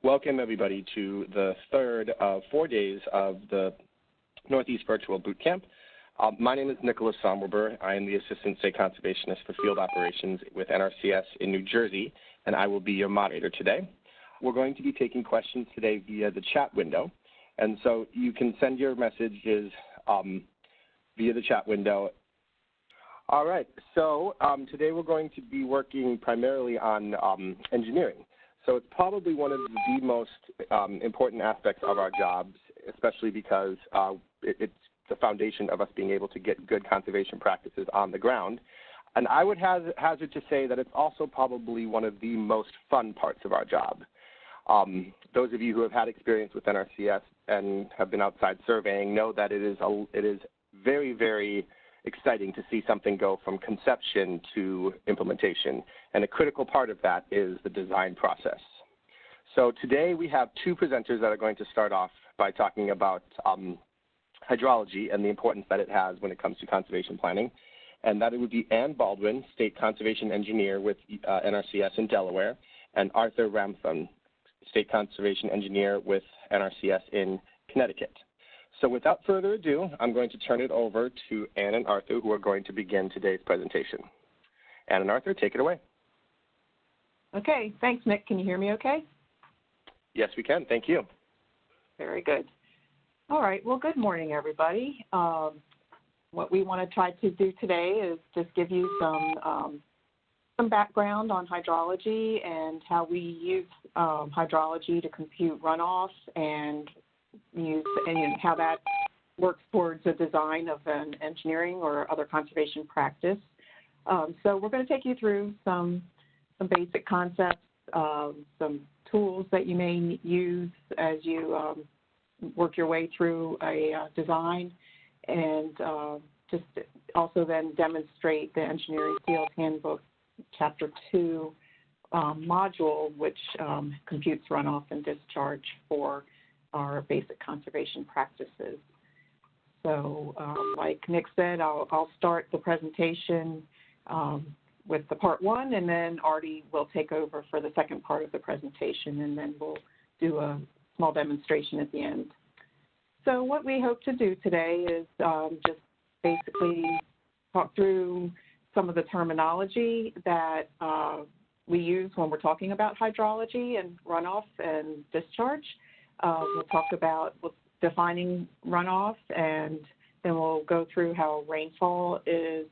Welcome, everybody, to the third of 4 days of the Northeast Virtual Boot Camp. My name is Nicholas Sommerber. I am the Assistant State Conservationist for Field Operations with NRCS in New Jersey, and I will be your moderator today. We're going to be taking questions today via the chat window, and so you can send your messages via the chat window. All right, so today we're going to be working primarily on engineering. So it's probably one of the most important aspects of our jobs, especially because it's the foundation of us being able to get good conservation practices on the ground. And I would hazard to say that it's also probably one of the most fun parts of our job. Those of you who have had experience with NRCS and have been outside surveying know that it is very, very exciting to see something go from conception to implementation. And a critical part of that is the design process. So today we have two presenters that are going to start off by talking about hydrology and the importance that it has when it comes to conservation planning. And that it would be Ann Baldwin, State Conservation Engineer with NRCS in Delaware, and Arthur Ramthun, State Conservation Engineer with NRCS in Connecticut. So without further ado, I'm going to turn it over to Ann and Arthur, who are going to begin today's presentation. Ann and Arthur, take it away. Okay, thanks, Nick. Can you hear me okay? Yes, we can. Thank you. Very good. All right, well, good morning, everybody. What we want to try to do today is just give you some background on hydrology and how we use hydrology to compute runoff and how that works towards the design of an engineering or other conservation practice. So we're going to take you through some basic concepts, some tools that you may use as you work your way through a design, and just also then demonstrate the Engineering Field Handbook Chapter 2 module, which computes runoff and discharge for our basic conservation practices. So like Nick said, I'll start the presentation with the part one, and then Artie will take over for the second part of the presentation, and then we'll do a small demonstration at the end. So what we hope to do today is just basically talk through some of the terminology that we use when we're talking about hydrology and runoff and discharge. We'll talk about defining runoff, and then we'll go through how rainfall is,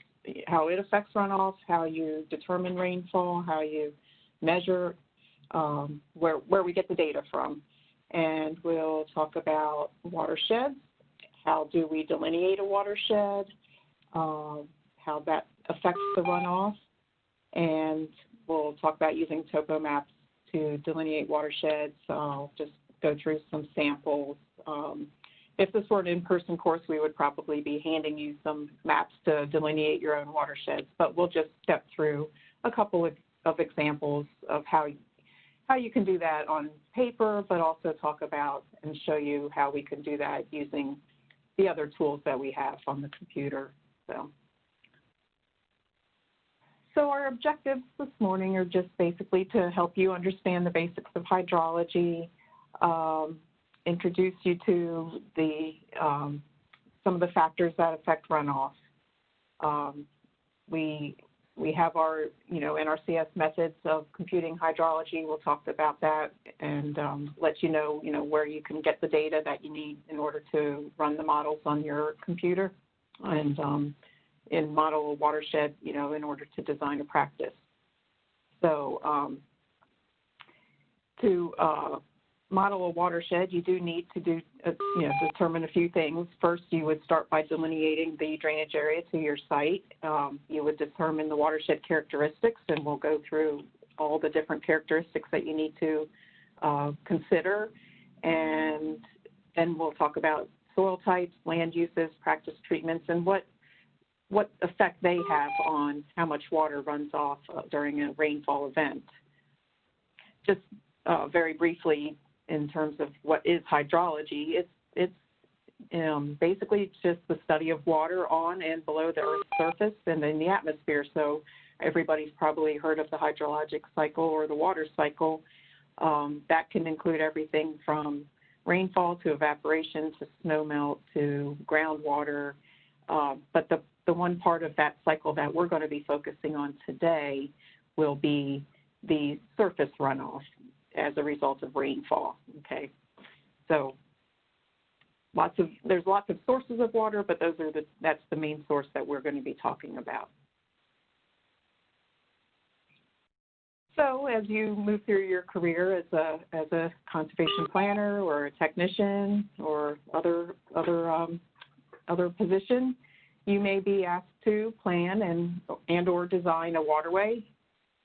how it affects runoff, how you determine rainfall, how you measure where we get the data from. And we'll talk about watersheds, how do we delineate a watershed, how that affects the runoff, and we'll talk about using topo maps to delineate watersheds. So I'll just go through some samples. If this were an in-person course, we would probably be handing you some maps to delineate your own watersheds, but we'll just step through a couple of examples of how you can do that on paper, but also talk about and show you how we can do that using the other tools that we have on the computer. So our objectives this morning are just basically to help you understand the basics of hydrology, introduce you to the some of the factors that affect runoff. We have our NRCS methods of computing hydrology. We'll talk about that and let you know where you can get the data that you need in order to run the models on your computer, and in model a watershed in order to design a practice. So to model a watershed, you do need to determine a few things. First, you would start by delineating the drainage area to your site. You would determine the watershed characteristics, and we'll go through all the different characteristics that you need to consider. And then we'll talk about soil types, land uses, practice treatments, and what effect they have on how much water runs off during a rainfall event. Just very briefly, in terms of what is hydrology, it's basically just the study of water on and below the Earth's surface and in the atmosphere. So everybody's probably heard of the hydrologic cycle or the water cycle. That can include everything from rainfall to evaporation to snowmelt to groundwater. But the one part of that cycle that we're going to be focusing on today will be the surface runoff as a result of rainfall, okay? So there's lots of sources of water, but that's the main source that we're going to be talking about. So as you move through your career as a conservation planner or a technician or other position, you may be asked to plan and or design a waterway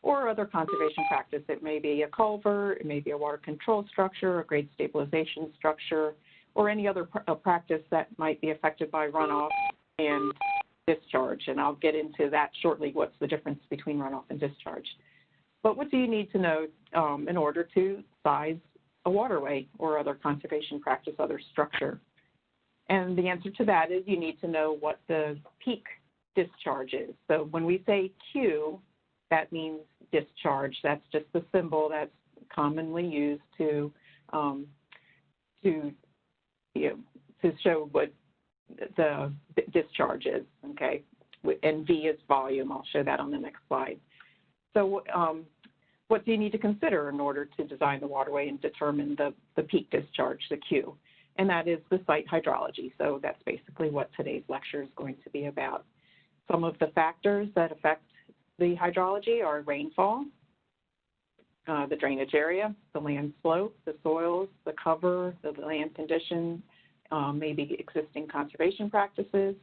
or other conservation practice. It may be a culvert, it may be a water control structure, a grade stabilization structure, or any other practice that might be affected by runoff and discharge. And I'll get into that shortly, what's the difference between runoff and discharge. But what do you need to know in order to size a waterway or other conservation practice, other structure? And the answer to that is you need to know what the peak discharge is. So when we say Q, that means discharge. That's just the symbol that's commonly used to show what the discharge is, okay? And V is volume. I'll show that on the next slide. So what do you need to consider in order to design the waterway and determine the peak discharge, the Q? And that is the site hydrology. So that's basically what today's lecture is going to be about. Some of the factors that affect the hydrology are rainfall, the drainage area, the land slope, the soils, the cover, the land condition, maybe existing conservation practices.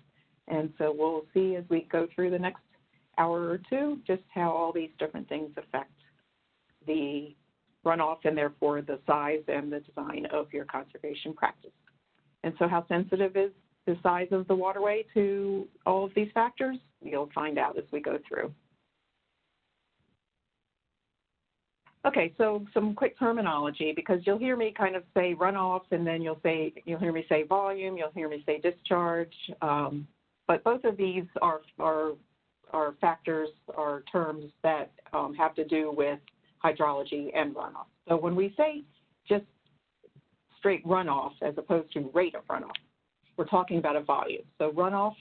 And so we'll see as we go through the next hour or two just how all these different things affect the runoff and therefore the size and the design of your conservation practice. And so how sensitive is the size of the waterway to all of these factors? You'll find out as we go through. Okay, so some quick terminology, because you'll hear me kind of say runoff, and then you'll hear me say volume, you'll hear me say discharge, but both of these are factors or terms that have to do with hydrology and runoff. So when we say just straight runoff as opposed to rate of runoff, we're talking about a volume. So runoff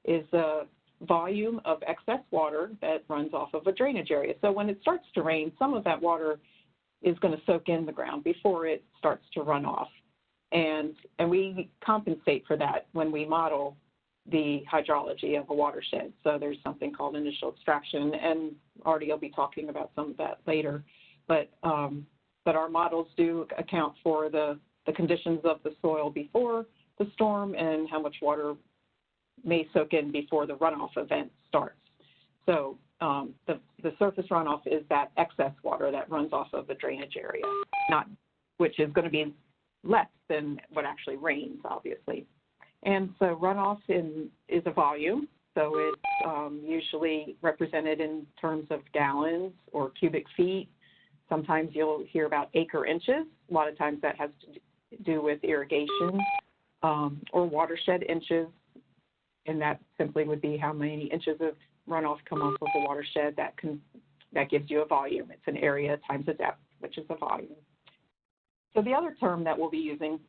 is a volume of excess water that runs off of a drainage area. So when it starts to rain, some of that water is going to soak in the ground before it starts to run off. And we compensate for that when we model the hydrology of a watershed. So there's something called initial extraction, and Artie will be talking about some of that later. But our models do account for the conditions of the soil before the storm and how much water may soak in before the runoff event starts. So the surface runoff is that excess water that runs off of a drainage area, which is going to be less than what actually rains, obviously. And so runoff is a volume, so it's usually represented in terms of gallons or cubic feet. Sometimes you'll hear about acre inches. A lot of times that has to do with irrigation or watershed inches, and that simply would be how many inches of runoff come off of a watershed. That gives you a volume. It's an area times a depth, which is a volume. So the other term that we'll be using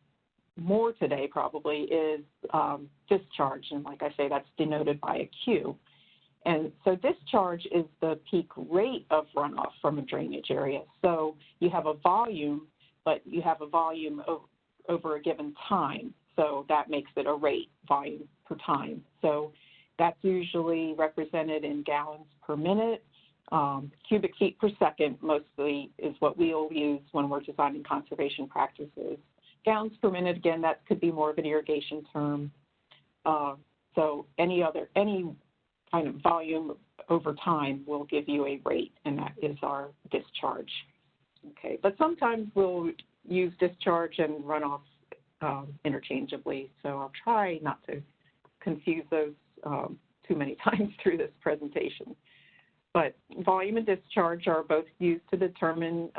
more today probably is discharge, and like I say, that's denoted by a Q. And so discharge is the peak rate of runoff from a drainage area. So you have a volume, but you have a volume over a given time. So that makes it a rate, volume per time. So that's usually represented in gallons per minute. Cubic feet per second mostly is what we'll use when we're designing conservation practices. Gallons per minute, again, that could be more of an irrigation term. So any kind of volume over time will give you a rate, and that is our discharge. Okay, but sometimes we'll use discharge and runoff interchangeably, so I'll try not to confuse those too many times through this presentation. But volume and discharge are both used to determine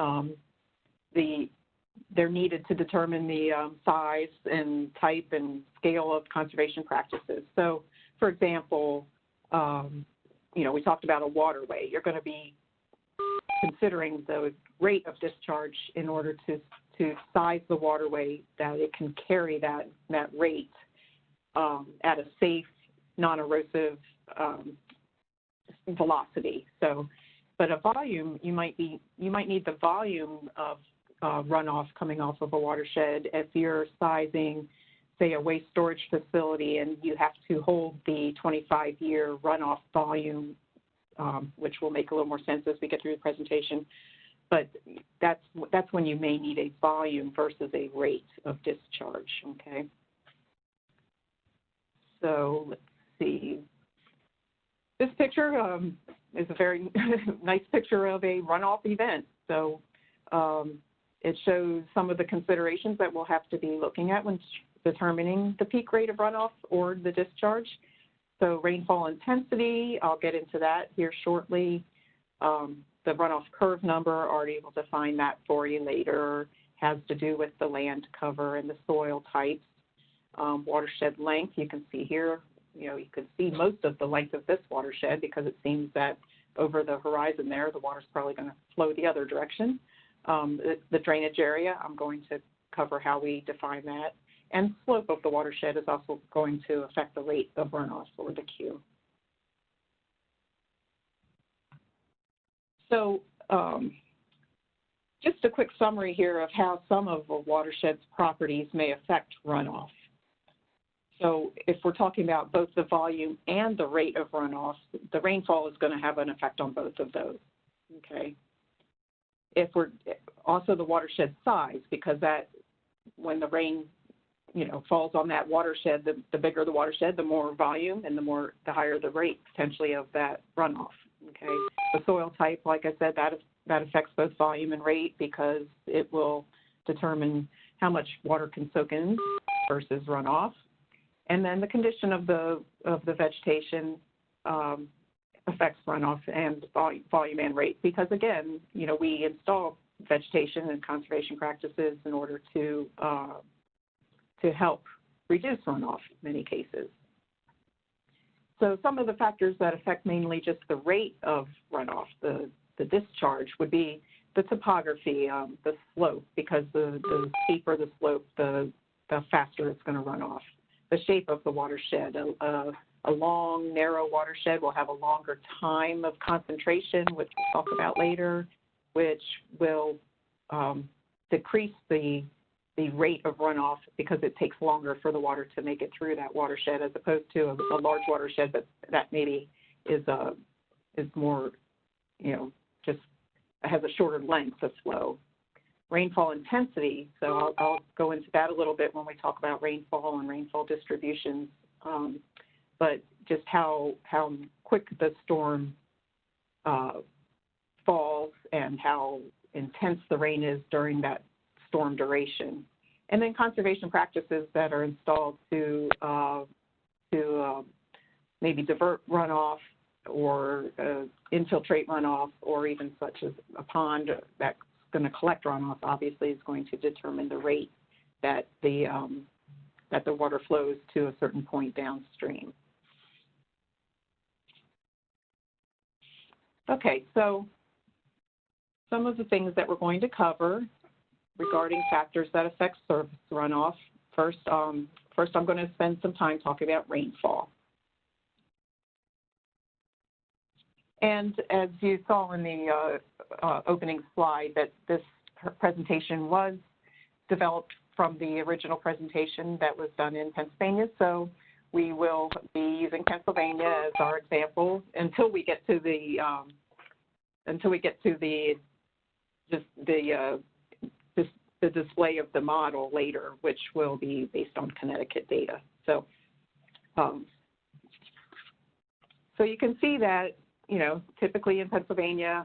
they're needed to determine the size and type and scale of conservation practices. So, for example, we talked about a waterway. You're going to be considering the rate of discharge in order to size the waterway that it can carry that rate at a safe, non-erosive velocity. So, but a volume, you might need the volume of runoff coming off of a watershed if you're sizing, say, a waste storage facility, and you have to hold the 25-year runoff volume, which will make a little more sense as we get through the presentation. But that's when you may need a volume versus a rate of discharge, okay? So let's see. This picture is a very nice picture of a runoff event. So it shows some of the considerations that we'll have to be looking at when determining the peak rate of runoff or the discharge. So rainfall intensity, I'll get into that here shortly. The runoff curve number, already able to find that for you later, has to do with the land cover and the soil types. Watershed length, you can see here, you can see most of the length of this watershed because it seems that over the horizon there, the water's probably going to flow the other direction. The drainage area, I'm going to cover how we define that. And slope of the watershed is also going to affect the rate of runoff, or the Q. So just a quick summary here of how some of a watershed's properties may affect runoff. So if we're talking about both the volume and the rate of runoff, the rainfall is going to have an effect on both of those, okay? If we're also the watershed size, because that, when the rain, falls on that watershed, the bigger the watershed, the more volume and the higher the rate potentially of that runoff, okay? The soil type, like I said, that affects both volume and rate because it will determine how much water can soak in versus runoff. And then the condition of the vegetation affects runoff and volume and rate because, again, we install vegetation and conservation practices in order to help reduce runoff in many cases. So some of the factors that affect mainly just the rate of runoff, the discharge, would be the topography, the slope, because the steeper the slope, the faster it's going to run off. The shape of the watershed, a long, narrow watershed will have a longer time of concentration, which we'll talk about later, which will decrease the rate of runoff because it takes longer for the water to make it through that watershed, as opposed to a large watershed that maybe is more, just has a shorter length of flow. Rainfall intensity, so I'll go into that a little bit when we talk about rainfall and rainfall distributions, but just how quick the storm falls and how intense the rain is during that storm duration. And then conservation practices that are installed to maybe divert runoff or infiltrate runoff, or even such as a pond that's going to collect runoff, obviously is going to determine the rate that the water flows to a certain point downstream. Okay, so some of the things that we're going to cover regarding factors that affect surface runoff. First, I'm going to spend some time talking about rainfall. And as you saw in the opening slide, that this presentation was developed from the original presentation that was done in Pennsylvania. So we will be using Pennsylvania as our example until we get to the display of the model later, which will be based on Connecticut data. So, so you can see that, typically in Pennsylvania,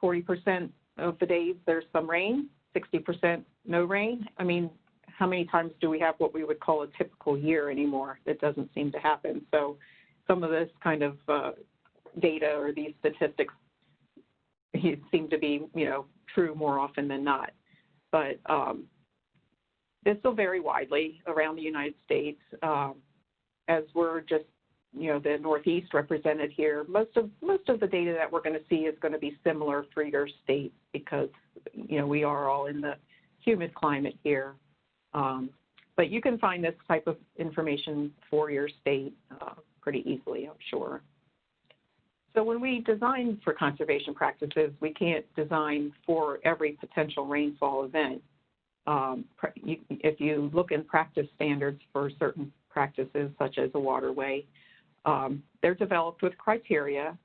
40% of the days there's some rain, 60% no rain. I mean, how many times do we have what we would call a typical year anymore? It doesn't seem to happen. So some of this kind of data or these statistics seem to be, true more often than not. But this will vary widely around the United States as we're just the Northeast represented here, most of the data that we're going to see is going to be similar for your state because, we are all in the humid climate here. But you can find this type of information for your state pretty easily, I'm sure. So when we design for conservation practices, we can't design for every potential rainfall event. If you look in practice standards for certain practices, such as a waterway, they're developed with criteria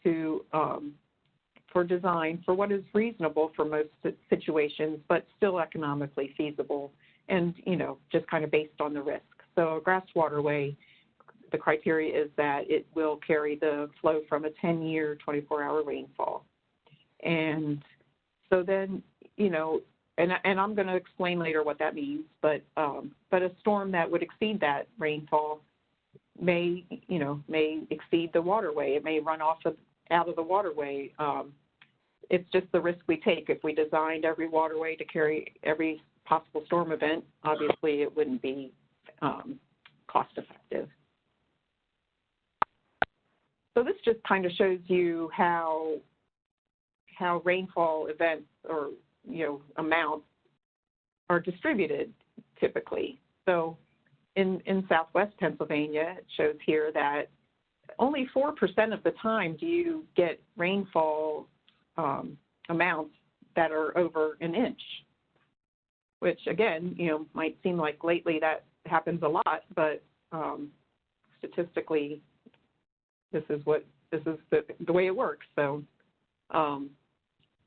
for design for what is reasonable for most situations, but still economically feasible and, just kind of based on the risk. So a grass waterway, the criteria is that it will carry the flow from a 10-year, 24-hour rainfall. And so then, and I'm going to explain later what that means, but a storm that would exceed that rainfall may exceed the waterway. It may run out of the waterway. It's just the risk we take. If we designed every waterway to carry every possible storm event, obviously it wouldn't be cost effective. So this just kind of shows you how rainfall events or amounts are distributed typically. So in Southwest Pennsylvania, it shows here that only 4% of the time do you get rainfall amounts that are over an inch, which again, might seem like lately that happens a lot, but statistically, this is the way it works. So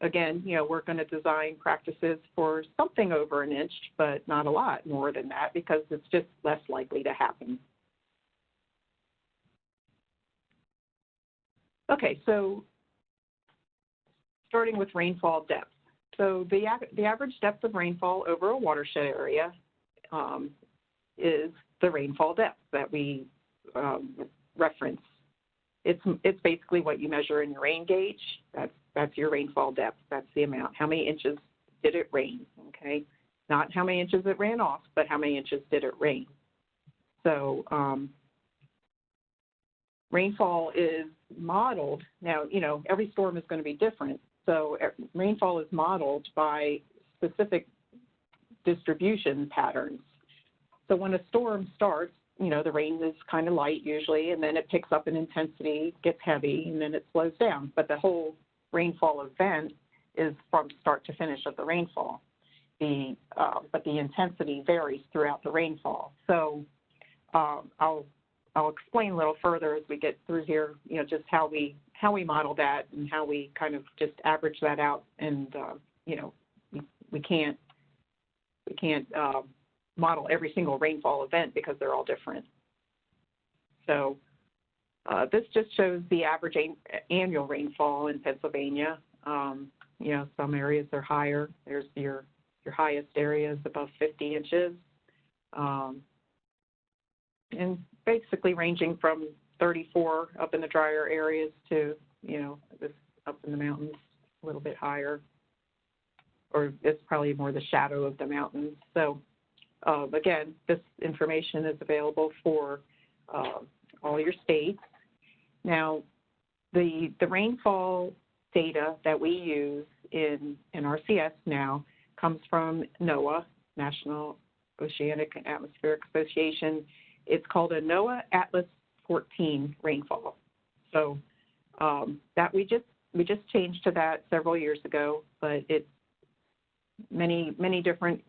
again, we're going to design practices for something over an inch, but not a lot more than that because it's just less likely to happen. Okay, so starting with rainfall depth. So the average depth of rainfall over a watershed area is the rainfall depth that we reference. It's basically what you measure in your rain gauge. That's your rainfall depth. That's the amount. How many inches did it rain? Okay, not how many inches it ran off, but how many inches did it rain? So rainfall is modeled. Now, every storm is going to be different. So rainfall is modeled by specific distribution patterns. So when a storm starts, the rain is kind of light usually, and then it picks up in intensity, gets heavy, and then it slows down. But the whole rainfall event is from start to finish of the rainfall. But the intensity varies throughout the rainfall. So I'll explain a little further as we get through here, just how we model that and how we kind of just average that out. And we can't model every single rainfall event because they're all different. So this just shows the average annual rainfall in Pennsylvania. Some areas are higher. There's your highest areas above 50 inches. And basically ranging from 34 up in the drier areas to, this up in the mountains a little bit higher, or it's probably more the shadow of the mountains. So again, this information is available for all your states. Now, the rainfall data that we use in RCS now comes from NOAA, National Oceanic and Atmospheric Association. It's called a NOAA Atlas 14 rainfall. So that we just changed to that several years ago, but it's many different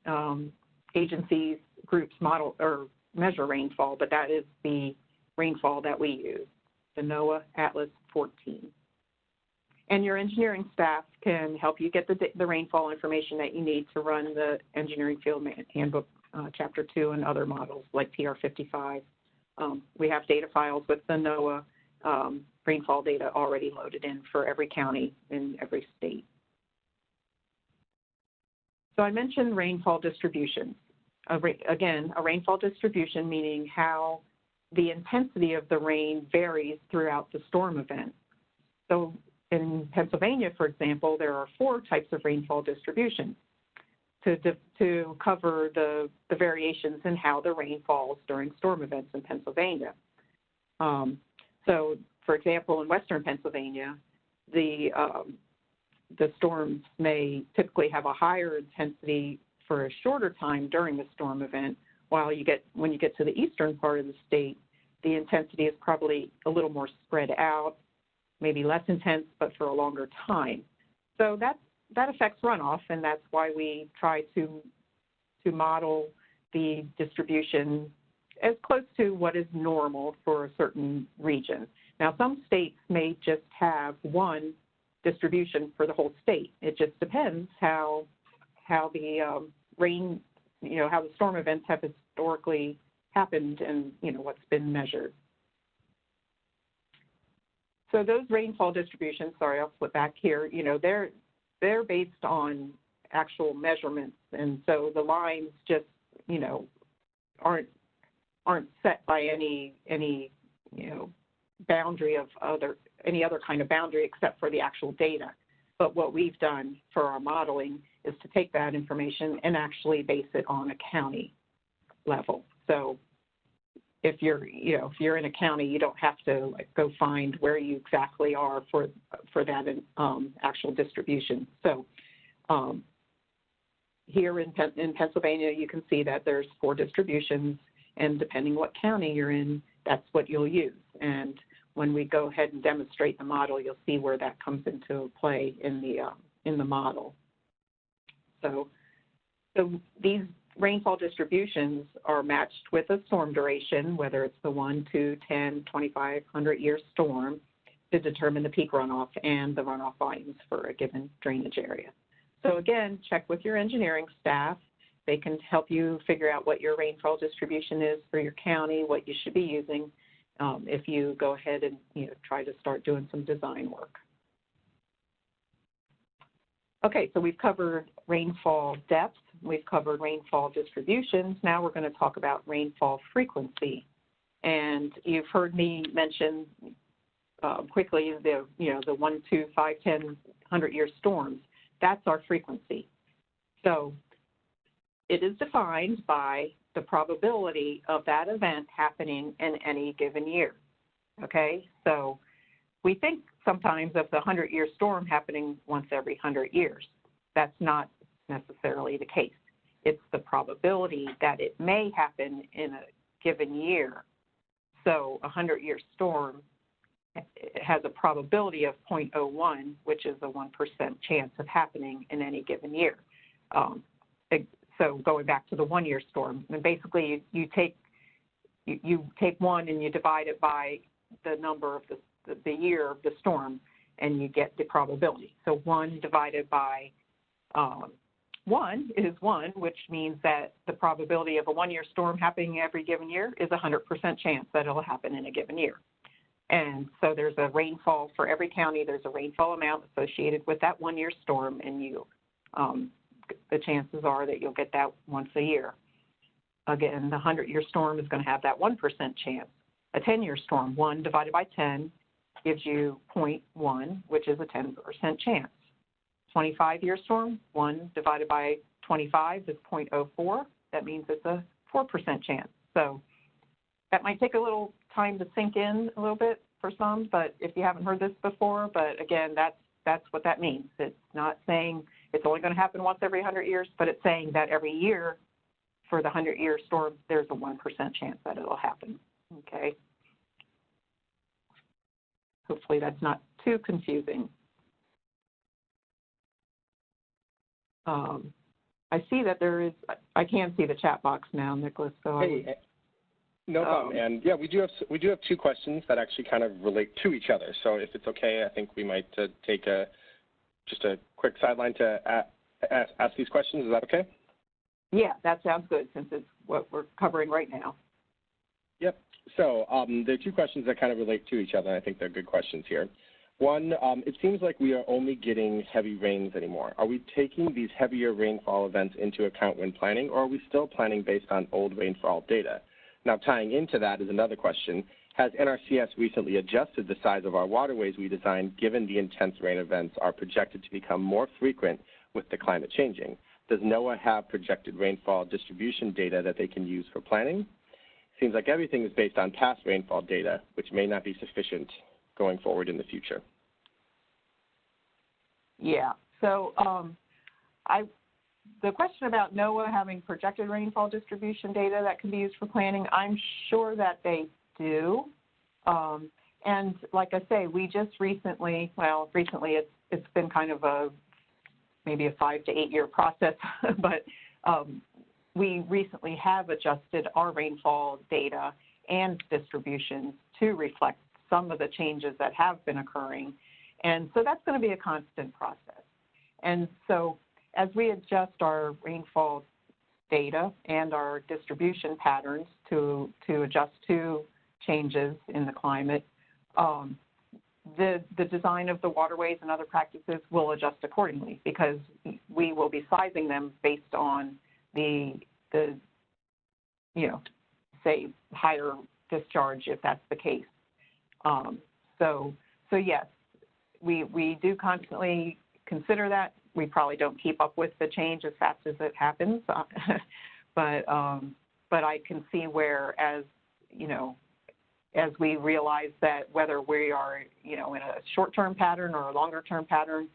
agencies, groups model or measure rainfall, but that is the rainfall that we use, the NOAA Atlas 14. And your engineering staff can help you get the rainfall information that you need to run the Engineering Field Handbook Chapter 2 and other models like TR55. We have data files with the NOAA rainfall data already loaded in for every county in every state. So I mentioned rainfall distributions. Again, a rainfall distribution meaning how the intensity of the rain varies throughout the storm event. So in Pennsylvania, for example, there are 4 types of rainfall distributions to cover the variations in how the rain falls during storm events in Pennsylvania. So, for example, in western Pennsylvania, the storms may typically have a higher intensity for a shorter time during the storm event, while when you get to the eastern part of the state, the intensity is probably a little more spread out, maybe less intense, but for a longer time. So that affects runoff, and that's why we try to model the distribution as close to what is normal for a certain region. Now, some states may just have one distribution for the whole state. It just depends how the rain, how the storm events have historically happened and, what's been measured. So those rainfall distributions, sorry, I'll flip back here, they're based on actual measurements. And so the lines just, aren't set by any boundary of any other kind of boundary except for the actual data. But what we've done for our modeling is to take that information and actually base it on a county level. So if you're in a county, you don't have to go find where you exactly are for that actual distribution. So here in Pennsylvania, you can see that there's 4 distributions, and depending what county you're in, that's what you'll use. And when we go ahead and demonstrate the model, you'll see where that comes into play in the model. So these rainfall distributions are matched with a storm duration, whether it's the 1, 2, 10, 25, 100-year storm, to determine the peak runoff and the runoff volumes for a given drainage area. So again, check with your engineering staff. They can help you figure out what your rainfall distribution is for your county, what you should be using if you go ahead and try to start doing some design work. Okay, so we've covered rainfall depth, we've covered rainfall distributions. Now we're going to talk about rainfall frequency. And you've heard me mention quickly the 1, 2, 5, 10, 100-year storms. That's our frequency. So it is defined by the probability of that event happening in any given year, okay? So we think sometimes of the 100-year storm happening once every 100 years. That's not necessarily the case. It's the probability that it may happen in a given year. So a 100-year storm has a probability of 0.01, which is a 1% chance of happening in any given year. So going back to the 1-year storm, and basically you take 1 and you divide it by the number of the year of the storm, and you get the probability. So 1 divided by 1 is 1, which means that the probability of a 1-year storm happening every given year is a 100% chance that it'll happen in a given year. And so there's a rainfall for every county. There's a rainfall amount associated with that 1-year storm, and the chances are that you'll get that once a year. Again, the 100-year storm is going to have that 1% chance. A 10-year storm, 1 divided by 10 gives you 0.1, which is a 10% chance. 25-year storm, 1 divided by 25 is 0.04. That means it's a 4% chance. So that might take a little time to sink in a little bit for some, but if you haven't heard this before, but again, that's what that means. It's not saying it's only going to happen once every 100 years, but it's saying that every year for the 100-year storm, there's a 1% chance that it'll happen, okay? Hopefully that's not too confusing. I see that I can see the chat box now, Nicholas. So no problem. And yeah, we do have 2 questions that actually kind of relate to each other. So if it's okay, I think we might take just a quick sideline to ask these questions. Is that okay? Yeah, that sounds good since it's what we're covering right now. Yep. So there are 2 questions that kind of relate to each other. I think they're good questions here. One, it seems like we are only getting heavy rains anymore. Are we taking these heavier rainfall events into account when planning, or are we still planning based on old rainfall data? Now, tying into that is another question. Has NRCS recently adjusted the size of our waterways we designed given the intense rain events are projected to become more frequent with the climate changing? Does NOAA have projected rainfall distribution data that they can use for planning? seems like everything is based on past rainfall data, which may not be sufficient going forward in the future. Yeah, so the question about NOAA having projected rainfall distribution data that can be used for planning, I'm sure that they do. And like I say, we just recently, it's been kind of maybe a 5 to 8 year process, but we recently have adjusted our rainfall data and distributions to reflect some of the changes that have been occurring. And so that's going to be a constant process. And so as we adjust our rainfall data and our distribution patterns to adjust to changes in the climate, the design of the waterways and other practices will adjust accordingly, because we will be sizing them based on the say higher discharge, if that's the case. So yes, we do constantly consider that. We probably don't keep up with the change as fast as it happens, but I can see where, as we realize that whether we are in a short-term pattern or a longer-term pattern,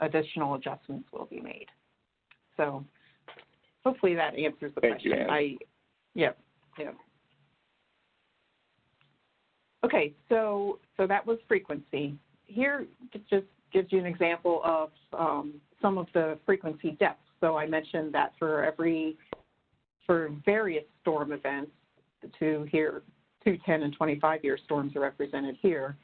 additional adjustments will be made. So hopefully that answers the question. Thank you, Ann. Yeah. Okay, so that was frequency. Here it just gives you an example of some of the frequency depths. So I mentioned that for various storm events, to 10 and 25-year storms are represented here.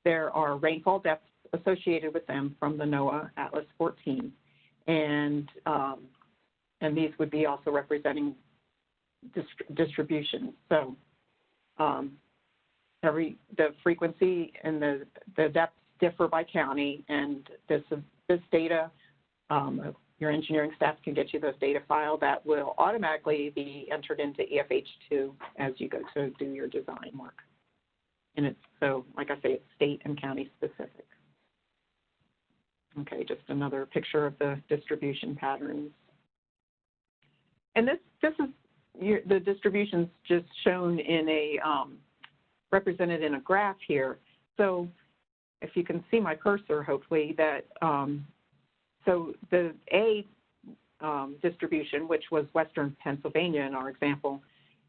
There are rainfall depths associated with them from the NOAA Atlas 14, and these would be also representing distributions. So the frequency and the depths differ by county, and this data, your engineering staff can get you those data file that will automatically be entered into EFH2 as you go to do your design work. And it's, so like I say, it's state and county specific. Okay, just another picture of the distribution patterns. And this is the distributions just shown in a, represented in a graph here. So if you can see my cursor, hopefully, that so the A distribution, which was Western Pennsylvania in our example,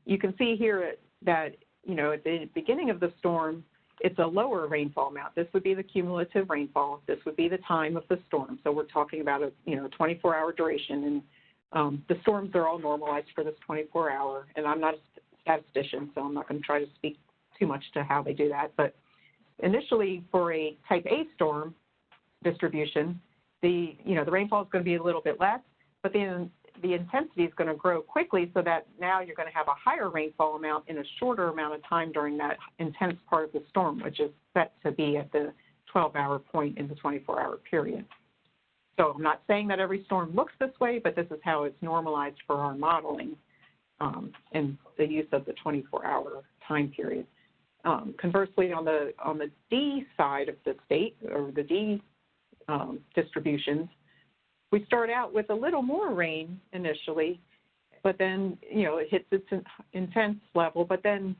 you can see here that, at the beginning of the storm, it's a lower rainfall amount. This would be the cumulative rainfall. This would be the time of the storm. So we're talking about a 24-hour duration, and the storms are all normalized for this 24-hour. And I'm not a statistician, so I'm not going to try to speak too much to how they do that. But initially, for a type A storm distribution, the rainfall is going to be a little bit less, but then the intensity is going to grow quickly, so that now you're going to have a higher rainfall amount in a shorter amount of time during that intense part of the storm, which is set to be at the 12-hour point in the 24-hour period. So I'm not saying that every storm looks this way, but this is how it's normalized for our modeling and the use of the 24-hour time period. Conversely, on the D side of the state, or the D distributions, we start out with a little more rain initially, but then, it hits its intense level, but then,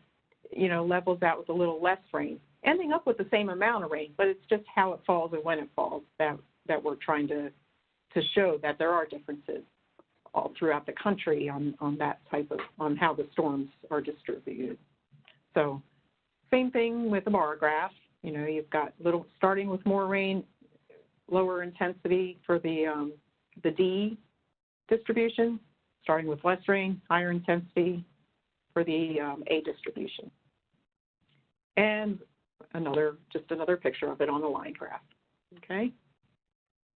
levels out with a little less rain, ending up with the same amount of rain, but it's just how it falls and when it falls that we're trying to show that there are differences all throughout the country on that type of, on how the storms are distributed. So same thing with the bar graph. You've got starting with more rain, lower intensity for the D distribution, starting with less rain, higher intensity for the A distribution. And just another picture of it on the line graph, okay?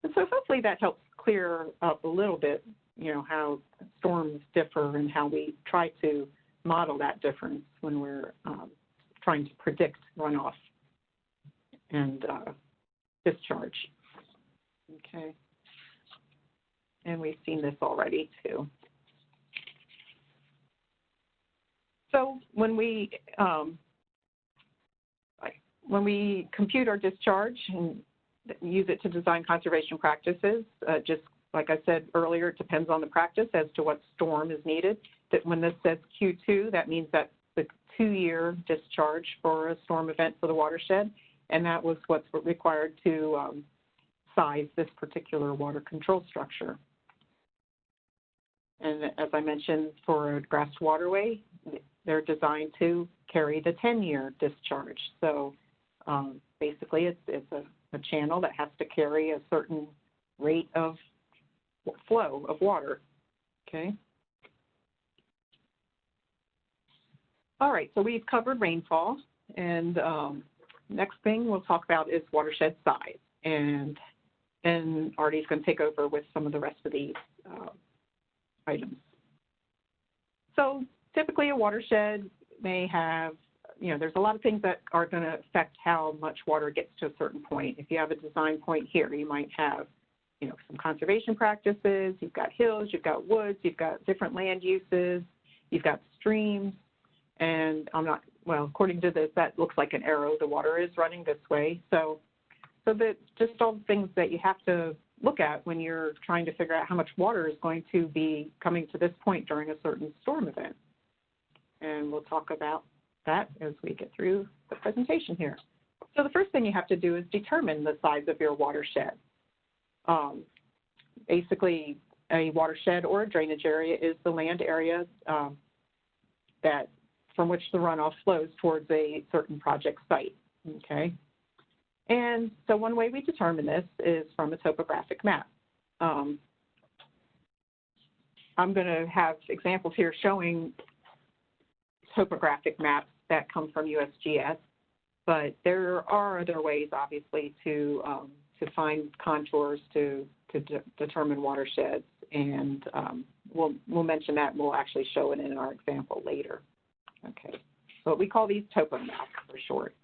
And so hopefully that helps clear up a little bit, how storms differ and how we try to model that difference when we're trying to predict runoff and discharge. Okay. And we've seen this already too. So when we compute our discharge and use it to design conservation practices, just like I said earlier, it depends on the practice as to what storm is needed. That when this says Q2, that means that the 2-year discharge for a storm event for the watershed, and that was what's required to size this particular water control structure. And as I mentioned, for a grassed waterway, they're designed to carry the 10-year discharge. So basically, it's a channel that has to carry a certain rate of flow of water, okay? All right, so we've covered rainfall, and next thing we'll talk about is watershed size. And then Artie's going to take over with some of the rest of these items. So typically a watershed may have, there's a lot of things that are going to affect how much water gets to a certain point. If you have a design point here, you might have, some conservation practices, you've got hills, you've got woods, you've got different land uses, you've got streams, and according to this, that looks like an arrow. The water is running this way. So that just all the things that you have to look at when you're trying to figure out how much water is going to be coming to this point during a certain storm event. And we'll talk about that as we get through the presentation here. So the first thing you have to do is determine the size of your watershed. Basically, a watershed or a drainage area is the land area from which the runoff flows towards a certain project site, okay? And so one way we determine this is from a topographic map. I'm going to have examples here showing topographic maps that come from USGS, but there are other ways, obviously, to find contours to determine watersheds, and we'll mention that, and we'll actually show it in our example later. Okay, but we call these topo maps for short.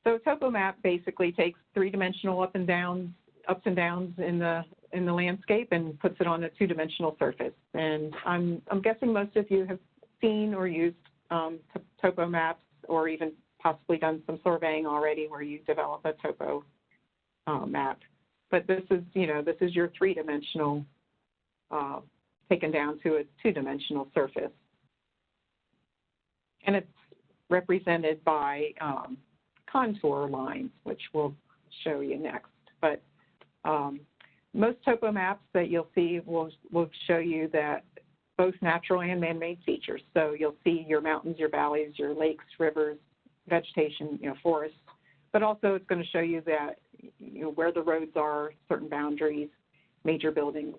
So a topo map basically takes three-dimensional ups and downs in the landscape and puts it on a two-dimensional surface. And I'm guessing most of you have seen or used topo maps, or even possibly done some surveying already where you develop a topo map. But this is your three-dimensional taken down to a two-dimensional surface. And it's represented by contour lines, which we'll show you next. But most topo maps that you'll see will show you that both natural and man-made features. So you'll see your mountains, your valleys, your lakes, rivers, vegetation, forests, but also it's going to show you that where the roads are, certain boundaries, major buildings,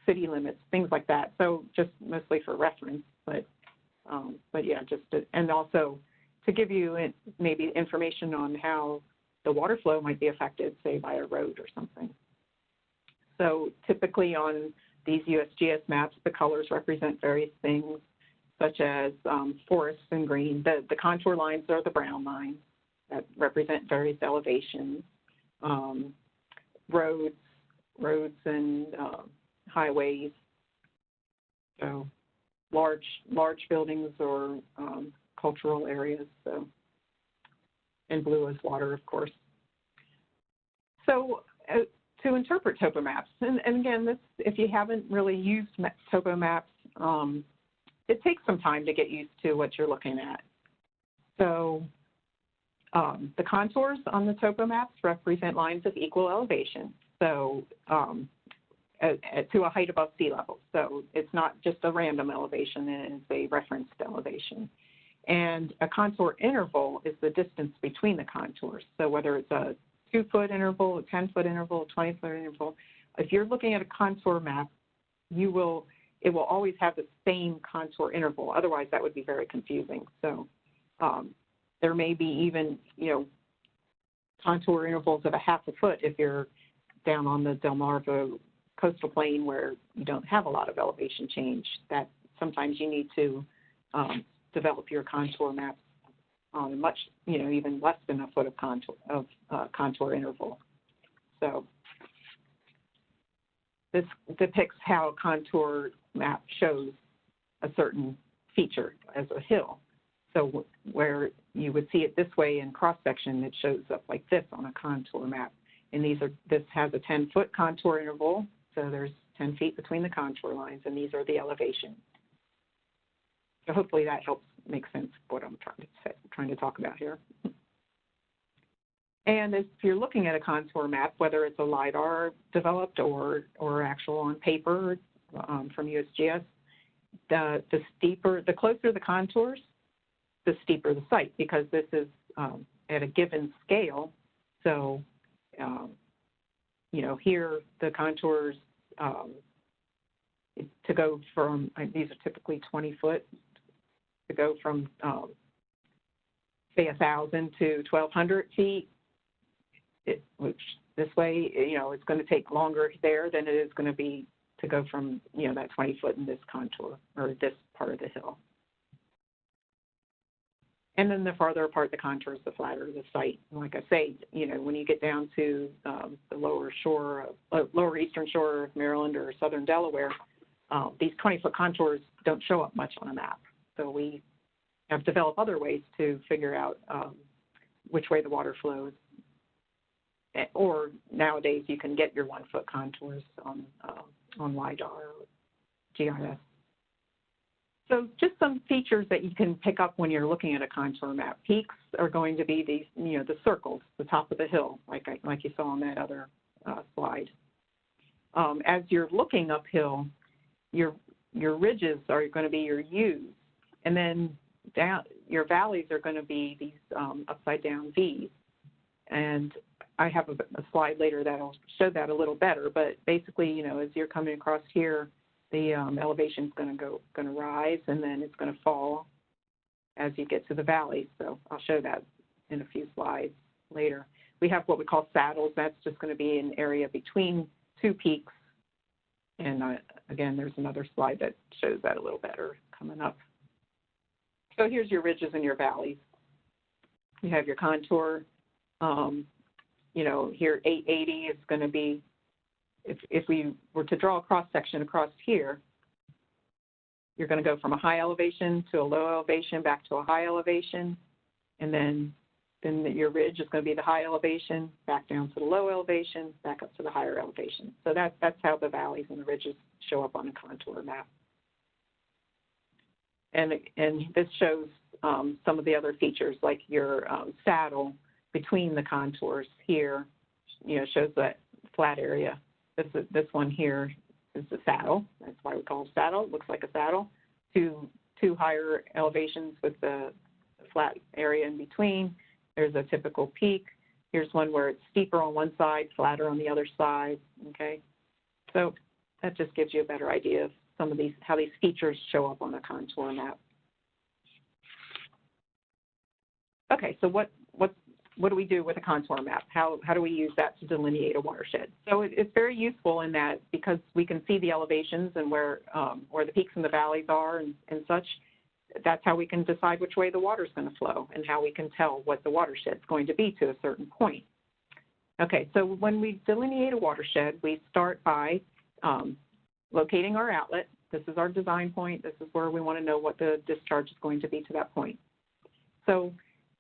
city limits, things like that. So just mostly for reference, but yeah, and also to give you maybe information on how the water flow might be affected, say by a road or something. So typically on these USGS maps, the colors represent various things, such as forests in green. The contour lines are the brown lines that represent various elevations. Roads and highways. So large buildings or cultural areas. So, and blue is water, of course. So to interpret topo maps, and again, if you haven't really used topo maps, it takes some time to get used to what you're looking at. So the contours on the topo maps represent lines of equal elevation, so to a height above sea level. So it's not just a random elevation, it is a referenced elevation. And a contour interval is the distance between the contours. So whether it's a 2-foot interval, a 10-foot interval, a 20-foot interval, if you're looking at a contour map, it will always have the same contour interval. Otherwise, that would be very confusing. So there may be even, contour intervals of a half a foot if you're down on the Delmarva coastal plain where you don't have a lot of elevation change. That sometimes you need to develop your contour maps on a much, even less than a foot of contour interval. So this depicts how a contour map shows a certain feature as a hill. So where you would see it this way in cross-section, it shows up like this on a contour map. And this has a 10-foot contour interval, so there's 10 feet between the contour lines, and these are the elevations. So hopefully that helps make sense of what I'm trying to talk about here. And if you're looking at a contour map, whether it's a LiDAR developed or actual on paper from USGS, the closer the contours, the steeper the site, because this is at a given scale. So, you know, here the contours, to go from, these are typically 20 foot, to go from, say, 1,000 to 1,200 feet, which this way, you know, it's going to take longer there than it is going to be to go from, you know, that 20 foot in this contour or this part of the hill. And then the farther apart the contours, the flatter the site. And like I say, you know, when you get down to the lower eastern shore of Maryland or southern Delaware, these 20-foot contours don't show up much on a map. So we have developed other ways to figure out which way the water flows. Or nowadays you can get your 1-foot contours on LiDAR or GIS. So just some features that you can pick up when you're looking at a contour map. Peaks are going to be these, you know, the circles, the top of the hill, like you saw on that other slide. As you're looking uphill, your ridges are going to be your U's, and then down, your valleys are going to be these upside down V's. And I have a slide later that'll show that a little better, but basically, you know, as you're coming across here, the elevation is going to rise, and then it's going to fall as you get to the valley. So I'll show that in a few slides later. We have what we call saddles. That's just going to be an area between two peaks. And again, there's another slide that shows that a little better coming up. So here's your ridges and your valleys. You have your contour. You know, here 880 is going to be, if we were to draw a cross section across here, you're going to go from a high elevation to a low elevation, back to a high elevation, and then your ridge is going to be the high elevation, back down to the low elevation, back up to the higher elevation. So that's how the valleys and the ridges show up on a contour map. And this shows some of the other features, like your between the contours here, you know, shows that flat area. This one here is the saddle. That's why we call it saddle. It looks like a saddle. Two higher elevations with the flat area in between. There's a typical peak. Here's one where it's steeper on one side, flatter on the other side. Okay, so that just gives you a better idea of some of these, how these features show up on a contour map. Okay, so what do we do with a contour map? How do we use that to delineate a watershed? So it's very useful in that, because we can see the elevations and where the peaks and the valleys are and such. That's how we can decide which way the water is going to flow and how we can tell what the watershed is going to be to a certain point. Okay, so when we delineate a watershed, we start by locating our outlet. This is our design point. This is where we want to know what the discharge is going to be to that point. So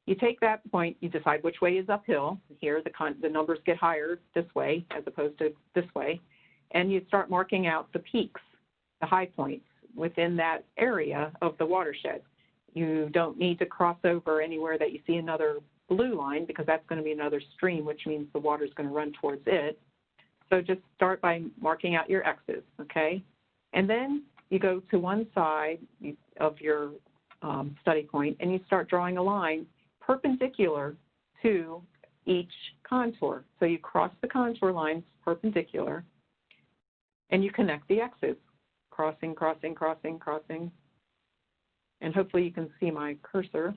you take that point, you decide which way is uphill. Here the numbers get higher this way as opposed to this way, and you start marking out the peaks, the high points within that area of the watershed. You don't need to cross over anywhere that you see another blue line, because that's going to be another stream, which means the water is going to run towards it. So just start by marking out your X's, okay? And then you go to one side of your study point and you start drawing a line perpendicular to each contour. So you cross the contour lines perpendicular and you connect the X's. Crossing, crossing, crossing, crossing. And hopefully you can see my cursor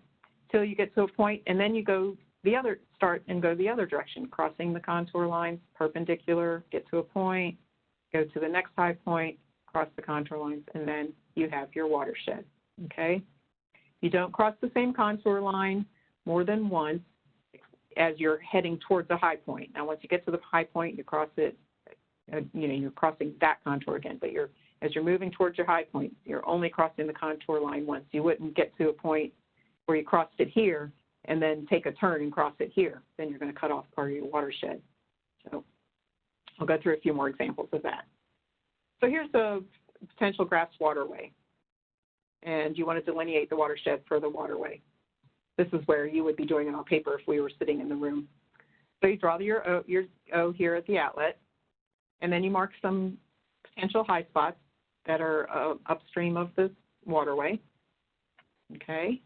till you get to a point, and then you go start and go the other direction, crossing the contour lines perpendicular, get to a point, go to the next high point, cross the contour lines, and then you have your watershed, okay? You don't cross the same contour line more than once as you're heading towards a high point. Now, once you get to the high point, you cross it, you're crossing that contour again, but as you're moving towards your high point, you're only crossing the contour line once. You wouldn't get to a point where you crossed it here and then take a turn and cross it here. Then you're going to cut off part of your watershed. So I'll go through a few more examples of that. So here's a potential grass waterway. and you want to delineate the watershed for the waterway. This is where you would be doing it on paper if we were sitting in the room. So you draw your O here at the outlet, and then you mark some potential high spots that are upstream of the waterway, okay?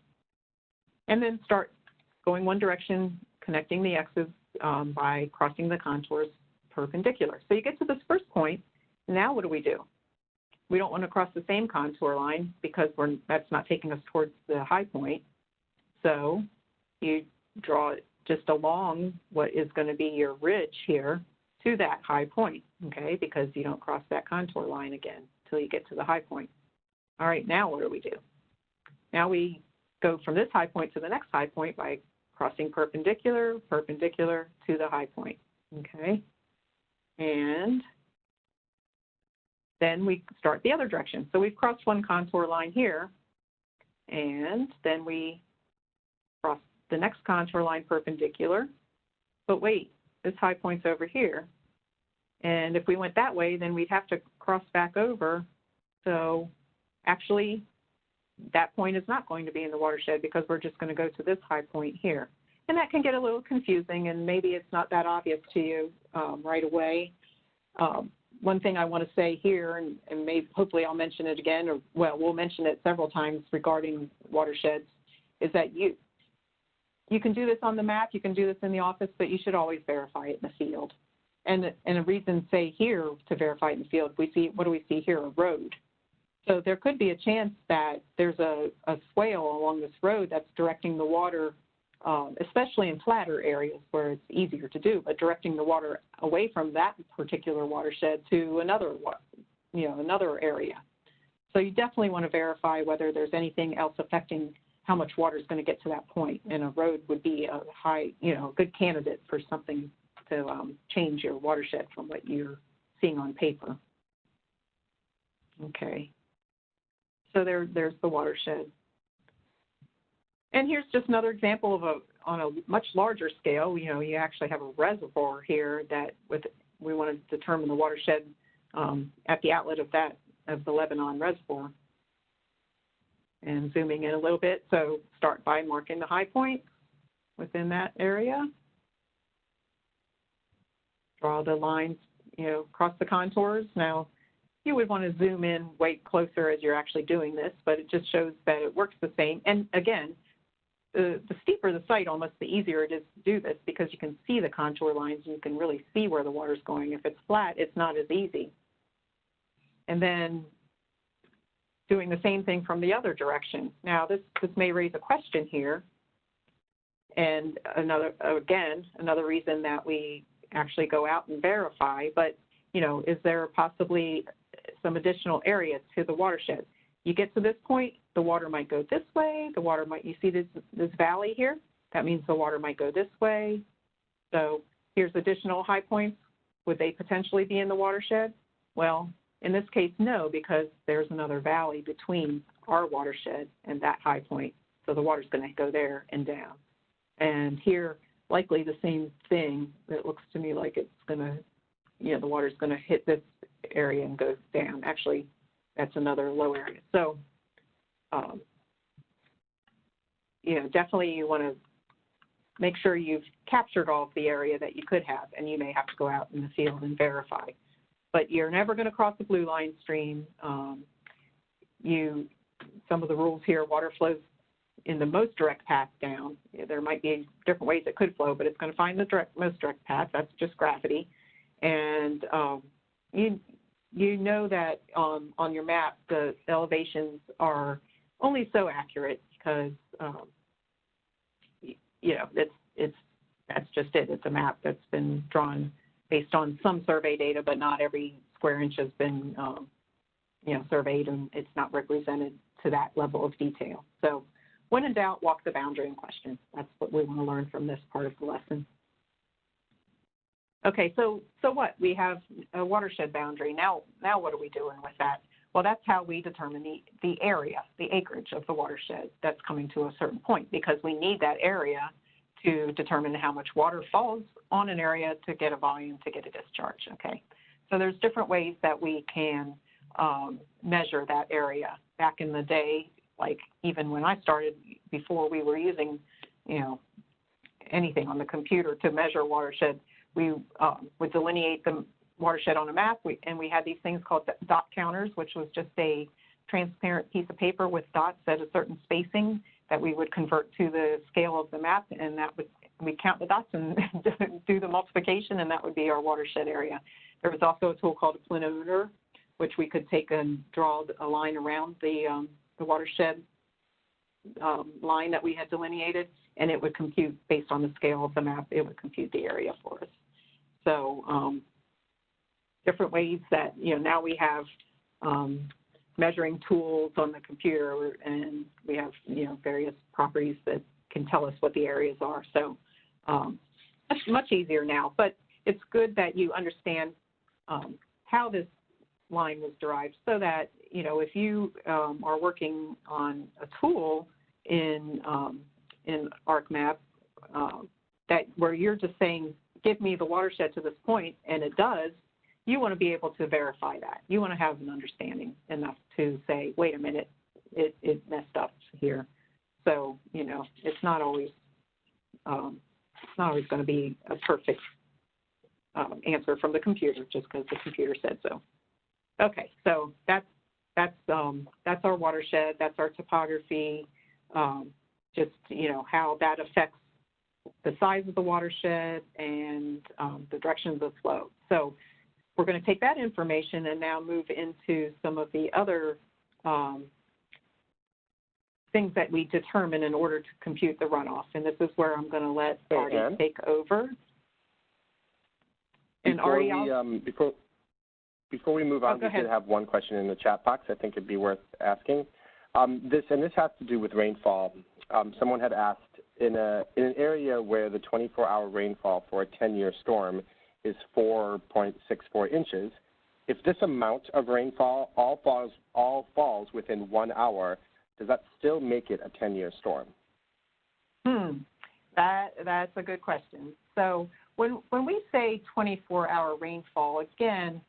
And then start going one direction, connecting the X's by crossing the contours perpendicular. So you get to this first point. Now what do? We don't want to cross the same contour line because that's not taking us towards the high point. So you draw it just along what is going to be your ridge here to that high point, okay, because you don't cross that contour line again until you get to the high point. All right, now what do? Now we go from this high point to the next high point by crossing perpendicular to the high point, okay? And then we start the other direction. So we've crossed one contour line here, and then we cross the next contour line perpendicular. But wait, this high point's over here. And if we went that way, then we'd have to cross back over. So actually, that point is not going to be in the watershed because we're just going to go to this high point here. And that can get a little confusing, and maybe it's not that obvious to you right away. One thing I want to say here, and maybe hopefully I'll mention it again, or well, we'll mention it several times regarding watersheds, is that you can do this on the map, you can do this in the office, but you should always verify it in the field. And a reason, say here, to verify it in the field, we see, what do we see here? A road. So there could be a chance that there's a swale along this road that's directing the water, especially in flatter areas where it's easier to do, but directing the water away from that particular watershed to another area. So you definitely want to verify whether there's anything else affecting how much water is going to get to that point, and a road would be a good candidate for something to change your watershed from what you're seeing on paper. Okay, so there's the watershed. And here's just another example of on a much larger scale. You actually have a reservoir here that we want to determine the watershed at the outlet of the Lebanon Reservoir. And zooming in a little bit, so start by marking the high point within that area. Draw the lines, across the contours. Now, you would want to zoom in way closer as you're actually doing this, but it just shows that it works the same. And again, the steeper the site, almost the easier it is to do this because you can see the contour lines and you can really see where the water's going. If it's flat, it's not as easy. And then doing the same thing from the other direction. Now, this may raise a question here. And another reason that we actually go out and verify, but, is there possibly some additional area to the watershed? You get to this point, the water might go this way, you see this valley here? That means the water might go this way. So here's additional high points. Would they potentially be in the watershed? Well, in this case, no, because there's another valley between our watershed and that high point. So the water's going to go there and down. And here, likely the same thing. It looks to me like it's going to, the water's going to hit this area and go down. Actually, that's another low area. So, definitely you want to make sure you've captured all of the area that you could have, and you may have to go out in the field and verify. But you're never going to cross the blue line stream. Some of the rules here, water flows in the most direct path down. There might be different ways it could flow, but it's going to find the most direct path. That's just gravity. And you know that on your map, the elevations are only so accurate because, that's just it. It's a map that's been drawn based on some survey data, but not every square inch has been, surveyed, and it's not represented to that level of detail. So when in doubt, walk the boundary in question. That's what we want to learn from this part of the lesson. Okay, so what? We have a watershed boundary. Now what are we doing with that? Well, that's how we determine the area, the acreage of the watershed that's coming to a certain point, because we need that area to determine how much water falls on an area to get a volume, to get a discharge, okay? So there's different ways that we can measure that area. Back in the day, like even when I started, before we were using, you know, anything on the computer to measure watershed, we would delineate the watershed on a map, and we had these things called dot counters, which was just a transparent piece of paper with dots at a certain spacing that we would convert to the scale of the map, and that would, we'd count the dots and do the multiplication, and that would be our watershed area. There was also a tool called a planometer, which we could take and draw a line around the watershed line that we had delineated, and it would compute based on the scale of the map. It would compute the area for us. So different ways that, you know, now we have measuring tools on the computer, and we have, you know, various properties that can tell us what the areas are. So that's much easier now, but it's good that you understand how this line was derived, so that, you know, if you are working on a tool in ArcMap that where you're just saying, give me the watershed to this point, and it does, you want to be able to verify that. You want to have an understanding enough to say, wait a minute, it messed up here. So, you know, it's not always going to be a perfect answer from the computer just because the computer said so. Okay, so that's our watershed. That's our topography. Just, you know, how that affects the size of the watershed and the direction of the flow. So we're going to take that information and now move into some of the other things that we determine in order to compute the runoff. And this is where I'm going to let Artie take over. And Artie, before we move on, we did have one question in the chat box I think it'd be worth asking. This has to do with rainfall. Someone had asked, in an area where the 24-hour rainfall for a 10-year storm is 4.64 inches, if this amount of rainfall all falls within 1 hour, does that still make it a 10-year storm? That's a good question. So when we say 24-hour rainfall, again,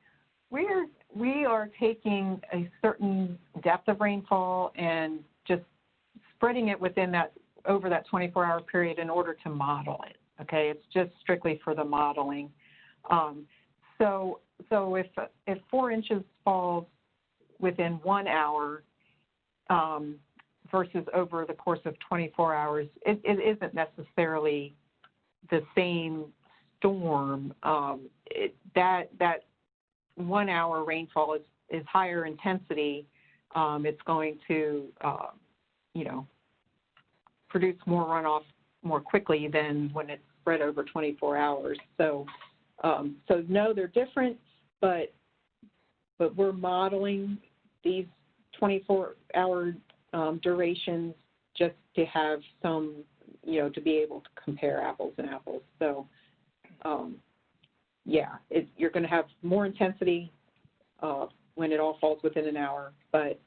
we are taking a certain depth of rainfall and just spreading it within that, over that 24-hour period in order to model it. Okay, it's just strictly for the modeling. So if 4 inches falls within 1 hour versus over the course of 24 hours, it isn't necessarily the same storm. That 1 hour rainfall is higher intensity. It's going to, you know, produce more runoff more quickly than when it's spread over 24 hours. So no, they're different, but we're modeling these 24-hour durations just to have some, you know, to be able to compare apples and apples. So, yeah, you're going to have more intensity when it all falls within an hour, but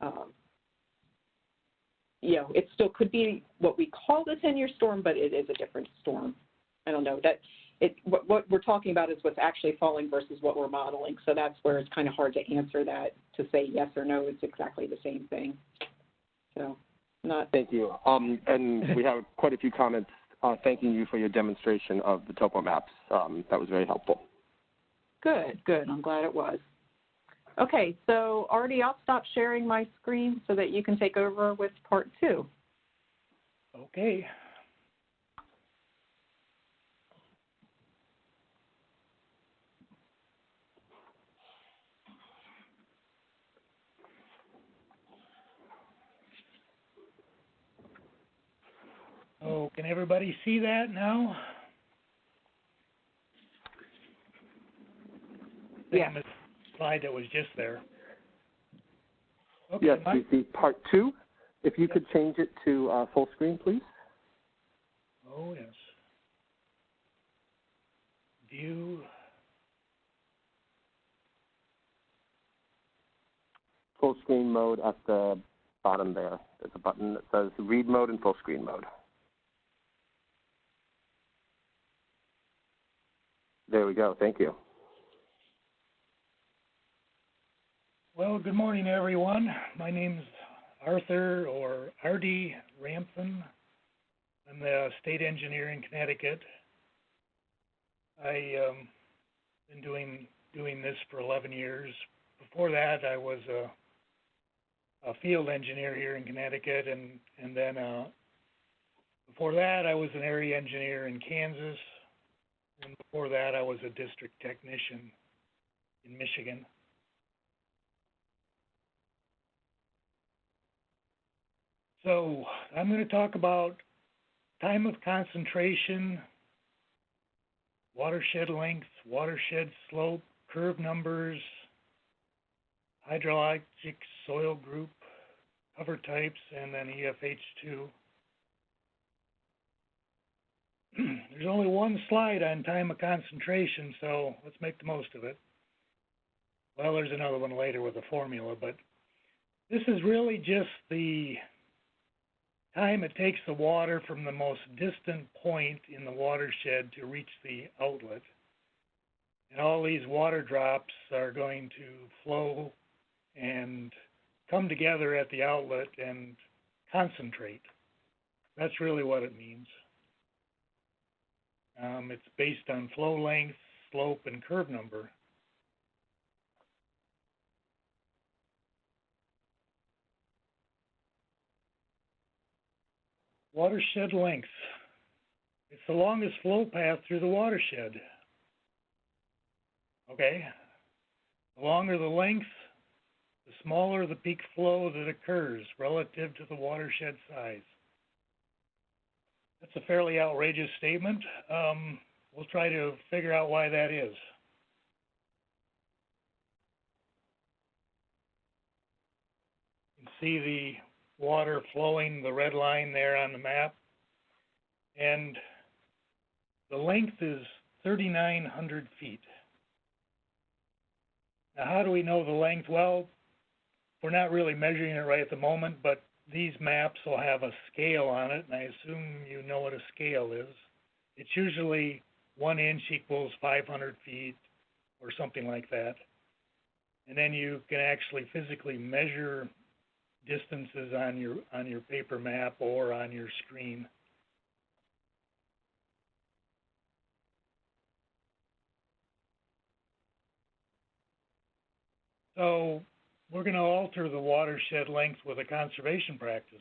you know, it still could be what we call the 10-year storm, but it is a different storm. I don't know that what we're talking about is what's actually falling versus what we're modeling. So that's where it's kind of hard to answer that, to say yes or no. It's exactly the same thing. So not. Thank you. And we have quite a few comments thanking you for your demonstration of the topo maps. That was very helpful. Good. I'm glad it was. Okay, so Artie, I'll stop sharing my screen so that you can take over with part 2. Okay. Oh, can everybody see that now? Yeah. Slide that was just there. Okay, yes, Mike? we see part 2. If you could change it to full screen, please. Oh, yes. View. Full screen mode at the bottom there. There's a button that says read mode and full screen mode. There we go. Thank you. Well, good morning, everyone. My name's Arthur or Artie Ramthan. I'm the state engineer in Connecticut. I been doing this for 11 years. Before that, I was a field engineer here in Connecticut, and then before that, I was an area engineer in Kansas, and before that, I was a district technician in Michigan. So I'm going to talk about time of concentration, watershed length, watershed slope, curve numbers, hydrologic soil group, cover types, and then EFH2. There's only one slide on time of concentration, so let's make the most of it. Well, there's another one later with a formula, but this is really just the time it takes the water from the most distant point in the watershed to reach the outlet. And all these water drops are going to flow and come together at the outlet and concentrate. That's really what it means. It's based on flow length, slope, and curve number. Watershed length. It's the longest flow path through the watershed. Okay? The longer the length, the smaller the peak flow that occurs relative to the watershed size. That's a fairly outrageous statement. We'll try to figure out why that is. You can see the water flowing, the red line there on the map. And the length is 3,900 feet. Now, how do we know the length? Well, we're not really measuring it right at the moment, but these maps will have a scale on it, and I assume you know what a scale is. It's usually 1 inch equals 500 feet or something like that. And then you can actually physically measure distances on your paper map or on your screen. So we're going to alter the watershed length with a conservation practice.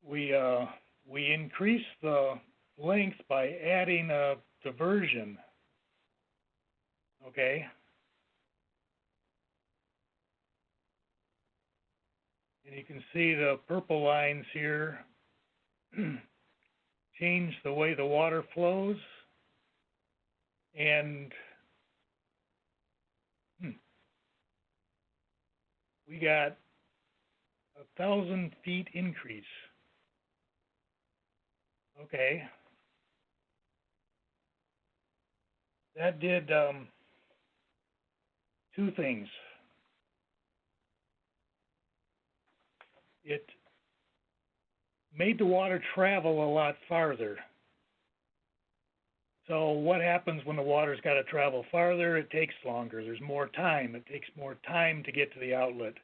We increase the length by adding a diversion. Okay? And you can see the purple lines here change the way the water flows. And we got 1,000 feet increase. Okay. That did two things. It made the water travel a lot farther. So what happens when the water's got to travel farther? It takes longer. There's more time. It takes more time to get to the outlet.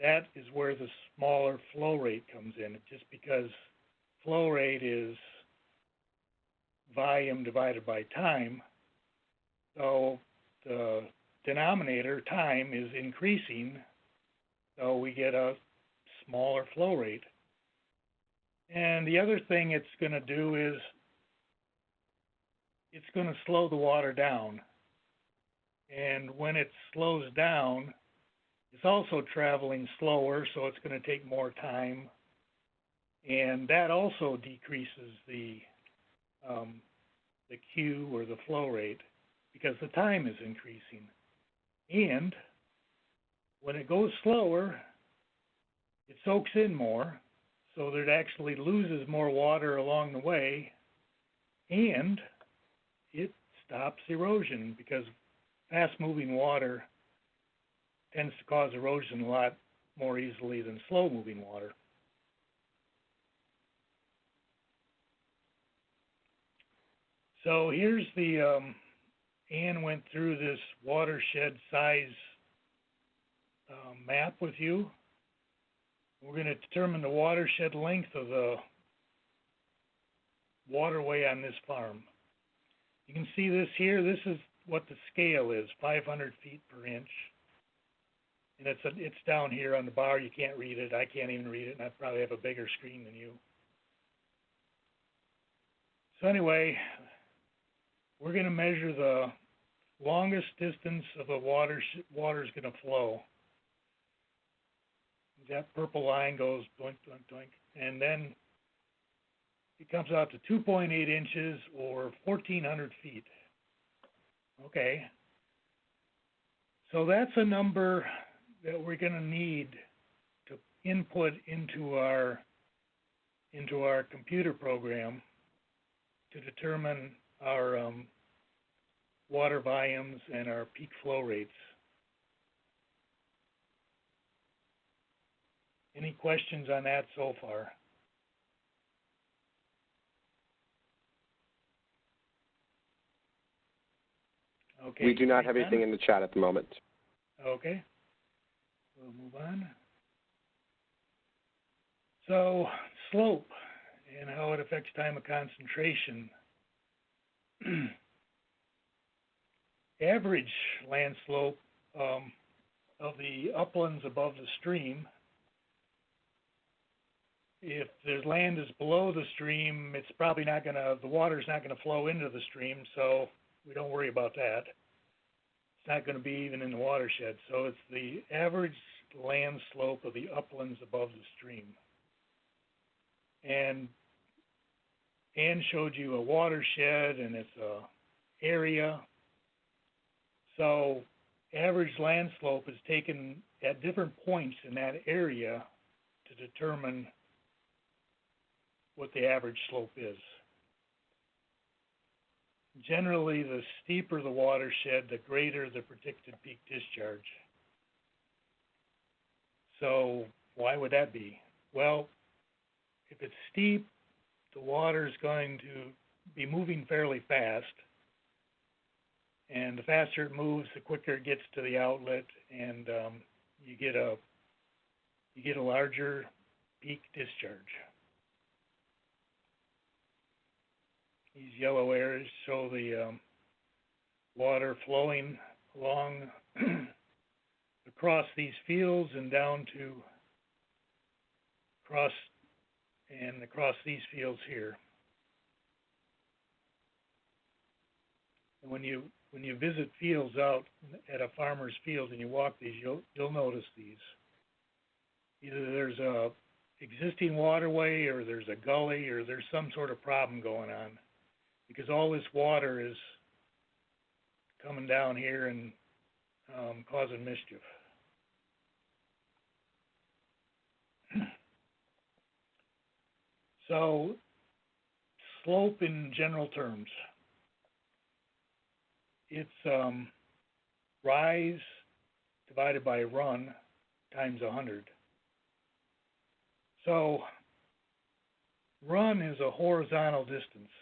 That is where the smaller flow rate comes in, just because flow rate is volume divided by time. So the denominator, time, is increasing, so we get a smaller flow rate. And the other thing it's going to do is it's going to slow the water down. And when it slows down, it's also traveling slower, so it's going to take more time. And that also decreases the Q, or the flow rate, because the time is increasing. And when it goes slower, it soaks in more, so that it actually loses more water along the way, and it stops erosion, because fast-moving water tends to cause erosion a lot more easily than slow-moving water. So here's the, Ann went through this watershed size map with you. We're going to determine the watershed length of the waterway on this farm. You can see this here. This is what the scale is, 500 feet per inch. And it's down here on the bar. You can't read it. I can't even read it, and I probably have a bigger screen than you. So anyway, we're going to measure the longest distance of the water is going to flow. That purple line goes doink, doink, doink, and then it comes out to 2.8 inches or 1,400 feet. Okay. So that's a number that we're going to need to input into our computer program to determine our water volumes and our peak flow rates. Any questions on that so far? Okay. We do not have anything in the chat at the moment. Okay. We'll move on. So, slope and how it affects time of concentration. Average land slope of the uplands above the stream, if the land is below the stream, it's probably not going to, the water's not going to flow into the stream, so we don't worry about that. It's not going to be even in the watershed. So it's the average land slope of the uplands above the stream. And Ann showed you a watershed and its area. So average land slope is taken at different points in that area to determine what the average slope is. Generally, the steeper the watershed, the greater the predicted peak discharge. So why would that be? Well, if it's steep, the water is going to be moving fairly fast. And the faster it moves, the quicker it gets to the outlet, and you get a larger peak discharge. These yellow areas show the water flowing along across these fields and down to across these fields here. And when you visit fields out at a farmer's field and you walk these, you'll notice these. Either there's a existing waterway or there's a gully or there's some sort of problem going on, because all this water is coming down here and causing mischief. So, slope in general terms. It's rise divided by run times 100. So, run is a horizontal distance,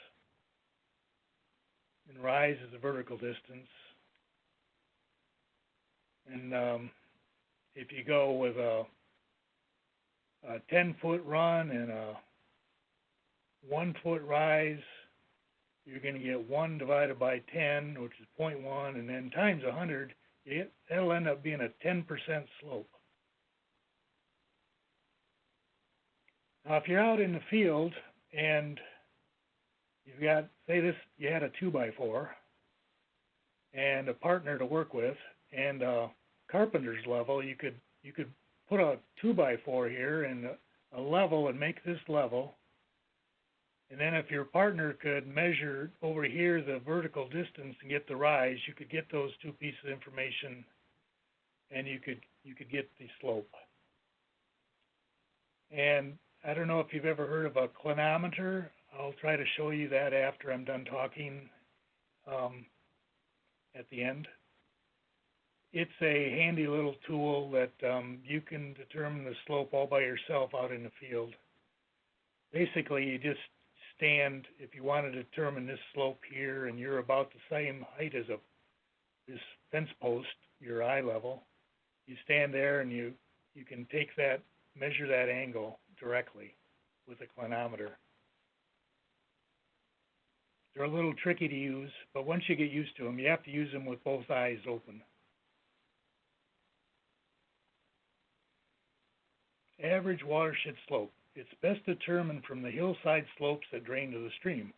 and rise is a vertical distance. And if you go with a 10-foot run and a 1-foot rise, you're going to get 1 divided by 10, which is 0.1, and then times 100, that'll end up being a 10% slope. Now, if you're out in the field and you've got, say this, you had a 2x4 and a partner to work with, and a carpenter's level, you could put a 2x4 here and a level and make this level. And then if your partner could measure over here the vertical distance and get the rise, you could get those two pieces of information, and you could get the slope. And I don't know if you've ever heard of a clinometer. I'll try to show you that after I'm done talking at the end. It's a handy little tool that you can determine the slope all by yourself out in the field. Basically, you just stand, if you want to determine this slope here and you're about the same height as this fence post, your eye level, you stand there and you can take that, measure that angle directly with a clinometer. They're a little tricky to use, but once you get used to them, you have to use them with both eyes open. Average watershed slope. It's best determined from the hillside slopes that drain to the stream.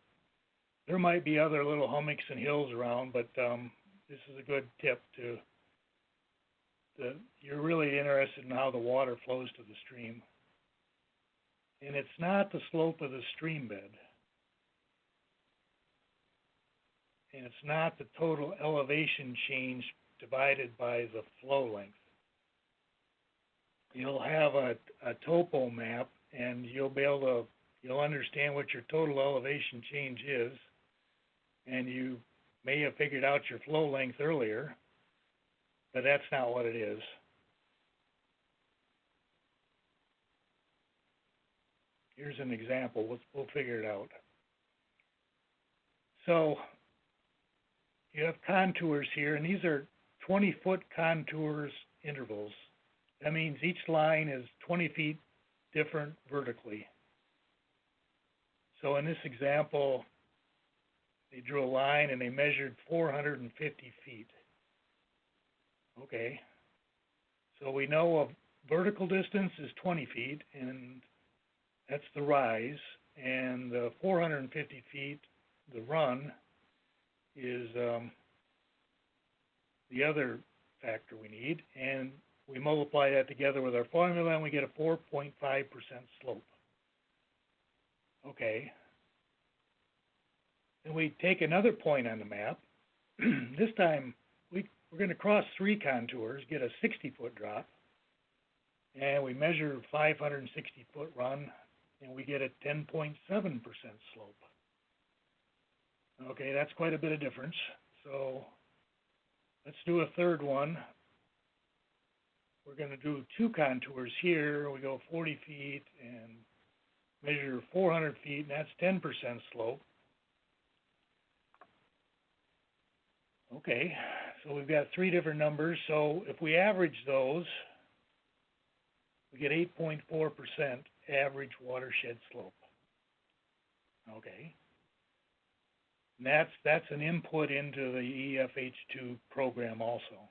There might be other little hummocks and hills around, but this is a good tip you're really interested in how the water flows to the stream. And it's not the slope of the stream bed. And it's not the total elevation change divided by the flow length. You'll have a topo map, and you'll understand what your total elevation change is, and you may have figured out your flow length earlier, but that's not what it is. Here's an example. We'll figure it out. So you have contours here, and these are 20-foot contours intervals. That means each line is 20 feet different vertically. So in this example, they drew a line and they measured 450 feet. Okay. So we know a vertical distance is 20 feet, and that's the rise. And the 450 feet, the run, is the other factor we need. And we multiply that together with our formula, and we get a 4.5% slope. Okay. And we take another point on the map. This time, we're going to cross 3 contours, get a 60-foot drop, and we measure 560-foot run, and we get a 10.7% slope. Okay, that's quite a bit of difference. So let's do a third one. We're going to do 2 contours here. We go 40 feet and measure 400 feet, and that's 10% slope. Okay, so we've got 3 different numbers. So if we average those, we get 8.4% average watershed slope. Okay. And that's an input into the EFH2 program also.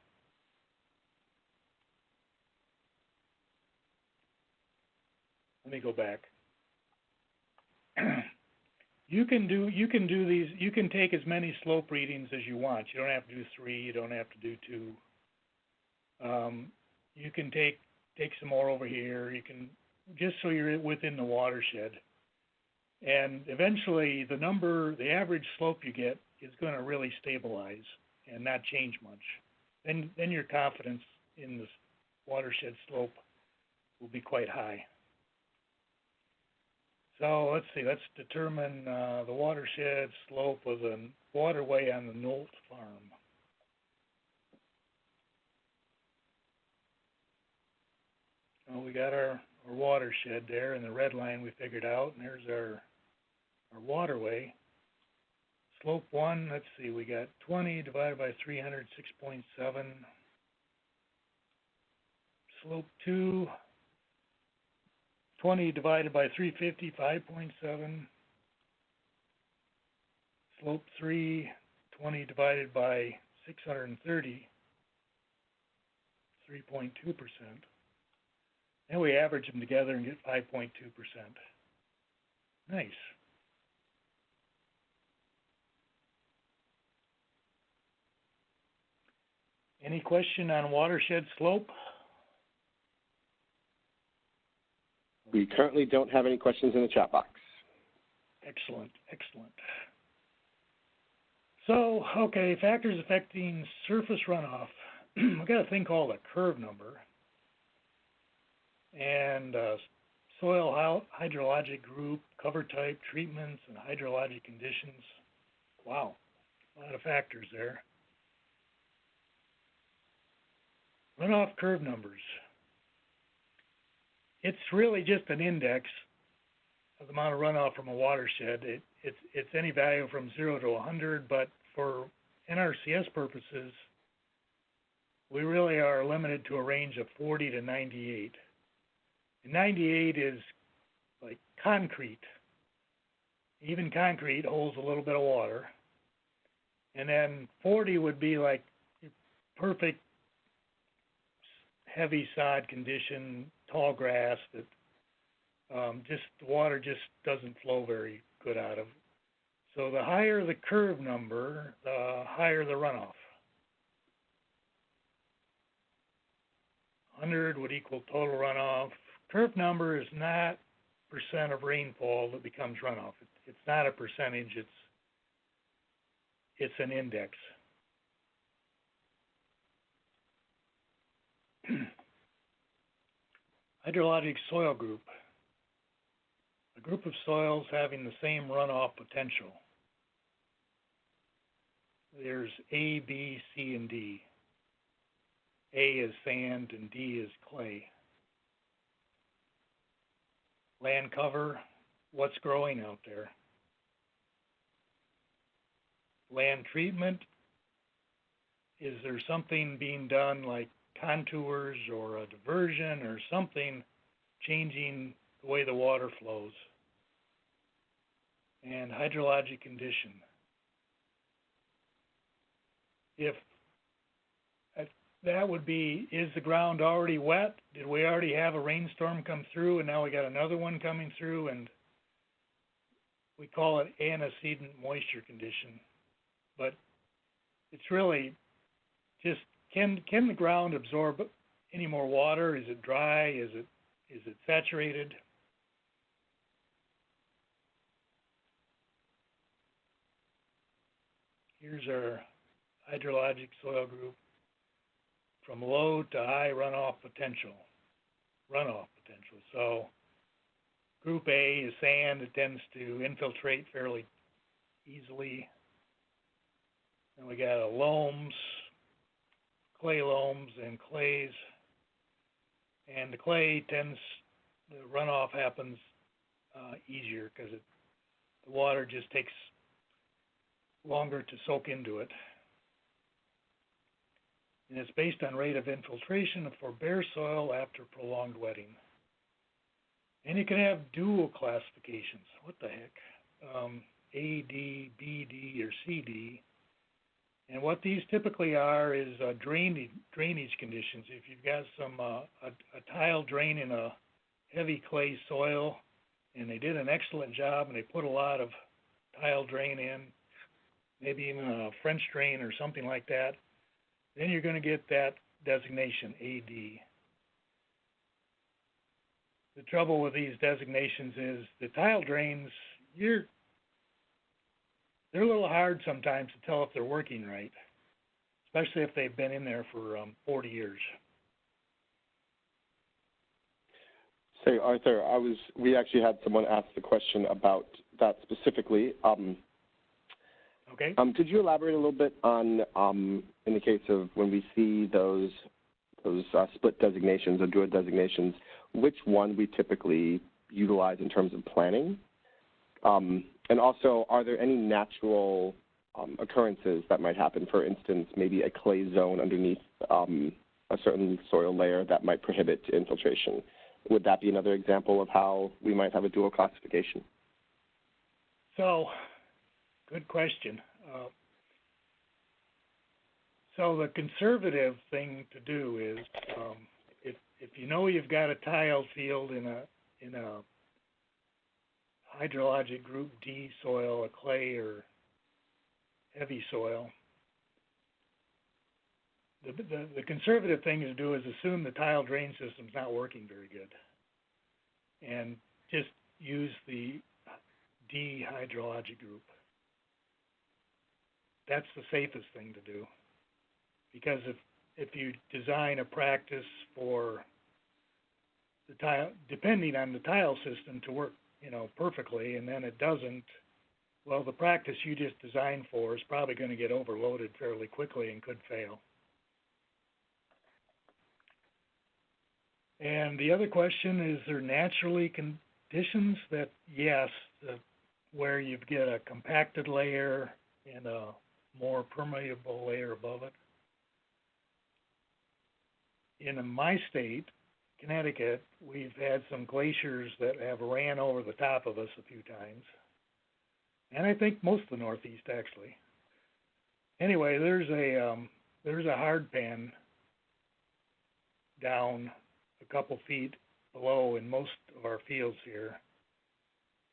Let me go back. You can do these. You can take as many slope readings as you want. You don't have to do 3. You don't have to do 2. You can take some more over here. You can, just so you're within the watershed. And eventually, the average slope you get is going to really stabilize and not change much. Then your confidence in the watershed slope will be quite high. So let's see, let's determine the watershed slope of the waterway on the Nolt farm. Well, we got our watershed there, and the red line we figured out, and there's our waterway. Slope 1, let's see, we got 20 divided by 300, 6.7. Slope 2, 20 divided by 350, 5.7. Slope 3, 20 divided by 630, 3.2%. And we average them together and get 5.2%. Nice. Any question on watershed slope? We currently don't have any questions in the chat box. Excellent, excellent. So, okay, factors affecting surface runoff. We've got a thing called a curve number. And soil hydrologic group, cover type, treatments, and hydrologic conditions. Wow, a lot of factors there. Runoff curve numbers. It's really just an index of the amount of runoff from a watershed. It's any value from 0 to 100, but for NRCS purposes, we really are limited to a range of 40 to 98. And 98 is like concrete. Even concrete holds a little bit of water. And then 40 would be like perfect heavy sod condition, tall grass that just the water just doesn't flow very good out of. So the higher the curve number, the higher the runoff. 100 would equal total runoff. Curve number is not percent of rainfall that becomes runoff. It's not a percentage, it's an index. Hydrologic soil group. A group of soils having the same runoff potential. There's A, B, C, and D. A is sand and D is clay. Land cover, what's growing out there? Land treatment, is there something being done like contours or a diversion or something changing the way the water flows? And hydrologic condition. If that would be, is the ground already wet? Did we already have a rainstorm come through and now we got another one coming through? And we call it antecedent moisture condition. But it's really just, can the ground absorb any more water? Is it dry? Is it saturated? Here's our hydrologic soil group. From low to high runoff potential. So group A is sand. It tends to infiltrate fairly easily. And we got loams, clay loams, and clays. And the clay the runoff happens easier because the water just takes longer to soak into it. And it's based on rate of infiltration for bare soil after prolonged wetting. And you can have dual classifications. What the heck? A, D, B, D, or C, D. And what these typically are is drainage conditions. If you've got some a tile drain in a heavy clay soil, and they did an excellent job, and they put a lot of tile drain in, maybe even a French drain or something like that, then you're going to get that designation, AD. The trouble with these designations is the tile drains, they're a little hard sometimes to tell if they're working right, especially if they've been in there for 40 years. Say, Arthur, we actually had someone ask the question about that specifically. Okay. Could you elaborate a little bit on, in the case of when we see those split designations or dual designations, which one we typically utilize in terms of planning? And also, are there any natural occurrences that might happen? For instance, maybe a clay zone underneath a certain soil layer that might prohibit infiltration. Would that be another example of how we might have a dual classification? So, good question. So the conservative thing to do is, if you know you've got a tile field in a hydrologic group D soil, a clay or heavy soil, the conservative thing to do is assume the tile drain system's not working very good, and just use the D hydrologic group. That's the safest thing to do, because if you design a practice for the tile, depending on the tile system to work, perfectly, and then it doesn't, well, the practice you just designed for is probably going to get overloaded fairly quickly and could fail. And the other question is, there naturally conditions that, yes, where you get a compacted layer and a more permeable layer above it? in my state, Connecticut, we've had some glaciers that have ran over the top of us a few times. And I think most of the Northeast, actually. Anyway, there's a hard pan down a couple feet below in most of our fields here.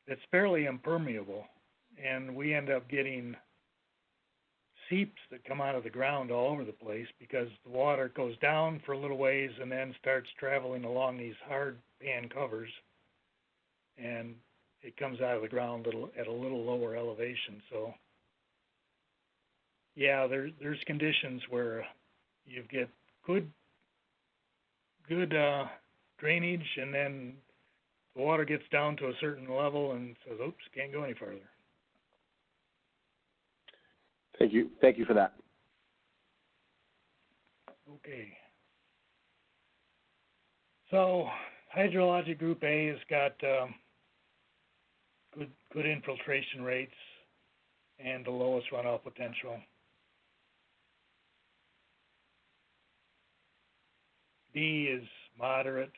It's fairly impermeable, and we end up getting seeps that come out of the ground all over the place because the water goes down for a little ways and then starts traveling along these hard pan covers, and it comes out of the ground at a little lower elevation. So yeah, there's conditions where you get good drainage, and then the water gets down to a certain level and says, oops, can't go any further. Thank you for that. Okay. So hydrologic group A has got good infiltration rates and the lowest runoff potential. B is moderate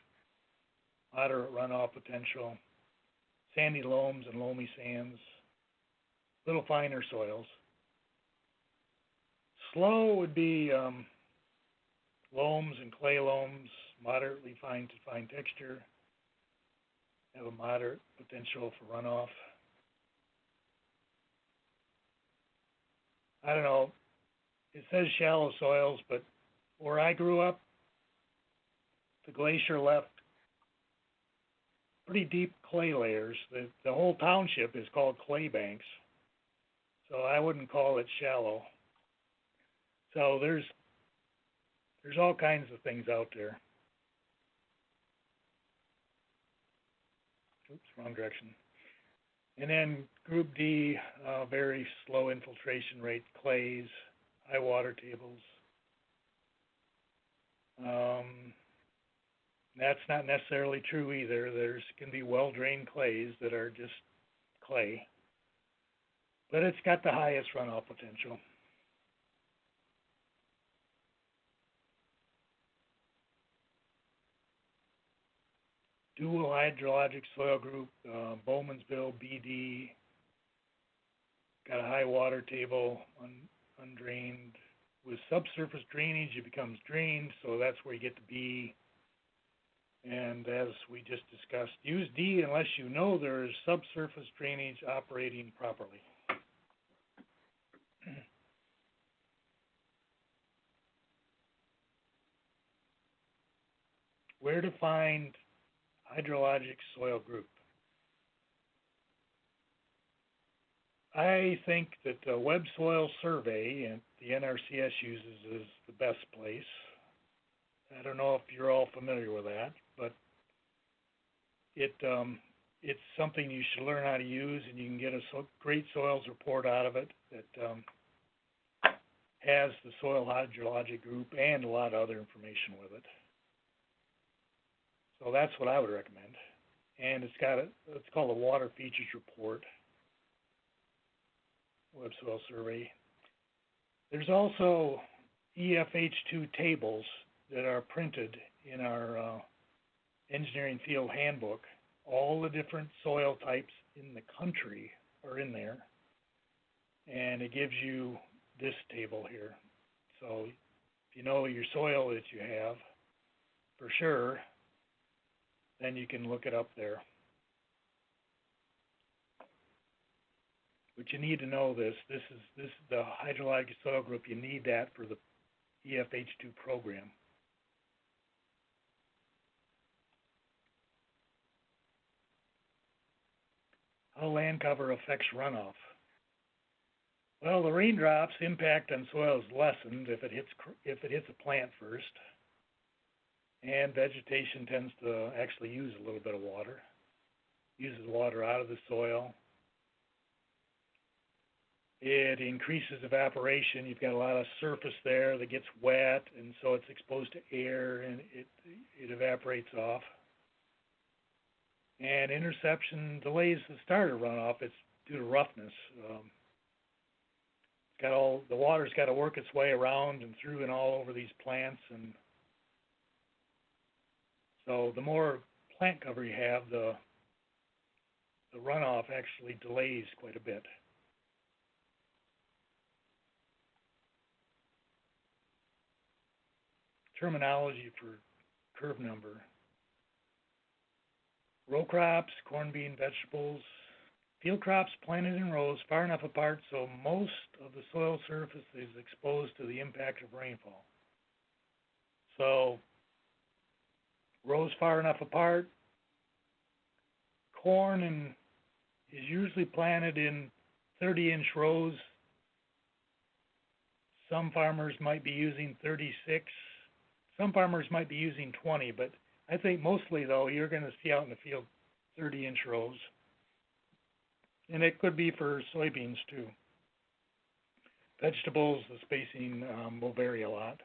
runoff potential, sandy loams and loamy sands, little finer soils. Slow would be loams and clay loams, moderately fine to fine texture, have a moderate potential for runoff. I don't know, it says shallow soils, but where I grew up, the glacier left pretty deep clay layers. The whole township is called clay banks, so I wouldn't call it shallow. So there's all kinds of things out there. Oops, wrong direction. And then group D, very slow infiltration rate, clays, high water tables. That's not necessarily true either. There's can be well-drained clays that are just clay, but it's got the highest runoff potential. Dual hydrologic soil group, Bowmansville, BD, got a high water table, undrained. With subsurface drainage, it becomes drained, so that's where you get the B. And as we just discussed, use D unless you know there is subsurface drainage operating properly. Where to find hydrologic soil group? I think that the Web Soil Survey and the NRCS uses is the best place. I don't know if you're all familiar with that, but it's something you should learn how to use, and you can get a great soils report out of it that has the soil hydrologic group and a lot of other information with it. So that's what I would recommend. And it's called a Water Features Report, Web Soil Survey. There's also EFH2 tables that are printed in our engineering field handbook. All the different soil types in the country are in there, and it gives you this table here. So if you know your soil that you have for sure, then you can look it up there. But you need to know this. This is the hydrologic soil group. You need that for the EFH2 program. How land cover affects runoff. Well, the raindrops impact on soil is lessened if it hits a plant first, and vegetation tends to actually use a little bit of water. Uses water out of the soil. It increases evaporation. You've got a lot of surface there that gets wet, and so it's exposed to air, and it evaporates off. And interception delays the start of runoff. It's due to roughness. The water's got to work its way around and through and all over these plants, and So the more plant cover you have, the runoff actually delays quite a bit. Terminology for curve number. Row crops, corn, bean, vegetables, field crops planted in rows far enough apart so most of the soil surface is exposed to the impact of rainfall. So, rows far enough apart, corn is usually planted in 30-inch rows. Some farmers might be using 36. Some farmers might be using 20, but I think mostly, though, you're going to see out in the field 30-inch rows. And it could be for soybeans, too. Vegetables, the spacing will vary a lot.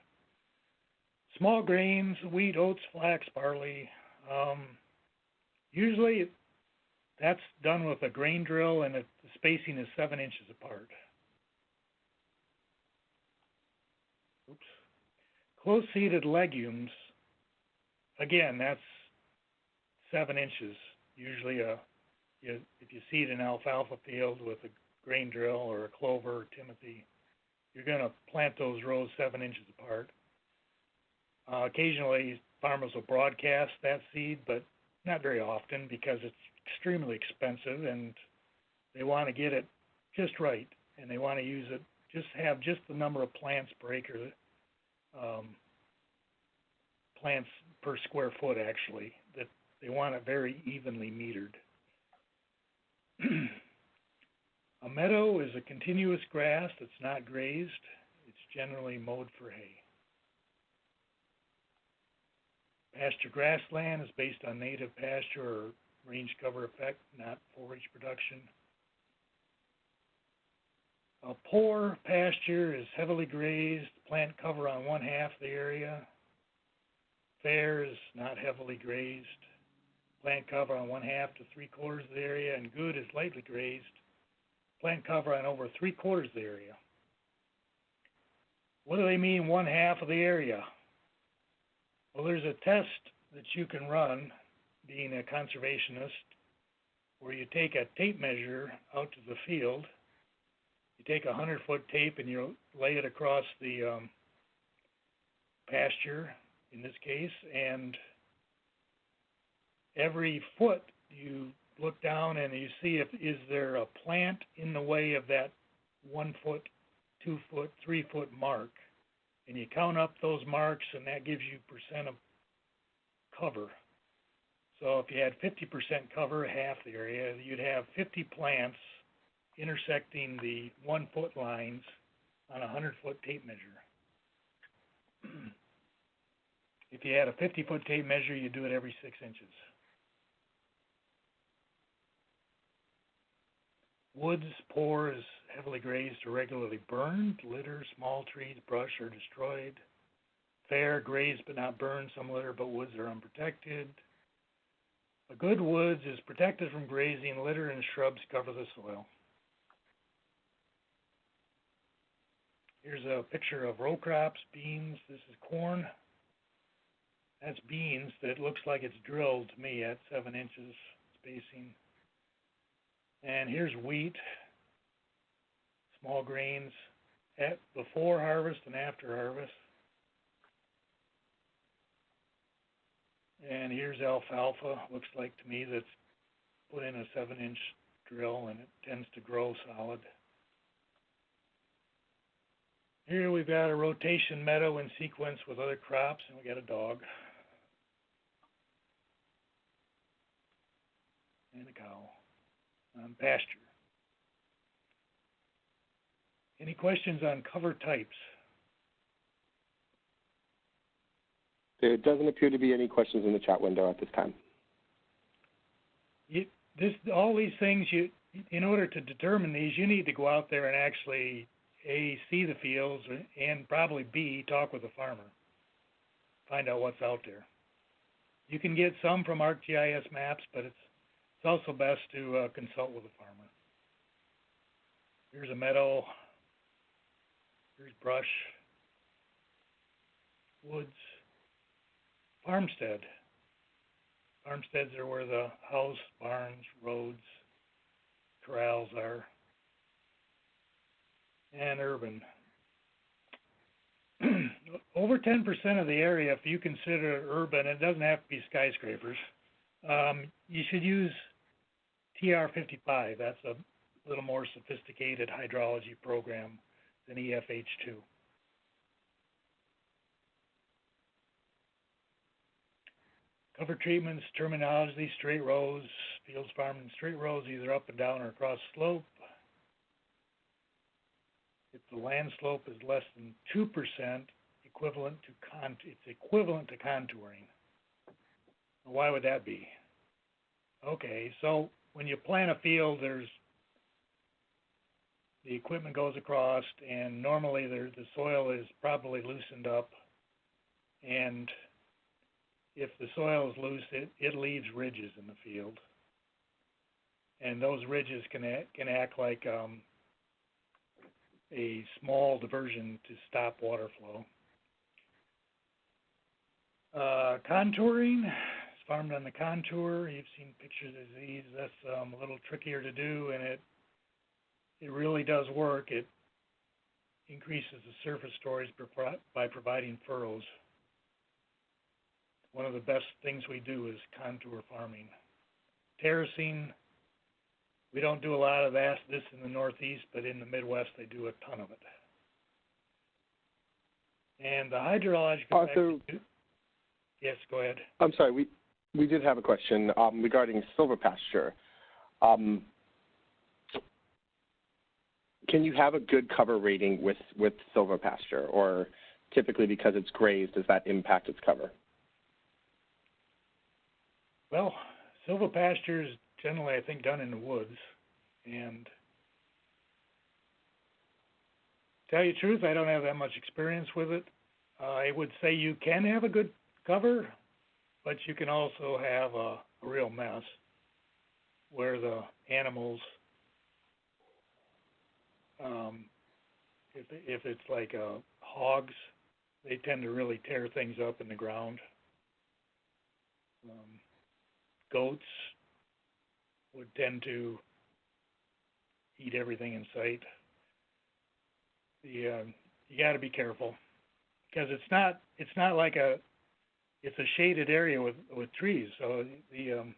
Small grains, wheat, oats, flax, barley. Usually that's done with a grain drill, and the spacing is 7 inches apart. Oops. Close-seeded legumes, again, that's 7 inches. Usually if you seed an alfalfa field with a grain drill or a clover or timothy, you're going to plant those rows 7 inches apart. Occasionally, farmers will broadcast that seed, but not very often because it's extremely expensive and they want to get it just right, and they want to use it, have just the number of plants per acre, plants per square foot actually, that they want it very evenly metered. A meadow is a continuous grass that's not grazed. It's generally mowed for hay. Pasture grassland is based on native pasture or range cover effect, not forage production. A poor pasture is heavily grazed, plant cover on 1/2 the area. Fair is not heavily grazed, plant cover on 1/2 to 3/4 of the area, and good is lightly grazed, plant cover on over 3/4 of the area. What do they mean 1/2 of the area? Well, there's a test that you can run, being a conservationist, where you take a tape measure out to the field. You take a 100-foot tape and you lay it across the pasture, in this case, and every foot you look down and you see is there a plant in the way of that 1 foot, 2 foot, 3 foot mark. And you count up those marks, and that gives you percent of cover. So if you had 50% cover, 1/2 the area, you'd have 50 plants intersecting the 1 foot lines on a 100-foot tape measure. If you had a 50-foot tape measure, you'd do it every 6 inches. Woods, poor is heavily grazed or regularly burned. Litter, small trees, brush are destroyed. Fair, grazed but not burned. Some litter, but woods are unprotected. A good woods is protected from grazing. Litter and shrubs cover the soil. Here's a picture of row crops, beans. This is corn. That's beans that looks like it's drilled to me at 7 inches spacing. And here's wheat, small grains, at before harvest and after harvest. And here's alfalfa. Looks like to me that's put in a 7-inch drill, and it tends to grow solid. Here we've got a rotation meadow in sequence with other crops, and we got a dog and a cow on pasture. Any questions on cover types? There doesn't appear to be any questions in the chat window at this time. All these things, in order to determine these, you need to go out there and actually, A, see the fields, and probably B, talk with the farmer. Find out what's out there. You can get some from ArcGIS maps, but it's also best to consult with a farmer. Here's a meadow. Here's brush. Woods. Farmstead. Farmsteads are where the house, barns, roads, corrals are, and urban. Over 10% of the area, if you consider it urban, it doesn't have to be skyscrapers. You should use TR55. That's a little more sophisticated hydrology program than EFH2. Cover treatments, terminology, straight rows, fields farming straight rows, either up and down or across slope. If the land slope is less than 2%, it's equivalent to contouring. Why would that be? Okay, so when you plant a field, the equipment goes across, and normally the soil is probably loosened up, and if the soil is loose, it leaves ridges in the field, and those ridges can act like a small diversion to stop water flow. Contouring is farmed on the contour. You've seen pictures of these. That's a little trickier to do, and it really does work. It increases the surface storage by providing furrows. One of the best things we do is contour farming. Terracing, we don't do a lot of this in the Northeast, but in the Midwest they do a ton of it. And the hydrological... Yes, go ahead. I'm sorry, we did have a question regarding silver pasture. Can you have a good cover rating with silver pasture, or typically because it's grazed, does that impact its cover? Well, silver pasture is generally, I think, done in the woods, and to tell you the truth, I don't have that much experience with it. I would say you can have a good cover, but you can also have a real mess where the animals, if it's like hogs, they tend to really tear things up in the ground. Goats would tend to eat everything in sight. You got to be careful, because it's not like it's a shaded area with trees, so the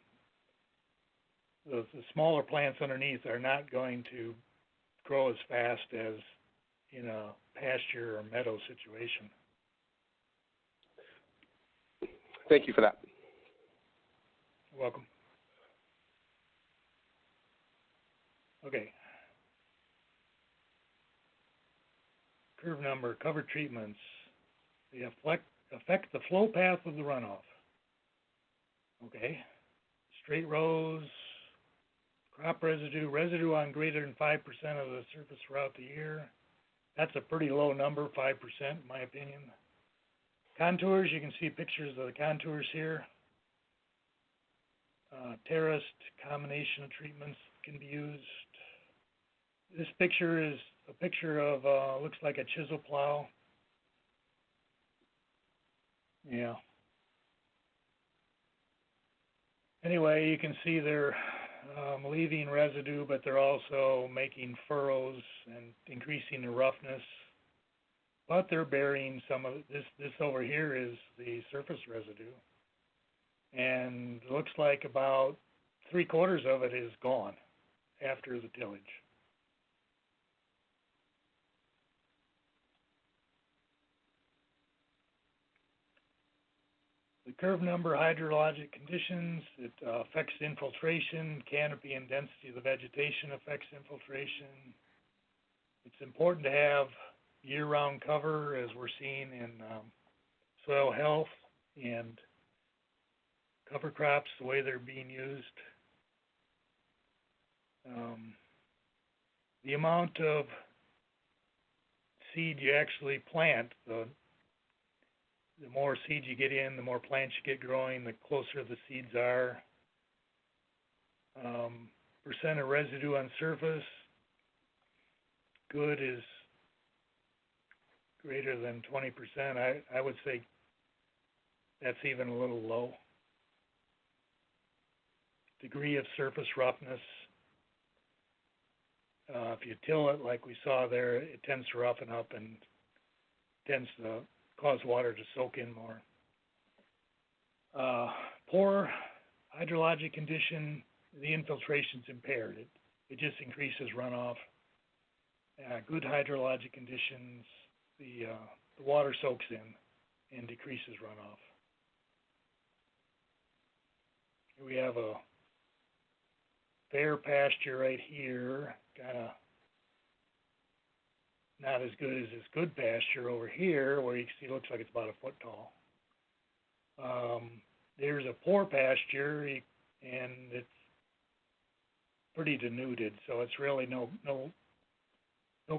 smaller plants underneath are not going to grow as fast as in a pasture or meadow situation. Thank you for that. You're welcome. Okay. Curve number, cover treatments. They affect the flow path of the runoff. Okay. Straight rows, crop residue on greater than 5% of the surface throughout the year. That's a pretty low number, 5% in my opinion. Contours, you can see pictures of the contours here. Terraced combination of treatments can be used. This picture is a picture of, looks like a chisel plow. Yeah. Anyway, you can see they're leaving residue, but they're also making furrows and increasing the roughness. But they're burying some of this. This over here is the surface residue, and it looks like about 3/4 of it is gone after the tillage. The curve number, hydrologic conditions, it affects infiltration, canopy and density of the vegetation affects infiltration. It's important to have year-round cover, as we're seeing in soil health and cover crops, the way they're being used. The amount of seed you actually plant, the more seeds you get in, the more plants you get growing, the closer the seeds are. Percent of residue on surface, good is greater than 20%. I would say that's even a little low. degree of surface roughness. If you till it like we saw there, it tends to roughen up and tends to cause water to soak in more. Poor hydrologic condition, the infiltration's impaired. It just increases runoff. Good hydrologic conditions, the water soaks in and decreases runoff. Here we have a fair pasture right here, kind of not as good as this good pasture over here, where you can see it looks like it's about a foot tall. There's a poor pasture, and it's pretty denuded, so it's really no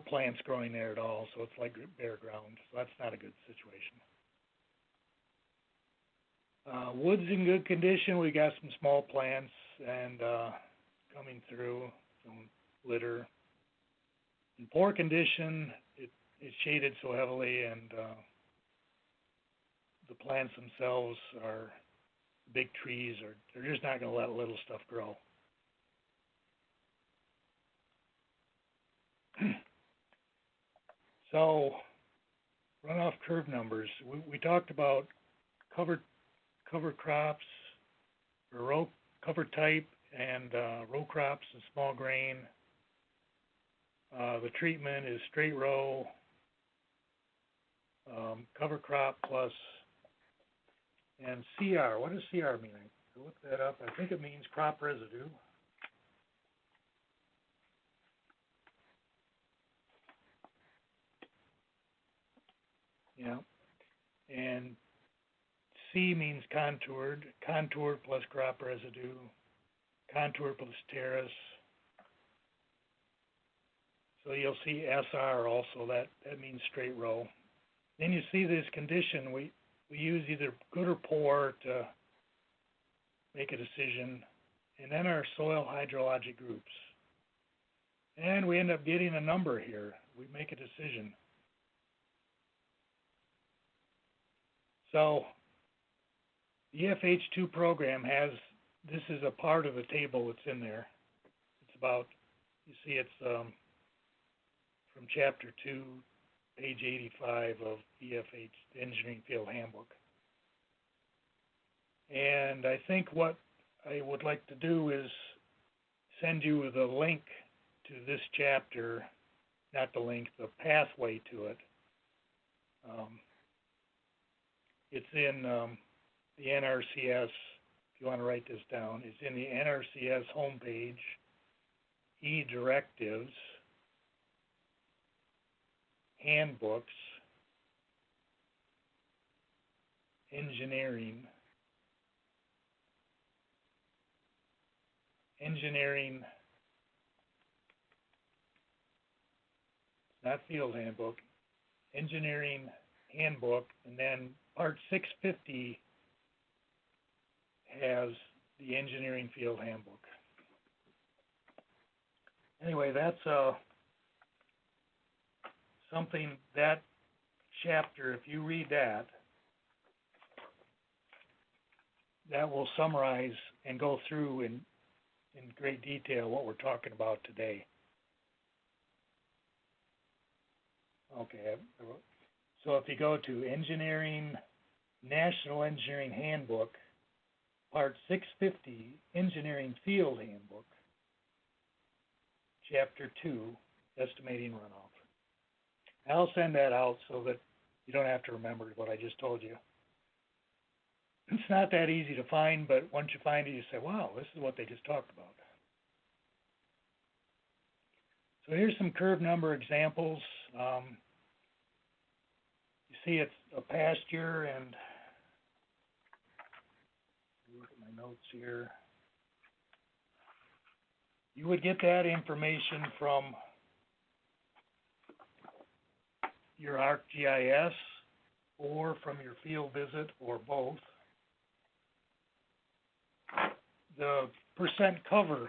plants growing there at all, so it's like bare ground, so that's not a good situation. Wood's in good condition. We got some small plants and coming through, some litter. In poor condition, it's shaded so heavily, and the plants themselves are big trees, or they're just not going to let little stuff grow. So, runoff curve numbers. We talked about cover crops, or row cover type, and row crops and small grain. The treatment is straight row, cover crop plus, and CR. What does CR mean? I looked that up. I think it means crop residue. Yeah. And C means contoured, contour plus crop residue, contour plus terrace. So you'll see SR also, that means straight row. Then you see this condition, we use either good or poor to make a decision, and then our soil hydrologic groups. And we end up getting a number here. We make a decision. So the FH2 program has, this is a part of the table that's in there. It's about, you see it's from Chapter 2, page 85 of EFH, the Engineering Field Handbook. And I think what I would like to do is send you the link to this chapter, not the link, the pathway to it. It's in the NRCS, if you want to write this down, it's in the NRCS homepage, E-Directives, Handbooks, Engineering, not Field Handbook, Engineering Handbook, and then Part 650 has the Engineering Field Handbook. Anyway, that's something, that chapter, if you read that, that will summarize and go through in great detail what we're talking about today. Okay, so if you go to Engineering, National Engineering Handbook, Part 650, Engineering Field Handbook, Chapter 2, Estimating Runoff. I'll send that out so that you don't have to remember what I just told you. It's not that easy to find, but once you find it, you say, wow, this is what they just talked about. So here's some curve number examples. You see it's a pasture, and look at my notes here. You would get that information from your ArcGIS or from your field visit, or both. The percent cover,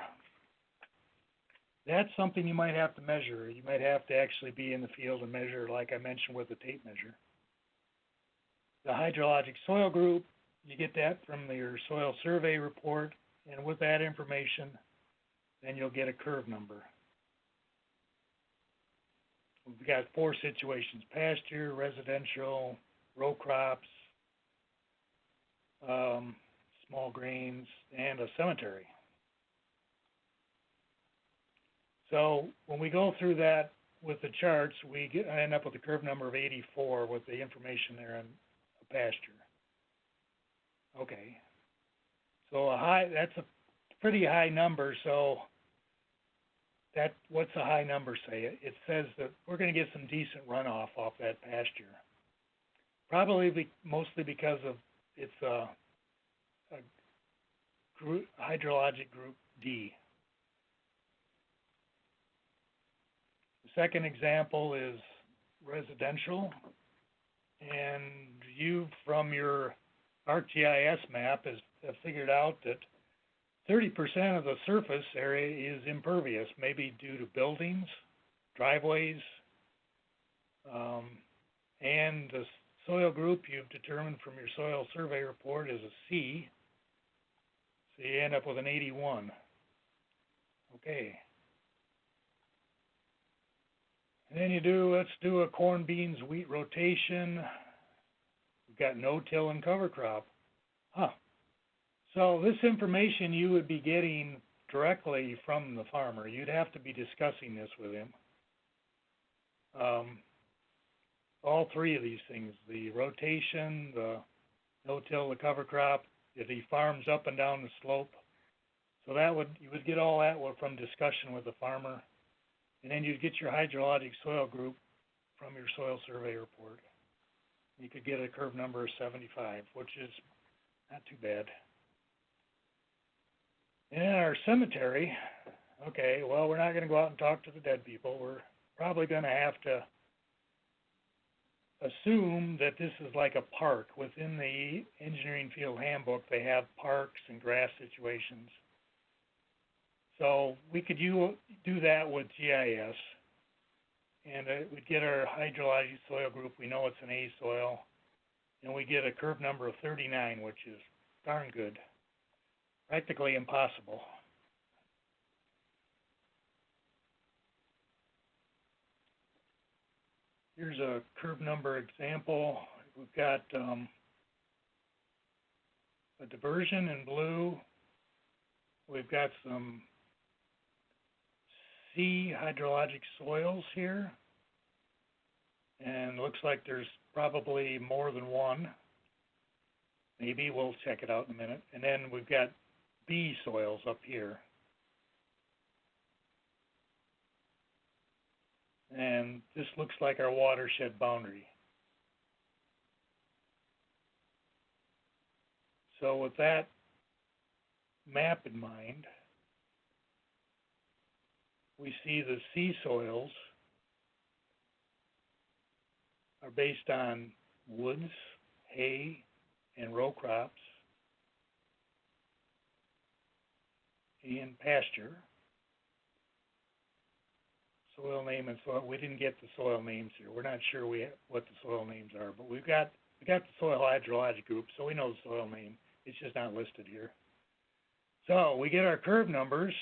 that's something you might have to measure. You might have to actually be in the field and measure, like I mentioned with the tape measure. The hydrologic soil group, you get that from your soil survey report And with that information, then you'll get a curve number. We've got 4 situations: pasture, residential, row crops, small grains, and a cemetery. So when we go through that with the charts, I end up with a curve number of 84 with the information there on a pasture. Okay. So that's a pretty high number. So what's a high number say? It says that we're going to get some decent runoff off that pasture. Probably mostly because of it's a hydrologic group D. The second example is residential, and you from your ArcGIS map have figured out that 30% of the surface area is impervious, maybe due to buildings, driveways, and the soil group you've determined from your soil survey report is a C, so you end up with an 81. Okay. And then let's do a corn, beans, wheat rotation. We've got no-till and cover crop. So this information you would be getting directly from the farmer. You'd have to be discussing this with him. All 3 of these things, the rotation, the no-till, the cover crop, if he farms up and down the slope. So you would get all that from discussion with the farmer. And then you'd get your hydrologic soil group from your soil survey report. You could get a curve number of 75, which is not too bad. And in our cemetery, okay, well, we're not going to go out and talk to the dead people. We're probably going to have to assume that this is like a park. Within the engineering field handbook, they have parks and grass situations. So we could do that with GIS, and we'd get our hydrologic soil group. We know it's an A soil, and we get a curve number of 39, which is darn good. Practically impossible. Here's a curve number example. We've got a diversion in blue. We've got some C hydrologic soils here, and it looks like there's probably more than one. Maybe we'll check it out in a minute. And then we've got B soils up here. And this looks like our watershed boundary. So with that map in mind, we see the C soils are based on woods, hay, and row crops, and pasture. Soil name and soil. We didn't get the soil names here. We're not sure what the soil names are, but we got the soil hydrologic group, so we know the soil name. It's just not listed here. So we get our curve numbers,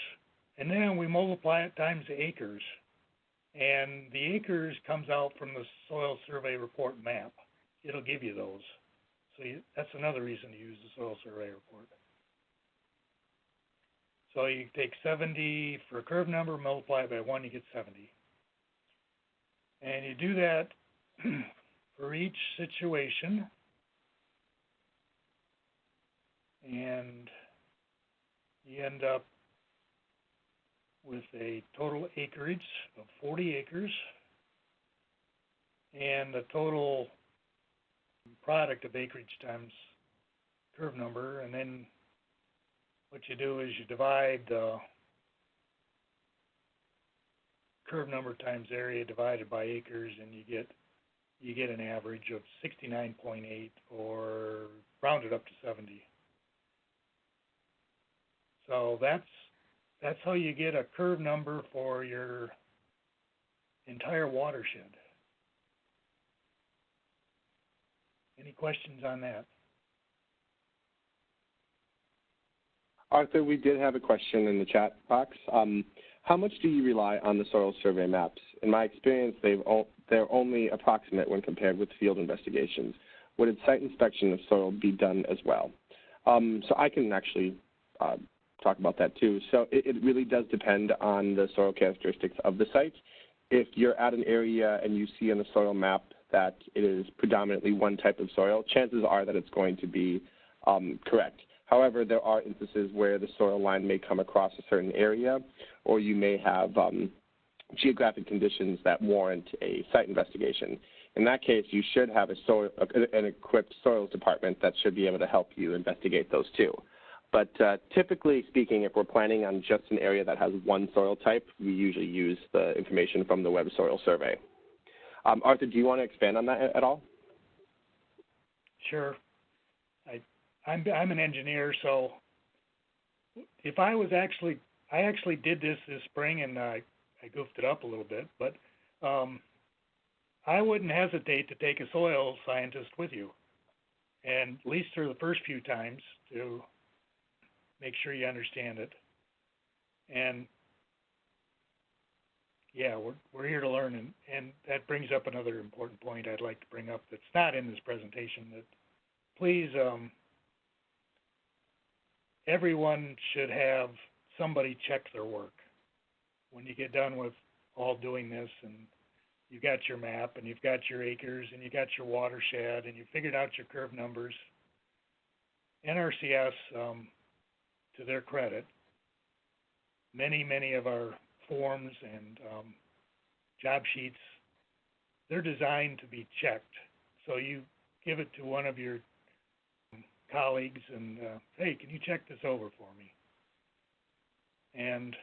and then we multiply it times the acres. And the acres comes out from the soil survey report map. It'll give you those. So that's another reason to use the soil survey report. So you take 70 for a curve number, multiply it by 1, you get 70. And you do that for each situation. And you end up with a total acreage of 40 acres and the total product of acreage times curve number, and then what you do is you divide the curve number times area divided by acres, and you get an average of 69.8, or rounded up to 70. So that's how you get a curve number for your entire watershed. Any questions on that? Arthur, we did have a question in the chat box. How much do you rely on the soil survey maps? In my experience, they're only approximate when compared with field investigations. Would a site inspection of soil be done as well? So I can actually talk about that too. So it really does depend on the soil characteristics of the site. If you're at an area and you see on the soil map that it is predominantly one type of soil, chances are that it's going to be correct. However, there are instances where the soil line may come across a certain area, or you may have geographic conditions that warrant a site investigation. In that case, you should have an equipped soils department that should be able to help you investigate those too. But typically speaking, if we're planning on just an area that has one soil type, we usually use the information from the Web Soil Survey. Arthur, do you want to expand on that at all? Sure. I'm an engineer, so if I actually did this spring, and I goofed it up a little bit, but I wouldn't hesitate to take a soil scientist with you, and at least for the first few times to make sure you understand it. And yeah, we're here to learn, and that brings up another important point I'd like to bring up that's not in this presentation, that please, everyone should have somebody check their work. When you get done with all doing this, and you've got your map, and you've got your acres, and you've got your watershed, and you've figured out your curve numbers, NRCS, to their credit, many of our forms and job sheets, they're designed to be checked. So you give it to one of your colleagues and, hey, can you check this over for me? And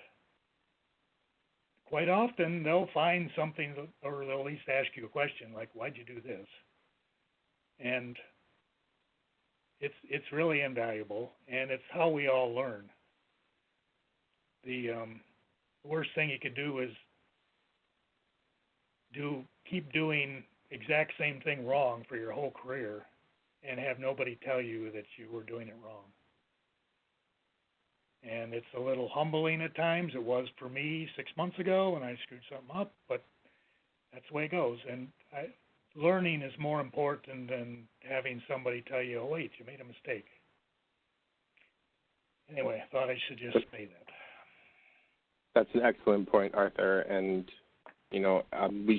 quite often they'll find something, or they'll at least ask you a question like, why'd you do this? And it's really invaluable, and it's how we all learn. The worst thing you could do is keep doing exact same thing wrong for your whole career and have nobody tell you that you were doing it wrong. And it's a little humbling at times. It was for me 6 months ago when I screwed something up, but that's the way it goes. And learning is more important than having somebody tell you, oh, wait, you made a mistake. Anyway, I thought I should just say that. That's an excellent point, Arthur. And you know, you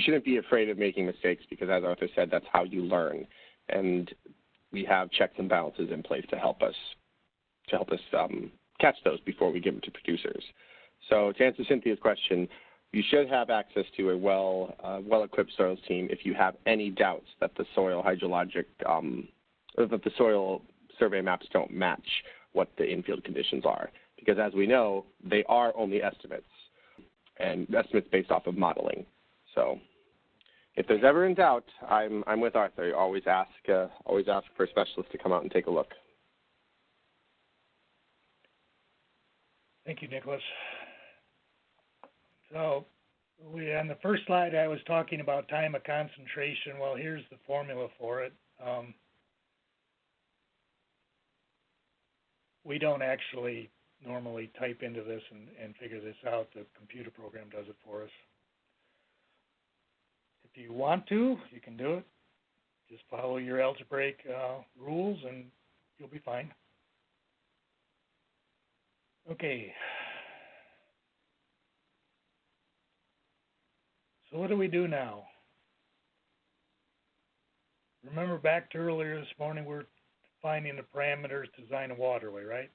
shouldn't be afraid of making mistakes, because, as Arthur said, that's how you learn. And we have checks and balances in place to help us catch those before we give them to producers. So to answer Cynthia's question, you should have access to a well-equipped soils team if you have any doubts that the soil hydrologic, or that the soil survey maps don't match what the infield conditions are. Because as we know, they are only estimates, and estimates based off of modeling. So if there's ever in doubt, I'm with Arthur. Always ask for a specialist to come out and take a look. Thank you, Nicholas. So on the first slide, I was talking about time of concentration. Well, here's the formula for it. We don't actually normally type into this and figure this out. The computer program does it for us. If you want to, you can do it. Just follow your algebraic rules and you'll be fine. Okay. So what do we do now? Remember back to earlier this morning, we're defining the parameters to design a waterway, right?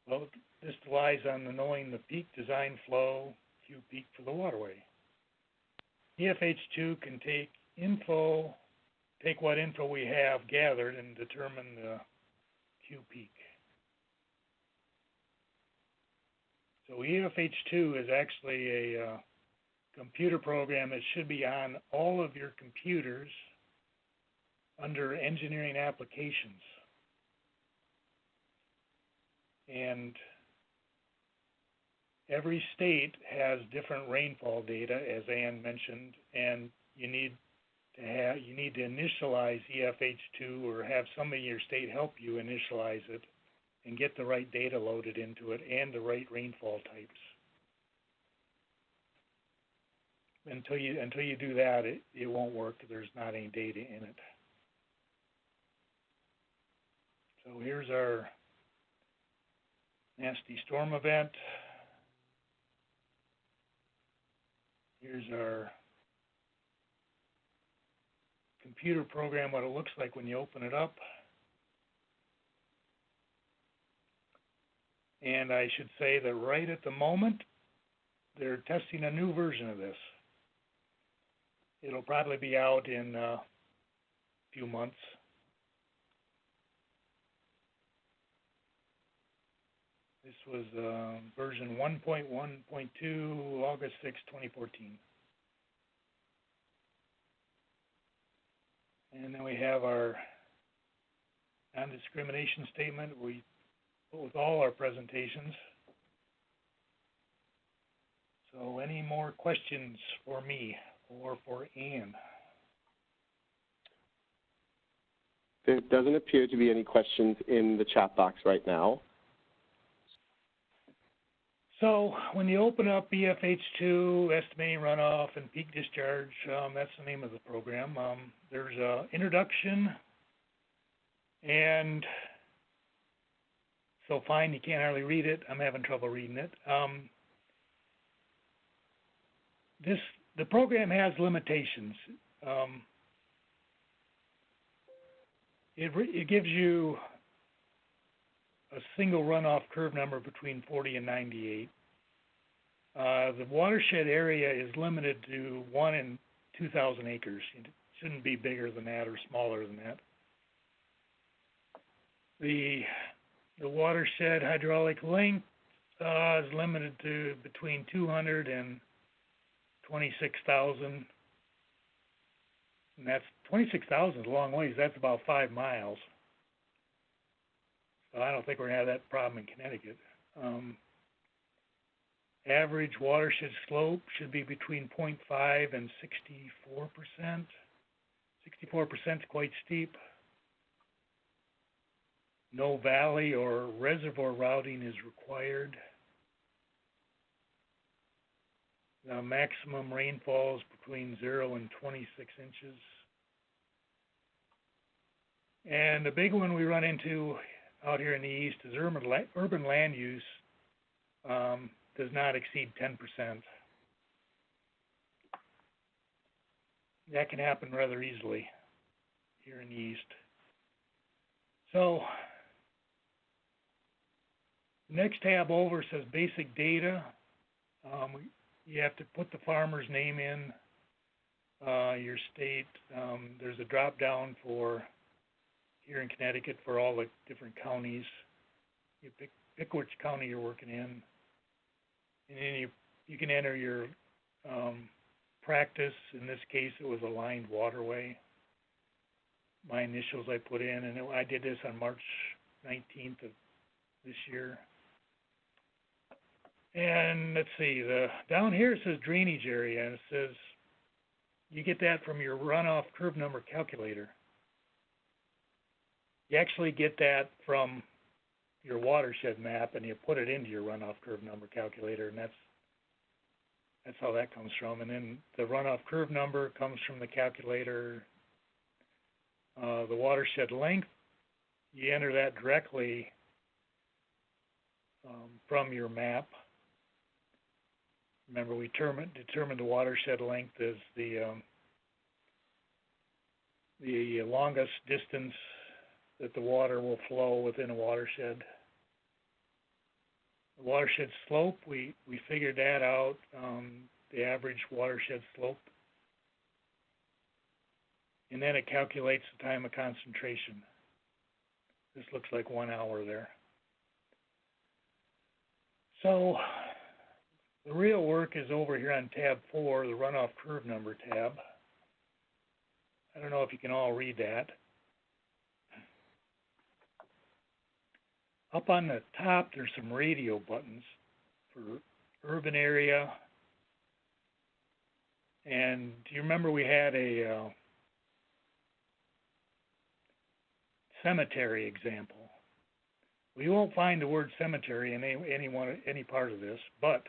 Well, this relies on knowing the peak design flow, Q peak for the waterway. EFH2 can take what info we have gathered and determine the Q peak. So EFH2 is actually a computer program that should be on all of your computers under engineering applications. And every state has different rainfall data, as Ann mentioned, and you need to initialize EFH2 or have somebody in your state help you initialize it and get the right data loaded into it and the right rainfall types. Until you do that, it won't work if there's not any data in it. So here's our nasty storm event. Here's our computer program, what it looks like when you open it up. And I should say that right at the moment, they're testing a new version of this. It'll probably be out in a few months. This was version 1.1.2, August 6, 2014. And then we have our non-discrimination statement we put with all our presentations. So any more questions for me or for Ann? There doesn't appear to be any questions in the chat box right now. So when you open up BFH2, estimating runoff and peak discharge, that's the name of the program. There's an introduction, and so fine, you can't hardly read it. I'm having trouble reading it. The program has limitations. It gives you a single runoff curve number between 40 and 98. The watershed area is limited to 1 in 2,000 acres. It shouldn't be bigger than that or smaller than that. The watershed hydraulic length is limited to between 200 and 26,000. And that's 26,000 is a long ways. That's about 5 miles. So I don't think we're going to have that problem in Connecticut. Average watershed slope should be between 0.5 and 64%. 64% is quite steep. No valley or reservoir routing is required. The maximum rainfall is between 0 and 26 inches. And the big one we run into out here in the east is urban land use does not exceed 10%. That can happen rather easily here in the east. So, next tab over says basic data. You have to put the farmer's name in, your state. There's a drop down for here in Connecticut for all the different counties. You pick which county you're working in, and then you can enter your practice. In this case, it was a lined waterway. My initials I put in, and I did this on March 19th of this year. And let's see, down here it says drainage area, and it says you get that from your runoff curve number calculator. You actually get that from your watershed map, and you put it into your runoff curve number calculator, and that's how that comes from. And then the runoff curve number comes from the calculator. The watershed length, you enter that directly from your map. Remember, we determined the watershed length as the longest distance that the water will flow within a watershed. The watershed slope, we figured that out, the average watershed slope. And then it calculates the time of concentration. This looks like 1 hour there. So the real work is over here on tab 4, the runoff curve number tab. I don't know if you can all read that. Up on the top, there's some radio buttons for urban area. And do you remember we had a cemetery example? We won't find the word cemetery in any part of this, but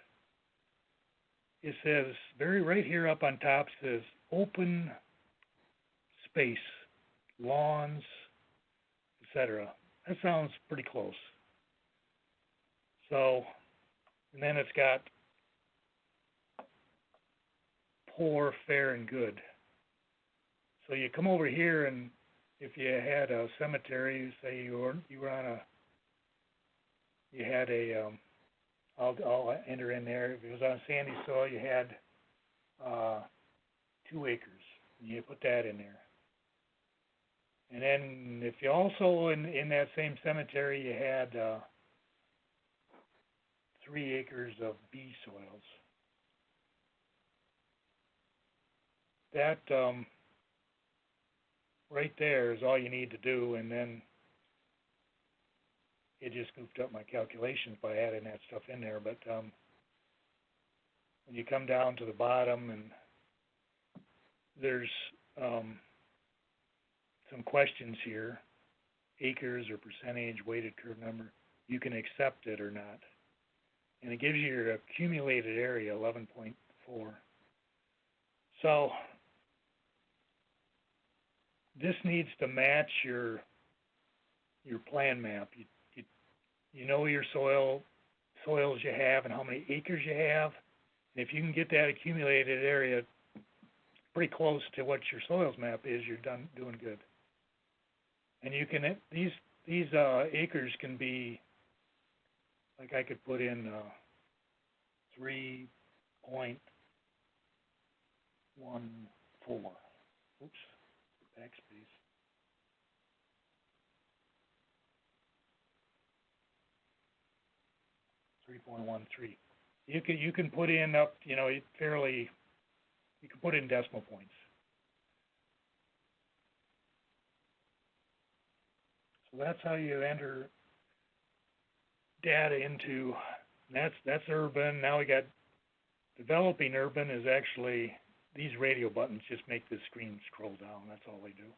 it says right here up on top says open space, lawns, etc. That sounds pretty close. So, and then it's got poor, fair, and good. So you come over here, and if you had a cemetery, say you were on a, you had a, I'll enter in there. If it was on sandy soil, you had 2 acres. And you put that in there. And then if you also in that same cemetery you had 3 acres of B soils. That right there is all you need to do, and then it just goofed up my calculations by adding that stuff in there. But when you come down to the bottom, and there's some questions here, acres or percentage, weighted curve number, you can accept it or not. And it gives you your accumulated area, 11.4. So this needs to match your plan map. You know your soils you have and how many acres you have. And if you can get that accumulated area pretty close to what your soils map is, you're doing good. And you can these acres can be, like I could put in 3.14. Oops, backspace. .13. You can put in up, you know, you can put in decimal points. So that's how you enter data into, that's urban. Now we got developing urban is actually, these radio buttons just make the screen scroll down. That's all they do.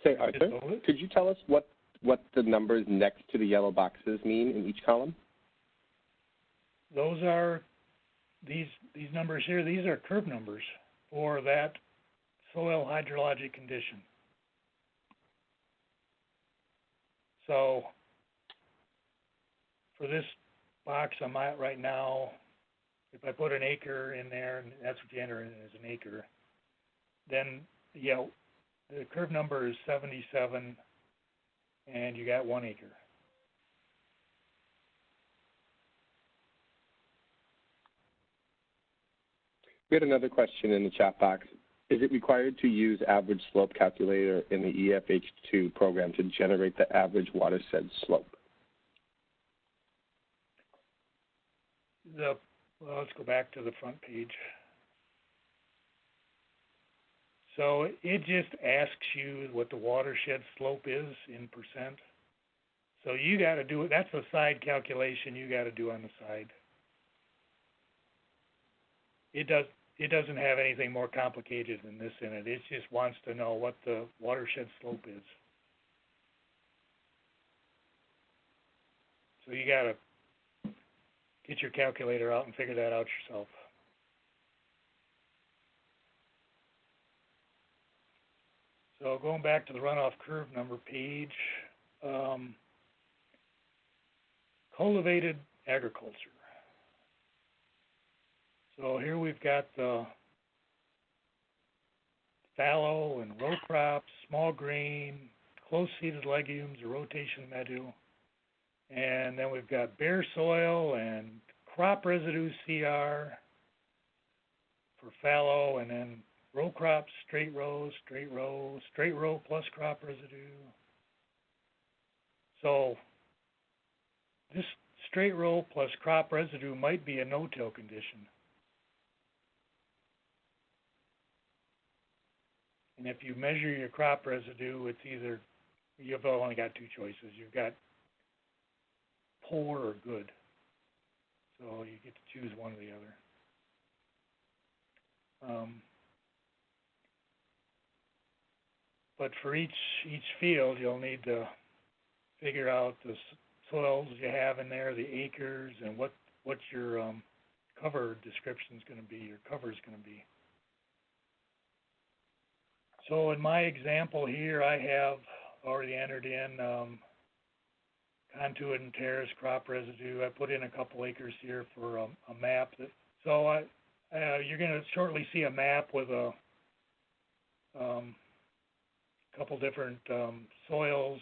Say, Arthur, could you tell us what the numbers next to the yellow boxes mean in each column? Those are, these numbers here, these are curve numbers for that soil hydrologic condition. So for this box I'm at right now, if I put an acre in there, and that's what you enter in as an acre, then yeah, the curve number is 77, and you got 1 acre. We had another question in the chat box. Is it required to use average slope calculator in the EFH2 program to generate the average watershed slope? Well, let's go back to the front page. So it just asks you what the watershed slope is in percent. So you got to do it. That's a side calculation you got to do on the side. It doesn't have anything more complicated than this in it. It just wants to know what the watershed slope is. So you got to get your calculator out and figure that out yourself. So going back to the runoff curve number page, cultivated agriculture. So here we've got the fallow and row crops, small grain, close-seeded legumes, a rotation meadow, and then we've got bare soil and crop residue CR for fallow, and then row crops, straight row plus crop residue. So this straight row plus crop residue might be a no-till condition. And if you measure your crop residue, it's either, you've only got 2 choices. You've got poor or good. So you get to choose one or the other. but for each field, you'll need to figure out the soils you have in there, the acres, and what your cover description is going to be, your cover is going to be. So in my example here, I have already entered in conduit and terrace crop residue. I put in a couple acres here for a map. So you're going to shortly see a map with a couple different soils,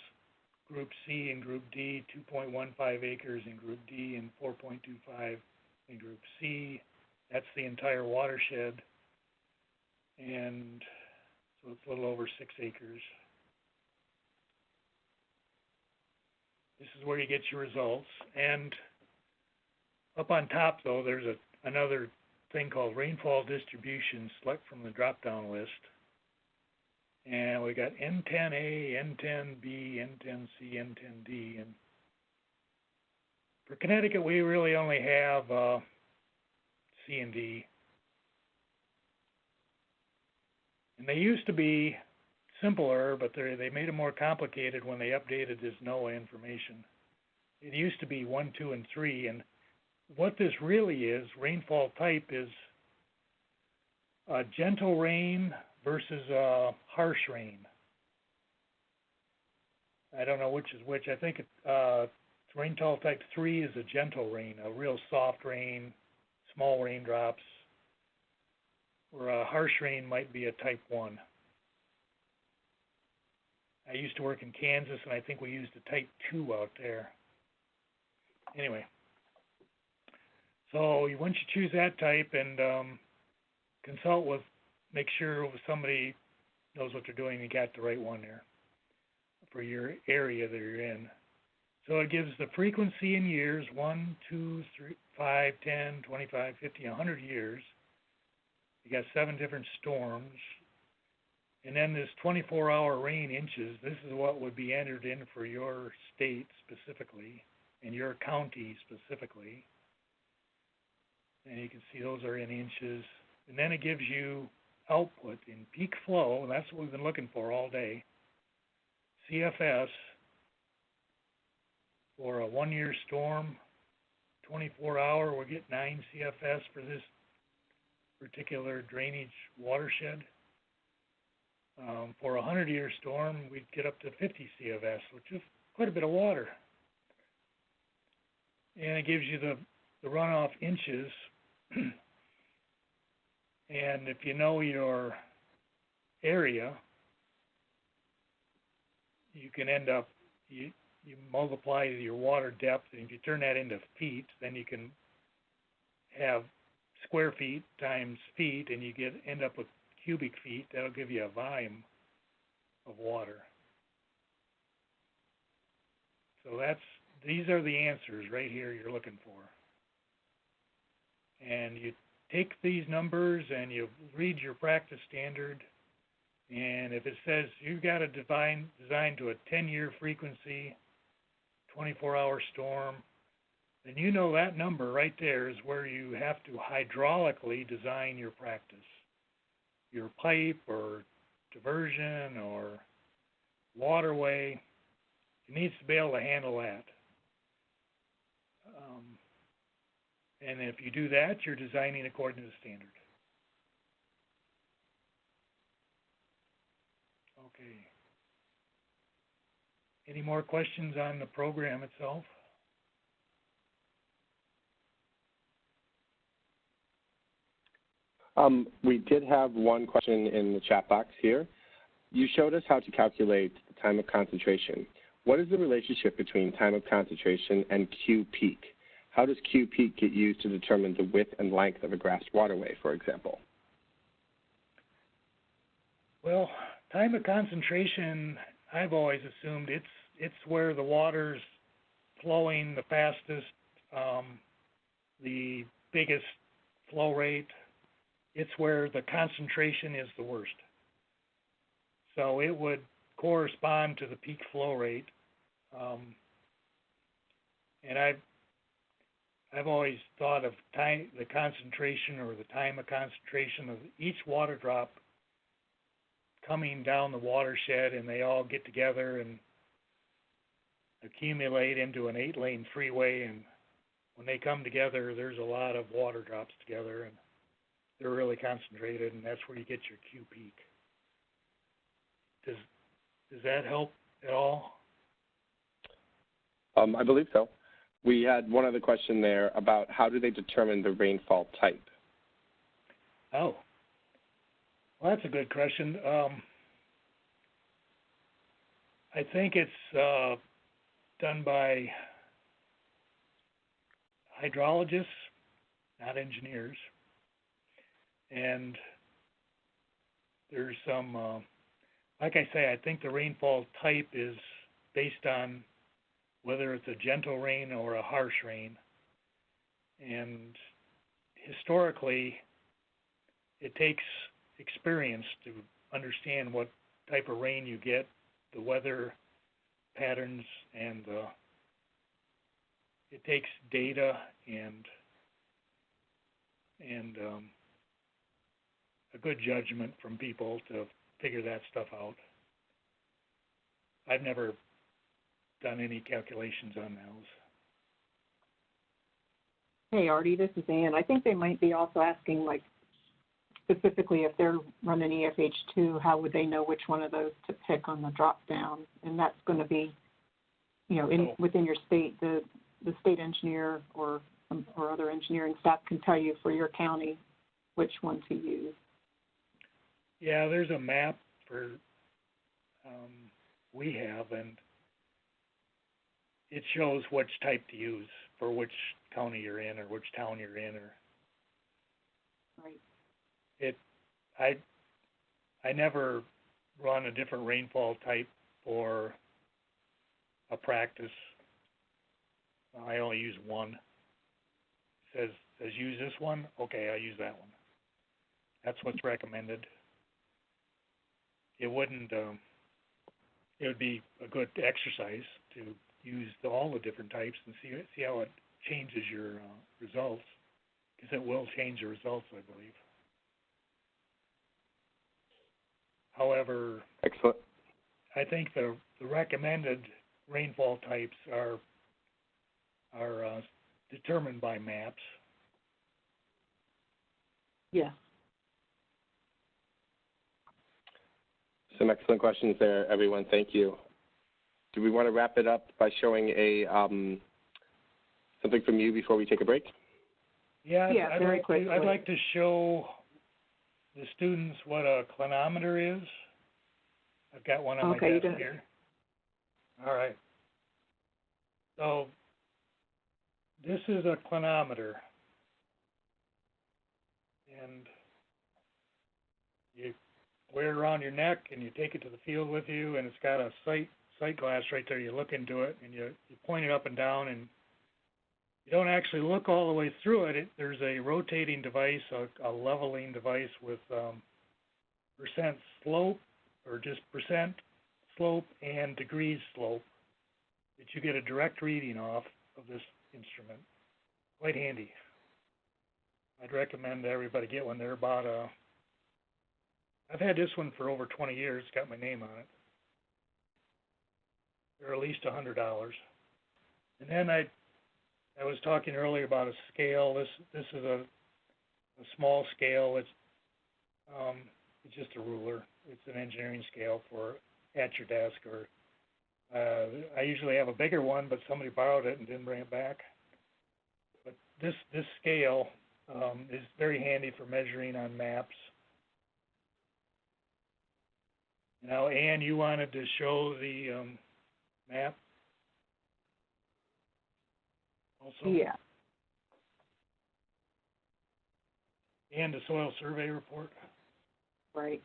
Group C and Group D, 2.15 acres in Group D and 4.25 in Group C. That's the entire watershed, and so it's a little over 6 acres. This is where you get your results. And up on top, though, there's another thing called Rainfall Distributions. Select from the drop-down list. And we got N10A, N10B, N10C, N10D. And for Connecticut, we really only have C and D. And they used to be simpler, but they made them more complicated when they updated this NOAA information. It used to be 1, 2, and 3, and what this really is, rainfall type, is gentle rain versus harsh rain. I don't know which is which. I think rainfall type 3 is a gentle rain, a real soft rain, small raindrops, or a harsh rain might be a type 1. I used to work in Kansas, and I think we used a type 2 out there. Anyway, so once you choose that type and consult with, make sure somebody knows what they're doing, you got the right one there for your area that you're in. So it gives the frequency in years, 1, 2, 3, 5, 10, 25, 50, 100 years. You got 7 different storms. And then this 24-hour rain inches, this is what would be entered in for your state specifically and your county specifically. And you can see those are in inches. And then it gives you output in peak flow, and that's what we've been looking for all day. CFS for a 1-year storm, 24-hour, we'll get 9 CFS for this particular drainage watershed. For a 100-year storm, we'd get up to 50 CFS, which is quite a bit of water. And it gives you the runoff inches. And if you know your area, you can end up, you multiply your water depth, and if you turn that into feet, then you can have square feet times feet, and you end up with cubic feet. That'll give you a volume of water. So these are the answers right here you're looking for. And you take these numbers and you read your practice standard, and if it says you've got to design to a 10-year frequency, 24-hour storm, then you know that number right there is where you have to hydraulically design your practice. Your pipe or diversion or waterway, it needs to be able to handle that. And if you do that, you're designing according to the standard. Okay. Any more questions on the program itself? We did have one question in the chat box here. You showed us how to calculate the time of concentration. What is the relationship between time of concentration and Q peak? How does Q peak get used to determine the width and length of a grassed waterway, for example? Well, time of concentration, I've always assumed it's where the water's flowing the fastest, the biggest flow rate. It's where the concentration is the worst. So it would correspond to the peak flow rate. And I've always thought of the concentration or the time of concentration of each water drop coming down the watershed and they all get together and accumulate into an 8-lane freeway, and when they come together, there's a lot of water drops together, and they're really concentrated, and that's where you get your Q peak. Does that help at all? I believe so. We had one other question there about how do they determine the rainfall type? Oh, well, that's a good question. I think it's done by hydrologists, not engineers. And there's some, like I say, I think the rainfall type is based on whether it's a gentle rain or a harsh rain. And historically, it takes experience to understand what type of rain you get, the weather patterns, and it takes data and a good judgment from people to figure that stuff out. I've never done any calculations on those. Hey, Artie, this is Ann. I think they might be also asking, like, specifically if they're running EFH2, how would they know which one of those to pick on the drop down? And that's going to be, you know, within your state, the state engineer or other engineering staff can tell you for your county which one to use. Yeah, there's a map for we have, and it shows which type to use for which county you're in or which town you're in. Or right. I never run a different rainfall type for a practice. I only use one. It says use this one. Okay, I'll use that one. That's what's recommended. It wouldn't. It would be a good exercise to use all the different types and see how it changes your results, because it will change the results, I believe. However, excellent. I think the recommended rainfall types are determined by maps. Yeah. Some excellent questions there, everyone. Thank you. Do we want to wrap it up by showing a something from you before we take a break? Yeah, very quickly. I'd like to show the students what a clinometer is. I've got one on my desk here. All right. So this is a clinometer, and you wear it around your neck, and you take it to the field with you, and it's got a sight glass right there. You look into it, and you point it up and down, and you don't actually look all the way through it. There's a rotating device, a leveling device with percent slope, or just percent slope and degrees slope, that you get a direct reading off of this instrument. Quite handy. I'd recommend everybody get one. They're about I've had this one for over 20 years. It's got my name on it. They're at least $100. And then I was talking earlier about a scale. This is a small scale. It's just a ruler. It's an engineering scale for at your desk, or I usually have a bigger one, but somebody borrowed it and didn't bring it back. But this scale is very handy for measuring on maps. Now, Ann, you wanted to show the map also? Yeah. And the soil survey report? Right.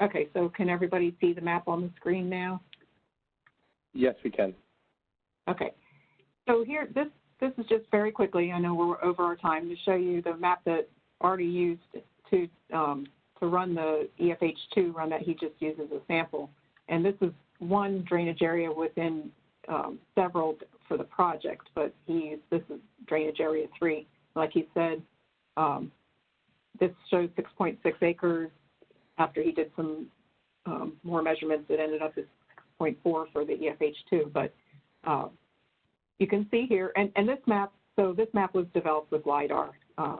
Okay, so can everybody see the map on the screen now? Yes, we can. Okay. So here, this is just very quickly, I know we're over our time, to show you the map that Artie used to run the EFH2 run that he just used as a sample. And this is one drainage area within several for the project, but this is drainage area 3. Like he said, this shows 6.6 acres. After he did some more measurements, it ended up as 6.4 for the EFH2. But you can see here, and this map, so this map was developed with LIDAR.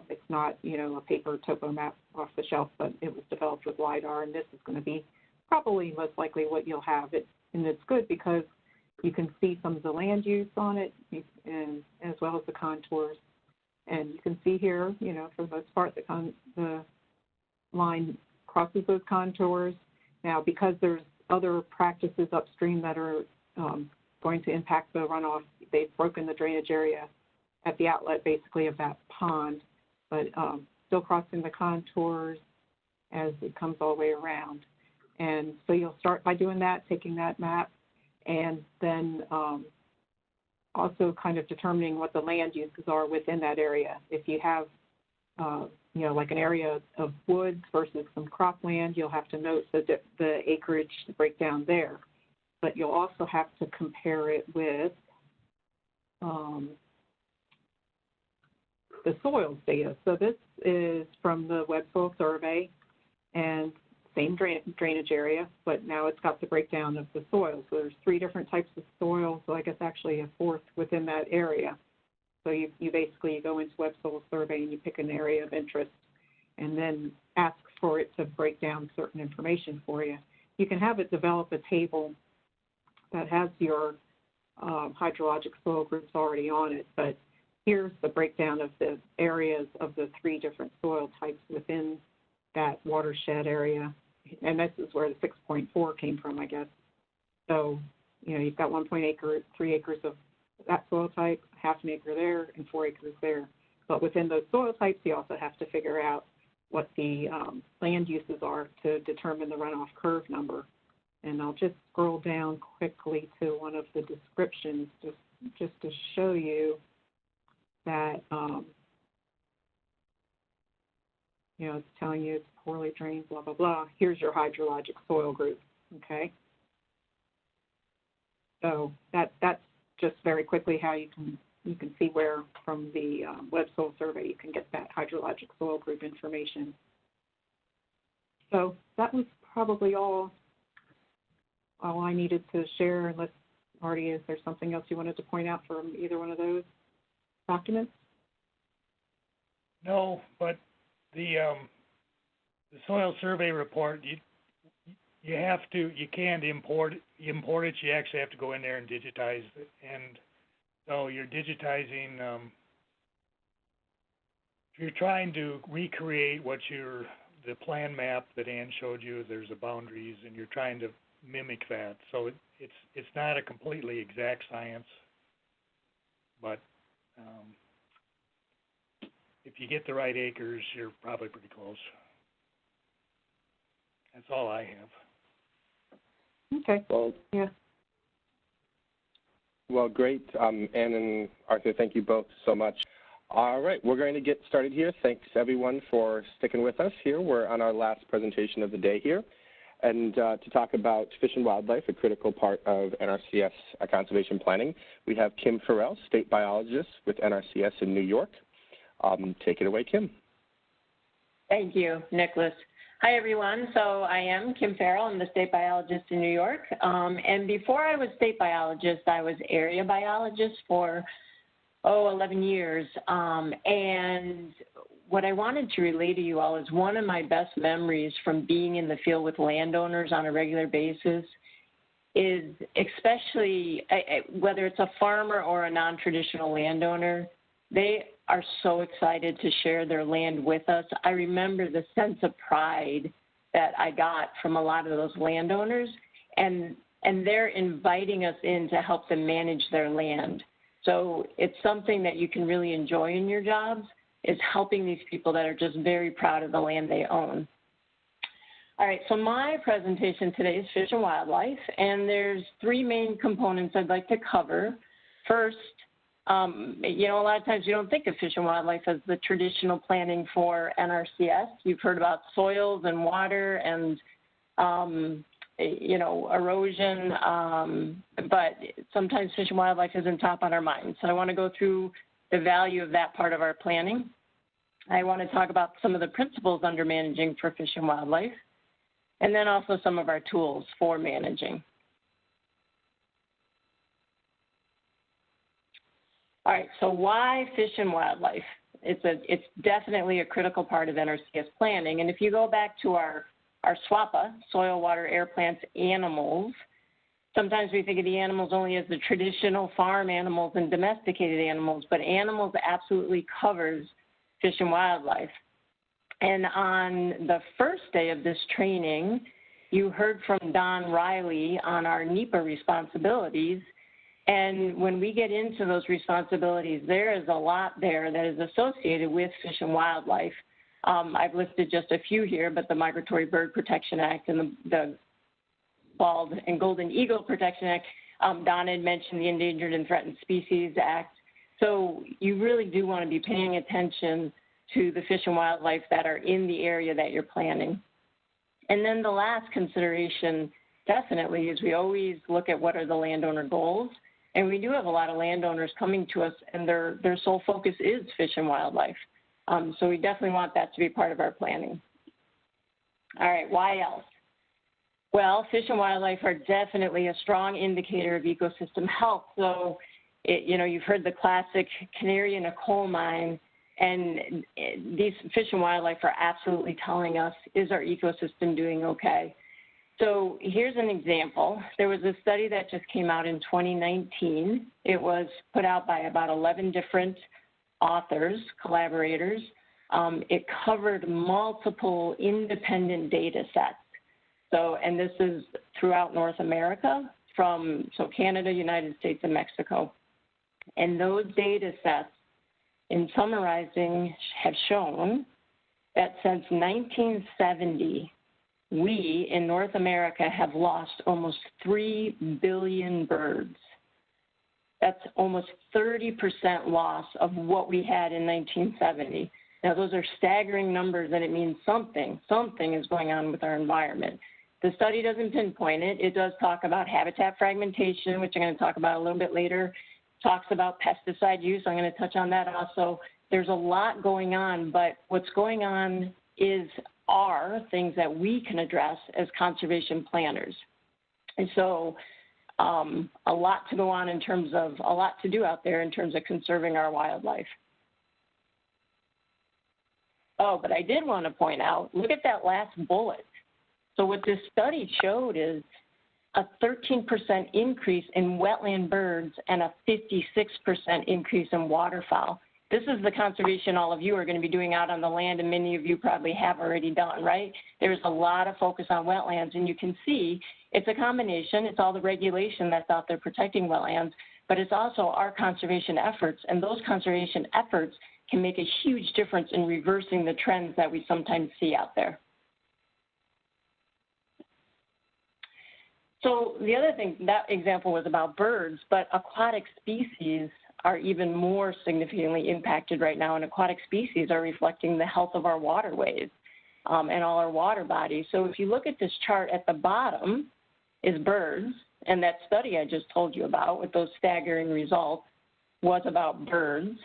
It's not, a paper topo map off the shelf, but it was developed with LIDAR, and this is going to be probably most likely what you'll have. And it's good because you can see some of the land use on it, and as well as the contours. And you can see here, for the most part, the line crosses those contours. Now, because there's other practices upstream that are going to impact the runoff, they've broken the drainage area at the outlet, basically, of that pond, but still crossing the contours as it comes all the way around. And so you'll start by doing that, taking that map, and then also kind of determining what the land uses are within that area. If you have, like an area of woods versus some cropland, you'll have to note the acreage breakdown there. But you'll also have to compare it with the soils data. So this is from the Web Soil Survey, and same drainage area, but now it's got the breakdown of the soils. So there's 3 different types of soils, so I guess actually a 4th within that area. So you basically go into Web Soil Survey and you pick an area of interest and then ask for it to break down certain information for you. You can have it develop a table that has your hydrologic soil groups already on it, but here's the breakdown of the areas of the 3 different soil types within that watershed area. And this is where the 6.4 came from, I guess. So, you've got 3 acres of that soil type, half an acre there, and 4 acres there. But within those soil types, you also have to figure out what the land uses are to determine the runoff curve number. And I'll just scroll down quickly to one of the descriptions just to show you that, it's telling you it's poorly drained, blah, blah, blah. Here's your hydrologic soil group, okay? So that's just very quickly how you can see where from the Web Soil Survey you can get that hydrologic soil group information. So that was probably all I needed to share, unless, Marty, is there something else you wanted to point out from either one of those documents? No, but the soil survey report, you can't import it. You actually have to go in there and digitize it. And so you're digitizing, if you're trying to recreate the plan map that Ann showed you, there's the boundaries, and you're trying to mimic that. So it's not a completely exact science, but if you get the right acres, you're probably pretty close. That's all I have. Okay. Well, yeah. Well, great. Ann and Arthur, thank you both so much. All right, we're going to get started here. Thanks, everyone, for sticking with us here. We're on our last presentation of the day here. And to talk about fish and wildlife, a critical part of NRCS conservation planning, we have Kim Farrell, state biologist with NRCS in New York. Take it away, Kim. Thank you, Nicholas. Hi, everyone. So I am Kim Farrell. I'm the state biologist in New York. And before I was state biologist, I was area biologist for, 11 years. And what I wanted to relay to you all is one of my best memories from being in the field with landowners on a regular basis is especially whether it's a farmer or a non-traditional landowner, they are so excited to share their land with us. I remember the sense of pride that I got from a lot of those landowners, and they're inviting us in to help them manage their land. So it's something that you can really enjoy in your jobs, is helping these people that are just very proud of the land they own. All right, so my presentation today is fish and wildlife, and there's 3 main components I'd like to cover. First, a lot of times you don't think of fish and wildlife as the traditional planning for NRCS. You've heard about soils and water and, erosion, but sometimes fish and wildlife isn't top on our minds. So I want to go through the value of that part of our planning. I want to talk about some of the principles under managing for fish and wildlife, and then also some of our tools for managing. All right, so why fish and wildlife? It's definitely a critical part of NRCS planning. And if you go back to our SWAPA, soil, water, air, plants, animals, sometimes we think of the animals only as the traditional farm animals and domesticated animals, but animals absolutely covers fish and wildlife. And on the first day of this training, you heard from Don Riley on our NEPA responsibilities. And when we get into those responsibilities, there is a lot there that is associated with fish and wildlife. I've listed just a few here, but the Migratory Bird Protection Act and the Bald and Golden Eagle Protection Act, Don had mentioned the Endangered and Threatened Species Act. So you really do want to be paying attention to the fish and wildlife that are in the area that you're planning. And then the last consideration definitely is we always look at what are the landowner goals. And we do have a lot of landowners coming to us, and their sole focus is fish and wildlife. So we definitely want that to be part of our planning. All right, why else? Well, fish and wildlife are definitely a strong indicator of ecosystem health. So, you've heard the classic canary in a coal mine, and these fish and wildlife are absolutely telling us, is our ecosystem doing okay? So here's an example. There was a study that just came out in 2019. It was put out by about 11 different authors, collaborators. It covered multiple independent data sets. So, and this is throughout North America, so Canada, United States, and Mexico. And those data sets, in summarizing, have shown that since 1970, we in North America have lost almost 3 billion birds. That's almost 30% loss of what we had in 1970. Now, those are staggering numbers, and it means something is going on with our environment. The study doesn't pinpoint it. It does talk about habitat fragmentation, which I'm going to talk about a little bit later. Talks about pesticide use. I'm going to touch on that also. There's a lot going on, but what's going on are things that we can address as conservation planners. And so a lot to go on in terms of, a lot to do out there in terms of conserving our wildlife. Oh, but I did want to point out, look at that last bullet. So what this study showed is a 13% increase in wetland birds and a 56% increase in waterfowl. This is the conservation all of you are going to be doing out on the land, and many of you probably have already done, right? There's a lot of focus on wetlands, and you can see it's a combination. It's all the regulation that's out there protecting wetlands, but it's also our conservation efforts, and those conservation efforts can make a huge difference in reversing the trends that we sometimes see out there. So the other thing, that example was about birds, but aquatic species are even more significantly impacted right now, and aquatic species are reflecting the health of our waterways and all our water bodies. So if you look at this chart at the bottom is birds, and that study I just told you about with those staggering results was about birds.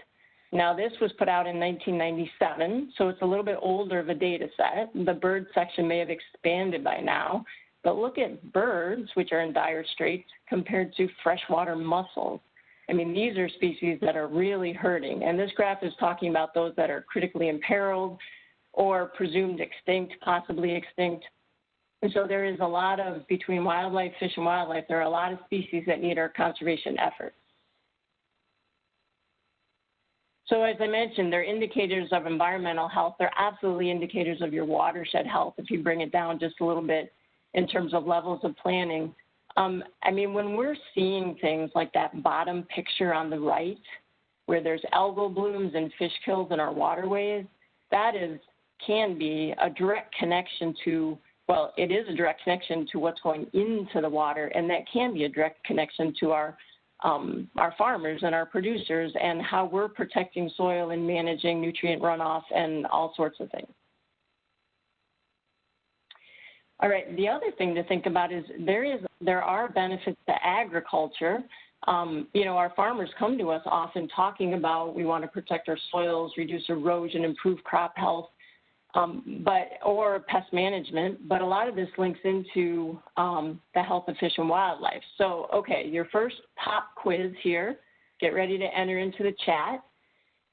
Now this was put out in 1997, so it's a little bit older of a data set. The bird section may have expanded by now, but look at birds, which are in dire straits, compared to freshwater mussels. I mean, these are species that are really hurting, and this graph is talking about those that are critically imperiled or presumed extinct, possibly extinct. And so there is a lot of, between wildlife, fish and wildlife, there are a lot of species that need our conservation efforts. So as I mentioned, they're indicators of environmental health. They're absolutely indicators of your watershed health if you bring it down just a little bit in terms of levels of planning. I mean, when we're seeing things like that bottom picture on the right, where there's algal blooms and fish kills in our waterways, that can be a direct connection to, well, it is a direct connection to what's going into the water, and that can be a direct connection to our farmers and our producers and how we're protecting soil and managing nutrient runoff and all sorts of things. All right, the other thing to think about is there are benefits to agriculture. You know, our farmers come to us often talking about we want to protect our soils, reduce erosion, improve crop health, or pest management, but a lot of this links into the health of fish and wildlife. So, okay, your first pop quiz here, get ready to enter into the chat.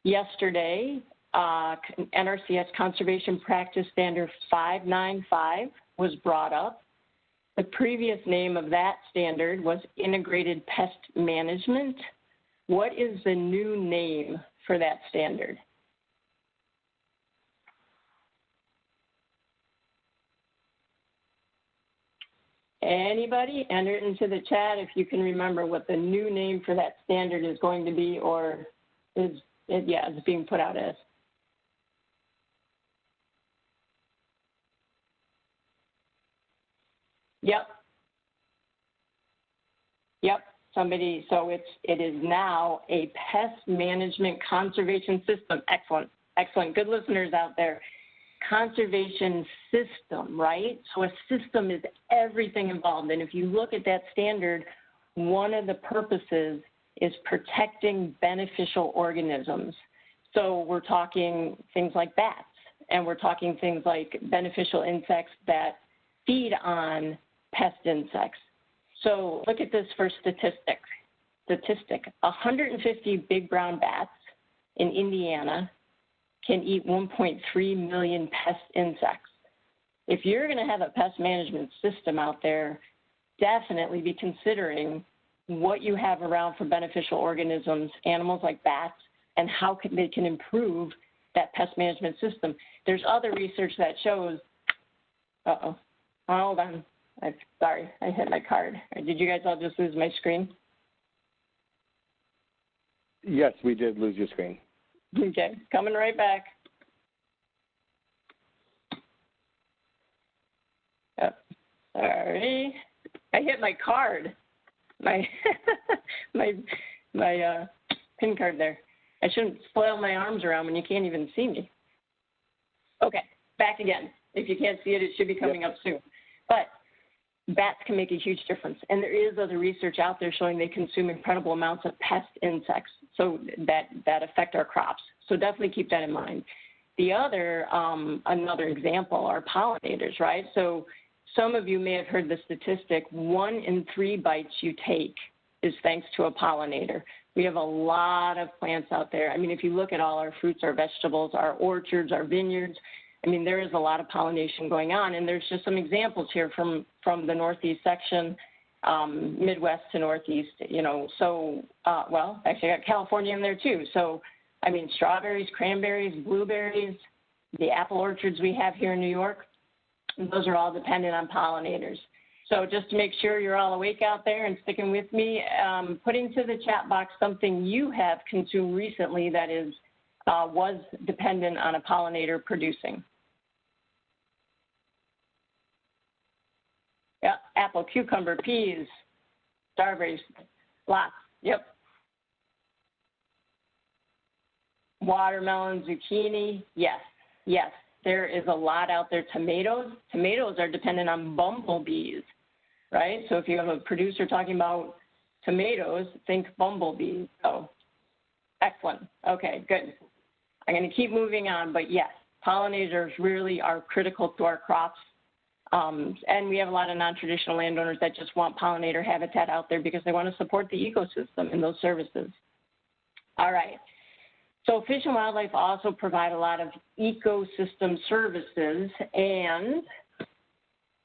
Yesterday, NRCS Conservation Practice Standard 595 was brought up. The previous name of that standard was Integrated Pest Management. What is the new name for that standard? Anybody? Enter it into the chat if you can remember what the new name for that standard is going to be, or is being put out as. Yep, somebody, so it is now a pest management conservation system. Excellent, excellent, good listeners out there. Conservation system, right? So a system is everything involved. And if you look at that standard, one of the purposes is protecting beneficial organisms. So we're talking things like bats, and we're talking things like beneficial insects that feed on pest insects. So look at this first statistic. 150 big brown bats in Indiana can eat 1.3 million pest insects. If you're going to have a pest management system out there, definitely be considering what you have around for beneficial organisms, animals like bats, and how they can improve that pest management system. There's other research that shows, hold on. Sorry, I hit my card. Did you guys all just lose my screen? Yes, we did lose your screen. Okay, coming right back. Oh, sorry, I hit my card. My my PIN card there. I shouldn't flail my arms around when you can't even see me. Okay, back again. If you can't see it, it should be coming up soon. But bats can make a huge difference, and there is other research out there showing they consume incredible amounts of pest insects, so that affect our crops. So definitely keep that in mind. The other, another example are pollinators, right? So some of you may have heard the statistic, 1 in 3 bites you take is thanks to a pollinator. We have a lot of plants out there. I mean, if you look at all our fruits, our vegetables, our orchards, our vineyards, I mean, there is a lot of pollination going on, and there's just some examples here from the Northeast section, Midwest to Northeast, you know, so, well, actually I got California in there too. So, I mean, strawberries, cranberries, blueberries, the apple orchards we have here in New York, those are all dependent on pollinators. So just to make sure you're all awake out there and sticking with me, put into the chat box something you have consumed recently that is, was dependent on a pollinator producing. Yeah, apple, cucumber, peas, strawberries, lots, yep. Watermelon, zucchini, yes, yes. There is a lot out there. Tomatoes are dependent on bumblebees, right? So if you have a producer talking about tomatoes, think bumblebees. So excellent. Okay, good. I'm going to keep moving on, but yes, pollinators really are critical to our crops. And we have a lot of non-traditional landowners that just want pollinator habitat out there because they want to support the ecosystem and those services. All right. So fish and wildlife also provide a lot of ecosystem services. And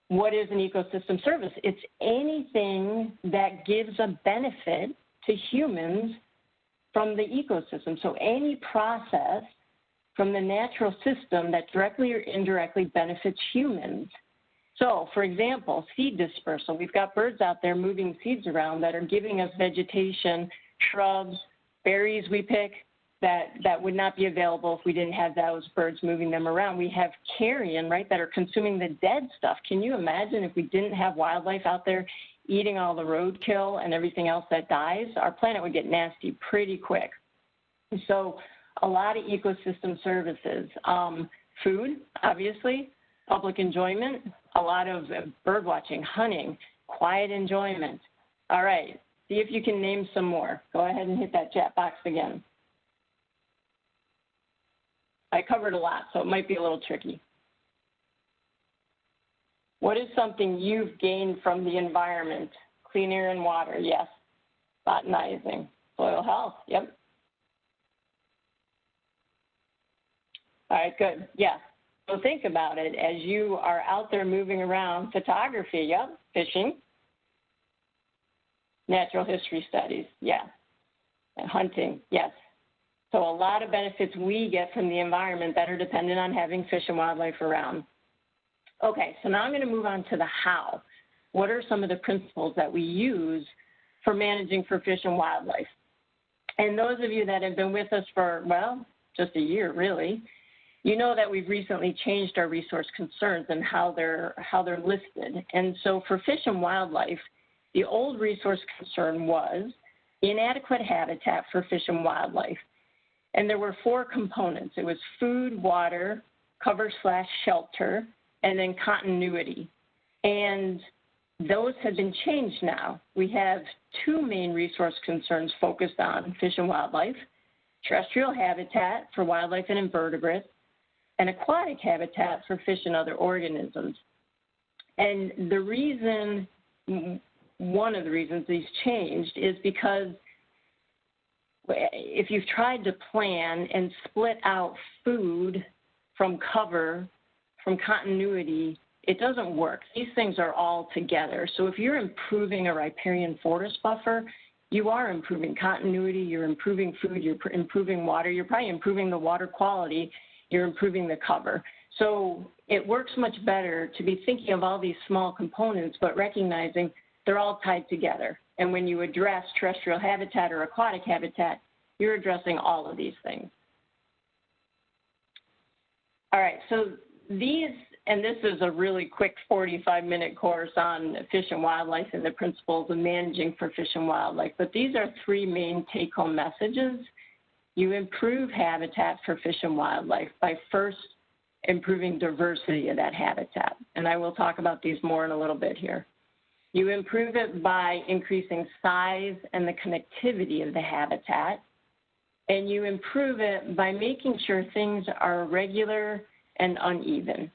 what is an ecosystem service? It's anything that gives a benefit to humans from the ecosystem. So any process from the natural system that directly or indirectly benefits humans. So, for example, seed dispersal. We've got birds out there moving seeds around that are giving us vegetation, shrubs, berries we pick that would not be available if we didn't have those birds moving them around. We have carrion, right, that are consuming the dead stuff. Can you imagine if we didn't have wildlife out there eating all the roadkill and everything else that dies? Our planet would get nasty pretty quick. So a lot of ecosystem services. Food, obviously, public enjoyment, a lot of bird watching, hunting, quiet enjoyment. All right, See if you can name some more. Go ahead and hit that chat box again. I covered a lot, so it might be a little tricky. What is something you've gained from the environment? Clean air and water, yes. Botanizing. Soil health, yep. All right, good, yeah. So think about it as you are out there moving around. Photography, yep. Fishing. Natural history studies, yeah. And hunting, yes. So a lot of benefits we get from the environment that are dependent on having fish and wildlife around. Okay, so now I'm going to move on to the how. What are some of the principles that we use for managing for fish and wildlife? And those of you that have been with us for, well, just a year really, you know that we've recently changed our resource concerns and how they're listed. And so for fish and wildlife, the old resource concern was inadequate habitat for fish and wildlife. And there were 4 components. It was food, water, cover/shelter, and then continuity. And those have been changed now. We have 2 main resource concerns focused on fish and wildlife: terrestrial habitat for wildlife and invertebrates, and aquatic habitat for fish and other organisms. And the reason, one of the reasons these changed is because if you've tried to plan and split out food from cover, from continuity, it doesn't work. These things are all together. So if you're improving a riparian forest buffer, you are improving continuity, you're improving food, you're improving water, you're probably improving the water quality, you're improving the cover. So it works much better to be thinking of all these small components, but recognizing they're all tied together. And when you address terrestrial habitat or aquatic habitat, you're addressing all of these things. All right, so these, and this is a really quick 45-minute course on fish and wildlife and the principles of managing for fish and wildlife, but these are 3 main take-home messages. You improve habitat for fish and wildlife by first improving diversity of that habitat, and I will talk about these more in a little bit here. You improve it by increasing size and the connectivity of the habitat, and you improve it by making sure things are regular and uneven.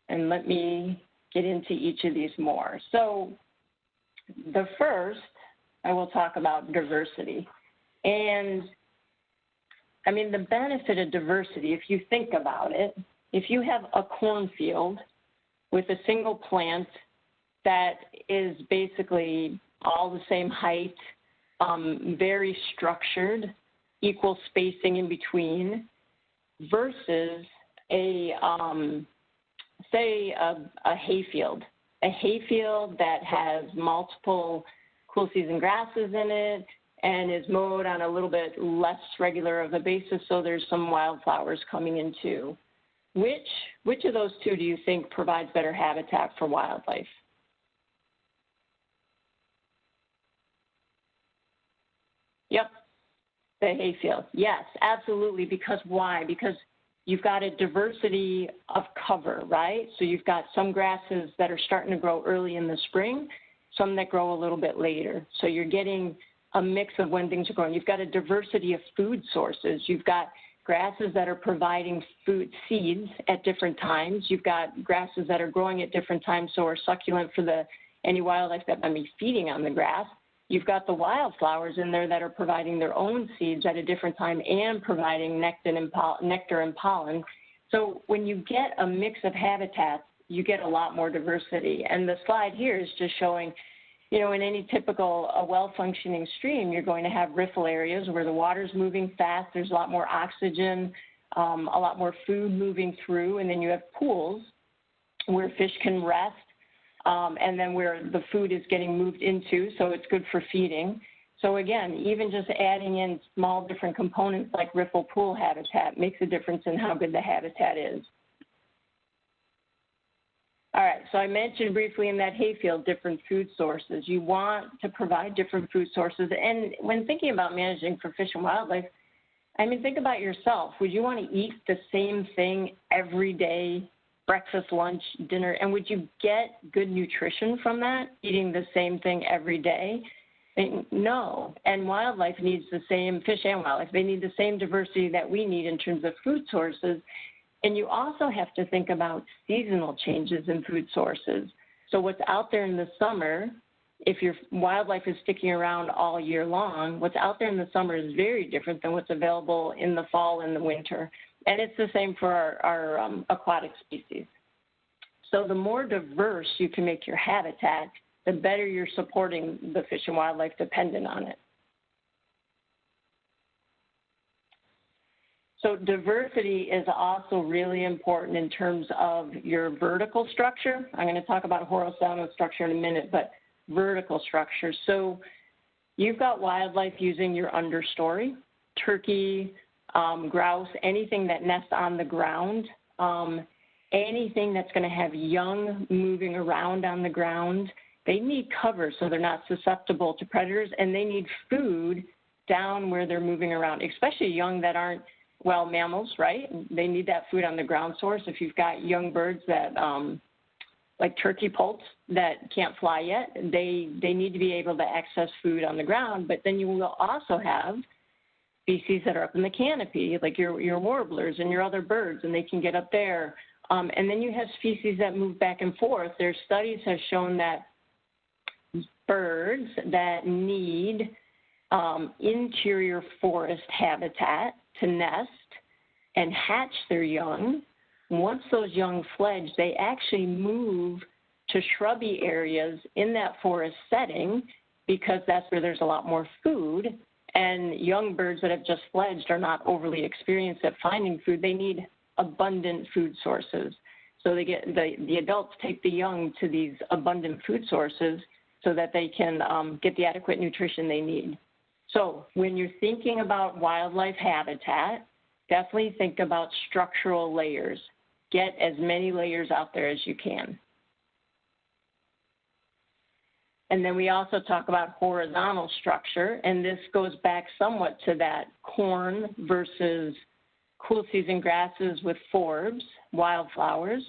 And let me get into each of these more. So the first, I will talk about diversity. And I mean, the benefit of diversity, if you think about it, if you have a cornfield with a single plant that is basically all the same height, very structured, equal spacing in between, versus a, say, a hayfield that has multiple cool season grasses in it and is mowed on a little bit less regular of a basis, so there's some wildflowers coming in too. Which of those 2 do you think provides better habitat for wildlife? Yep, the hayfield. Yes, absolutely. Because why? Because you've got a diversity of cover, right? So you've got some grasses that are starting to grow early in the spring, some that grow a little bit later. So you're getting a mix of when things are growing. You've got a diversity of food sources. You've got grasses that are providing food seeds at different times. You've got grasses that are growing at different times, so are succulent for any wildlife that might be feeding on the grass. You've got the wildflowers in there that are providing their own seeds at a different time and providing nectar and pollen. So when you get a mix of habitats, you get a lot more diversity. And the slide here is just showing, you know, in any typical well-functioning stream, you're going to have riffle areas where the water's moving fast, there's a lot more oxygen, a lot more food moving through, and then you have pools where fish can rest, and then where the food is getting moved into, so it's good for feeding. So again, even just adding in small different components like riffle pool habitat makes a difference in how good the habitat is. All right, so I mentioned briefly in that hayfield different food sources. You want to provide different food sources. And when thinking about managing for fish and wildlife, I mean, think about yourself. Would you want to eat the same thing every day, breakfast, lunch, dinner, and would you get good nutrition from that, eating the same thing every day? No, and wildlife needs the same, fish and wildlife, they need the same diversity that we need in terms of food sources. And you also have to think about seasonal changes in food sources. So what's out there in the summer, if your wildlife is sticking around all year long, what's out there in the summer is very different than what's available in the fall and the winter. And it's the same for our aquatic species. So the more diverse you can make your habitat, the better you're supporting the fish and wildlife dependent on it. So diversity is also really important in terms of your vertical structure. I'm going to talk about horizontal structure in a minute, but vertical structure. So you've got wildlife using your understory, turkey, grouse, anything that nests on the ground, anything that's going to have young moving around on the ground. They need cover so they're not susceptible to predators, and they need food down where they're moving around, especially young that aren't, well, mammals, right? They need that food on the ground source. If you've got young birds that, like turkey poults that can't fly yet, they need to be able to access food on the ground, but then you will also have species that are up in the canopy, like your warblers and your other birds, and they can get up there. And then you have species that move back and forth. Their studies have shown that birds that need interior forest habitat to nest and hatch their young, once those young fledge, they actually move to shrubby areas in that forest setting because that's where there's a lot more food. And young birds that have just fledged are not overly experienced at finding food. They need abundant food sources. So they get the adults take the young to these abundant food sources so that they can get the adequate nutrition they need. So when you're thinking about wildlife habitat, definitely think about structural layers. Get as many layers out there as you can. And then we also talk about horizontal structure, and this goes back somewhat to that corn versus cool season grasses with forbs, wildflowers.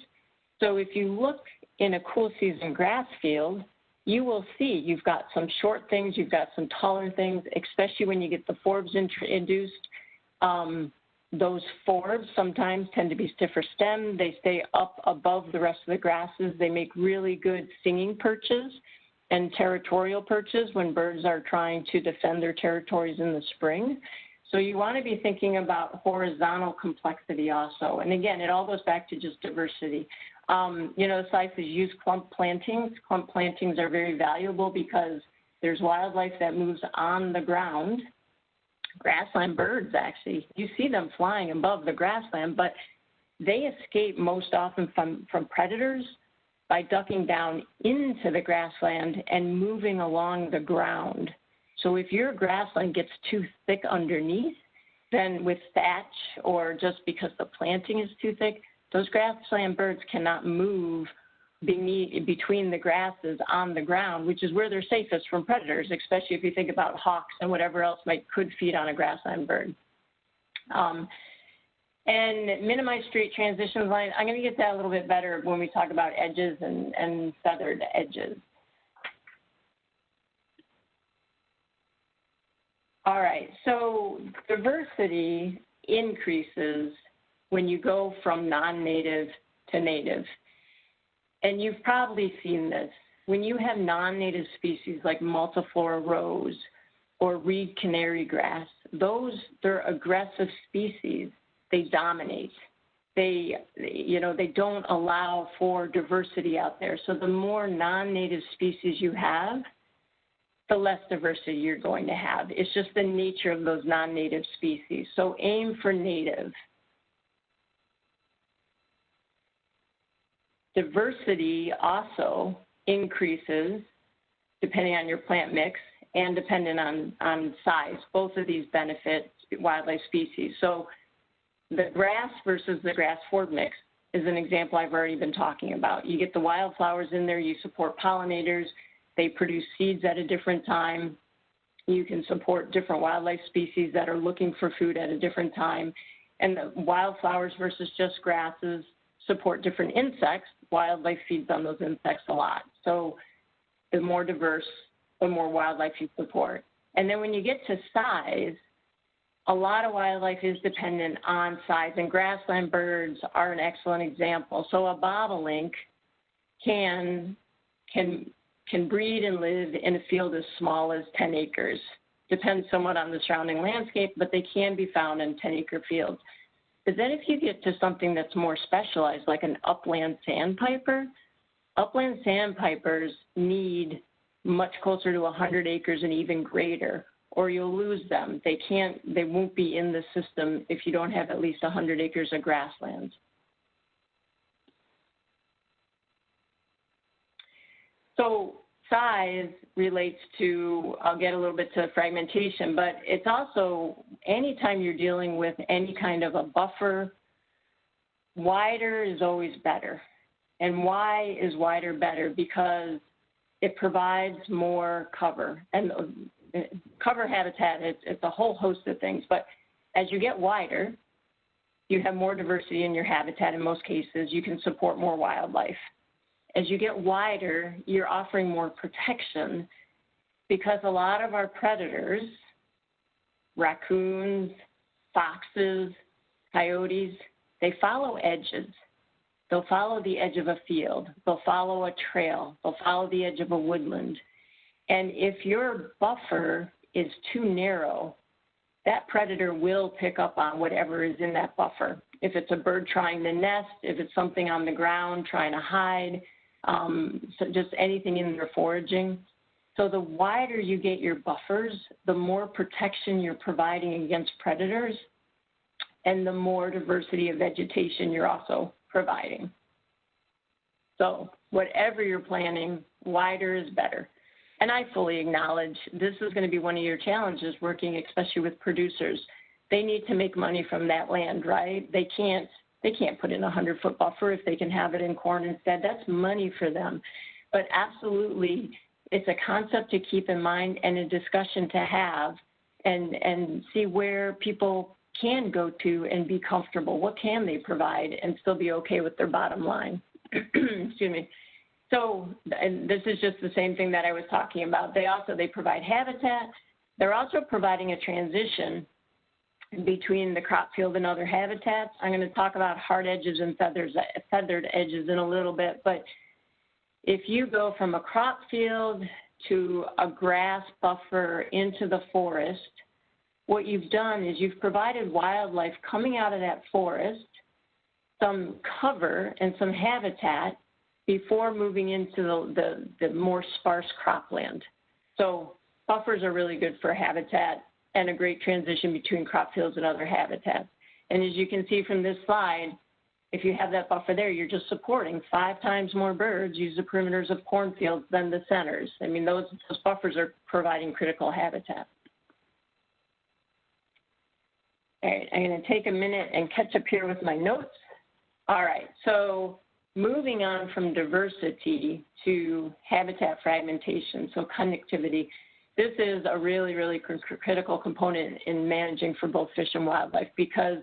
So if you look in a cool season grass field, you will see you've got some short things, you've got some taller things, especially when you get the forbs introduced. Those forbs sometimes tend to be stiffer stem. They stay up above the rest of the grasses. They make really good singing perches and territorial perches when birds are trying to defend their territories in the spring. So you want to be thinking about horizontal complexity also. And again, it all goes back to just diversity. You know, the slides use clump plantings. Clump plantings are very valuable because there's wildlife that moves on the ground. Grassland birds, actually, you see them flying above the grassland, but they escape most often from predators by ducking down into the grassland and moving along the ground. So if your grassland gets too thick underneath, then with thatch or just because the planting is too thick, those grassland birds cannot move between the grasses on the ground, which is where they're safest from predators, especially if you think about hawks and whatever else could feed on a grassland bird. And minimize street transition line. I'm going to get that a little bit better when we talk about edges and feathered edges. All right, so diversity increases when you go from non-native to native. And you've probably seen this. When you have non-native species like multiflora rose or reed canary grass, they're aggressive species. They dominate. They don't allow for diversity out there. So the more non-native species you have, the less diversity you're going to have. It's just the nature of those non-native species. So aim for native. Diversity also increases depending on your plant mix and depending on size. Both of these benefit wildlife species. So the grass versus the grass forb mix is an example I've already been talking about. You get the wildflowers in there, you support pollinators, they produce seeds at a different time. You can support different wildlife species that are looking for food at a different time. And the wildflowers versus just grasses support different insects. Wildlife feeds on those insects a lot. So the more diverse, the more wildlife you support. And then when you get to size, a lot of wildlife is dependent on size, and grassland birds are an excellent example. So a bobolink can breed and live in a field as small as 10 acres. Depends somewhat on the surrounding landscape, but they can be found in 10-acre fields. But then if you get to something that's more specialized, like an upland sandpiper, upland sandpipers need much closer to 100 acres and even greater, or you'll lose them. They won't be in the system if you don't have at least 100 acres of grasslands. So size relates to, I'll get a little bit to fragmentation, but it's also anytime you're dealing with any kind of a buffer, wider is always better. And why is wider better? Because it provides more cover. And cover habitat, it's a whole host of things, but as you get wider, you have more diversity in your habitat in most cases. You can support more wildlife. As you get wider, you're offering more protection because a lot of our predators, raccoons, foxes, coyotes, they follow edges. They'll follow the edge of a field. They'll follow a trail. They'll follow the edge of a woodland. And if your buffer is too narrow, that predator will pick up on whatever is in that buffer. If it's a bird trying to nest, if it's something on the ground trying to hide, so just anything in their foraging. So the wider you get your buffers, the more protection you're providing against predators, and the more diversity of vegetation you're also providing. So whatever you're planning, wider is better. And I fully acknowledge this is going to be one of your challenges working especially with producers. They need to make money from that land, right? They can't put in a 100-foot buffer if they can have it in corn instead. That's money for them. But absolutely, it's a concept to keep in mind and a discussion to have and see where people can go to and be comfortable. What can they provide and still be okay with their bottom line? Excuse me. So, and this is just the same thing that I was talking about. They provide habitat. They're also providing a transition between the crop field and other habitats. I'm going to talk about hard edges and feathered edges in a little bit, but if you go from a crop field to a grass buffer into the forest, what you've done is you've provided wildlife coming out of that forest some cover and some habitat before moving into the more sparse cropland. So buffers are really good for habitat and a great transition between crop fields and other habitats. And as you can see from this slide, if you have that buffer there, you're just supporting 5 times more birds use the perimeters of cornfields than the centers. I mean, those buffers are providing critical habitat. All right, I'm going to take a minute and catch up here with my notes. All right, so moving on from diversity to habitat fragmentation, so connectivity. This is a really, really critical component in managing for both fish and wildlife because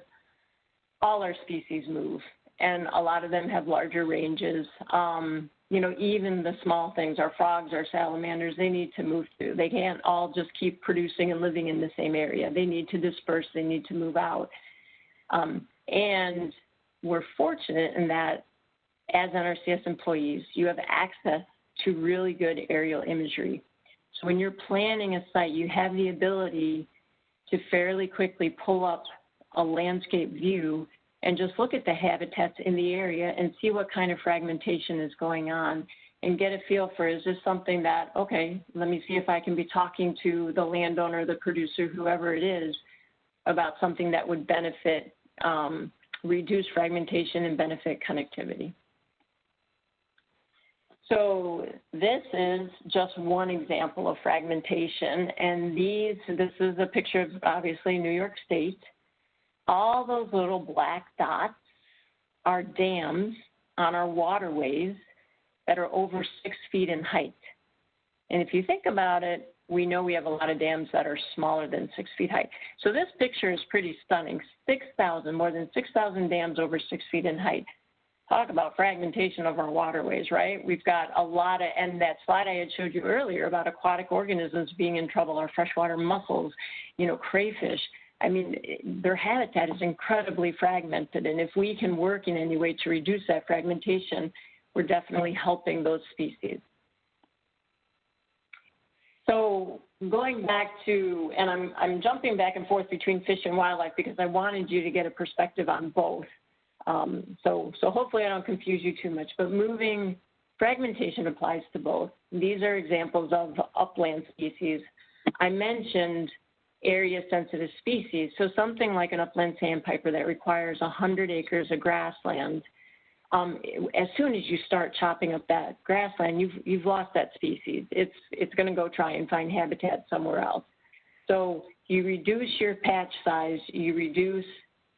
all our species move and a lot of them have larger ranges. You know, even the small things, our frogs, our salamanders, they need to move too. They can't all just keep producing and living in the same area. They need to disperse, they need to move out. And we're fortunate in that as NRCS employees, you have access to really good aerial imagery. So when you're planning a site, you have the ability to fairly quickly pull up a landscape view and just look at the habitats in the area and see what kind of fragmentation is going on and get a feel for, is this something that, okay, let me see if I can be talking to the landowner, the producer, whoever it is, about something that would benefit, reduce fragmentation and benefit connectivity. So this is just one example of fragmentation, and this is a picture of, obviously, New York State. All those little black dots are dams on our waterways that are over 6 feet in height. And if you think about it, we know we have a lot of dams that are smaller than 6 feet high. So this picture is pretty stunning. More than 6,000 dams over 6 feet in height. talk about fragmentation of our waterways, right? We've got a lot of, and that slide I had showed you earlier about aquatic organisms being in trouble, our freshwater mussels, you know, crayfish. I mean, their habitat is incredibly fragmented, and if we can work in any way to reduce that fragmentation, we're definitely helping those species. So going back to, and I'm jumping back and forth between fish and wildlife because I wanted you to get a perspective on both. So hopefully I don't confuse you too much, but fragmentation applies to both. These are examples of upland species. I mentioned area-sensitive species, so something like an upland sandpiper that requires 100 acres of grassland. As soon as you start chopping up that grassland, you've lost that species. It's going to go try and find habitat somewhere else. So you reduce your patch size, you reduce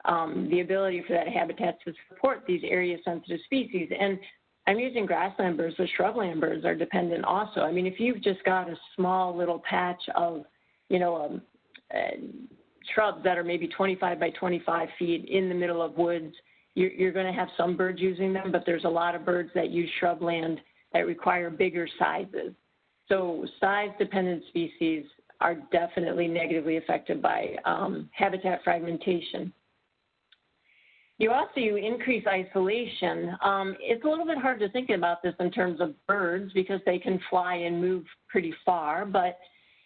the ability for that habitat to support these area-sensitive species. And I'm using grassland birds, but shrubland birds are dependent also. I mean, if you've just got a small little patch of, you know, shrubs that are maybe 25 by 25 feet in the middle of woods, you're going to have some birds using them, but there's a lot of birds that use shrubland that require bigger sizes. So size-dependent species are definitely negatively affected by habitat fragmentation. You increase isolation. It's a little bit hard to think about this in terms of birds because they can fly and move pretty far, but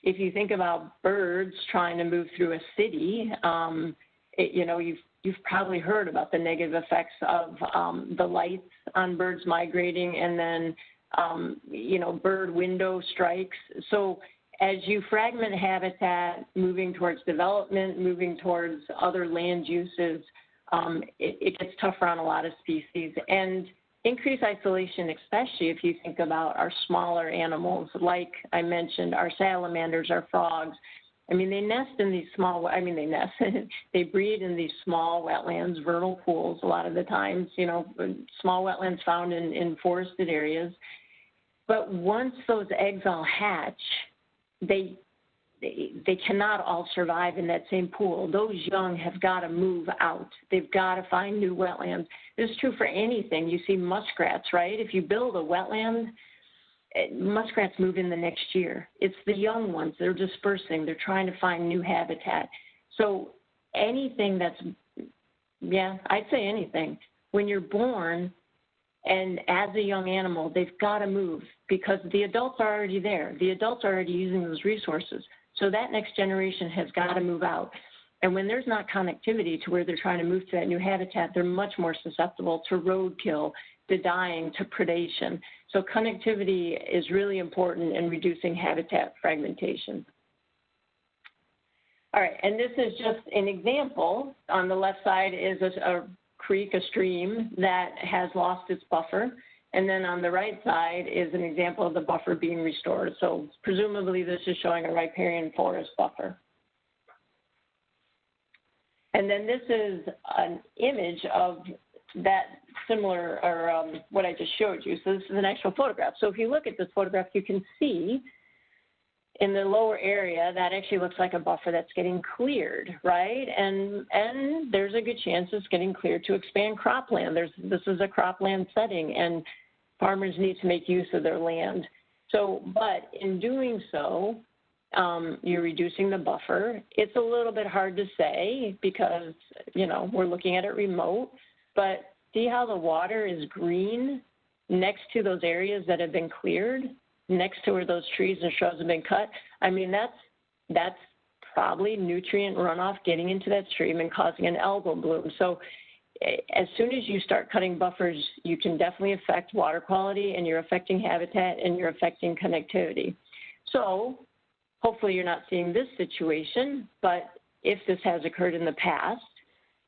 if you think about birds trying to move through a city, you know, you've probably heard about the negative effects of the lights on birds migrating and then, you know, bird window strikes. So as you fragment habitat, moving towards development, moving towards other land uses, it gets tougher on a lot of species. And increased isolation, especially if you think about our smaller animals, like I mentioned, our salamanders, our frogs. I mean, they nest in these small, they breed in these small wetlands, vernal pools a lot of the times, you know, small wetlands found in forested areas. But once those eggs all hatch, they cannot all survive in that same pool. Those young have got to move out. They've got to find new wetlands. This is true for anything. You see muskrats, right? If you build a wetland, muskrats move in the next year. It's the young ones. They're dispersing. They're trying to find new habitat. So anything that's, yeah, I'd say anything. When you're born and as a young animal, they've got to move because the adults are already there. The adults are already using those resources. So that next generation has got to move out. And when there's not connectivity to where they're trying to move to that new habitat, they're much more susceptible to roadkill, to dying, to predation. So connectivity is really important in reducing habitat fragmentation. All right, and this is just an example. On the left side is a creek, a stream that has lost its buffer. And then on the right side is an example of the buffer being restored. So presumably this is showing a riparian forest buffer. And then this is an image of that similar, or what I just showed you. So this is an actual photograph. So if you look at this photograph, you can see in the lower area, that actually looks like a buffer that's getting cleared, right? And there's a good chance it's getting cleared to expand cropland. This is a cropland setting, and farmers need to make use of their land. So, but in doing so, you're reducing the buffer. It's a little bit hard to say because, you know, we're looking at it remote, but see how the water is green next to those areas that have been cleared, next to where those trees and shrubs have been cut? I mean, that's probably nutrient runoff getting into that stream and causing an algal bloom. So as soon as you start cutting buffers, you can definitely affect water quality, and you're affecting habitat, and you're affecting connectivity. So hopefully you're not seeing this situation, but if this has occurred in the past,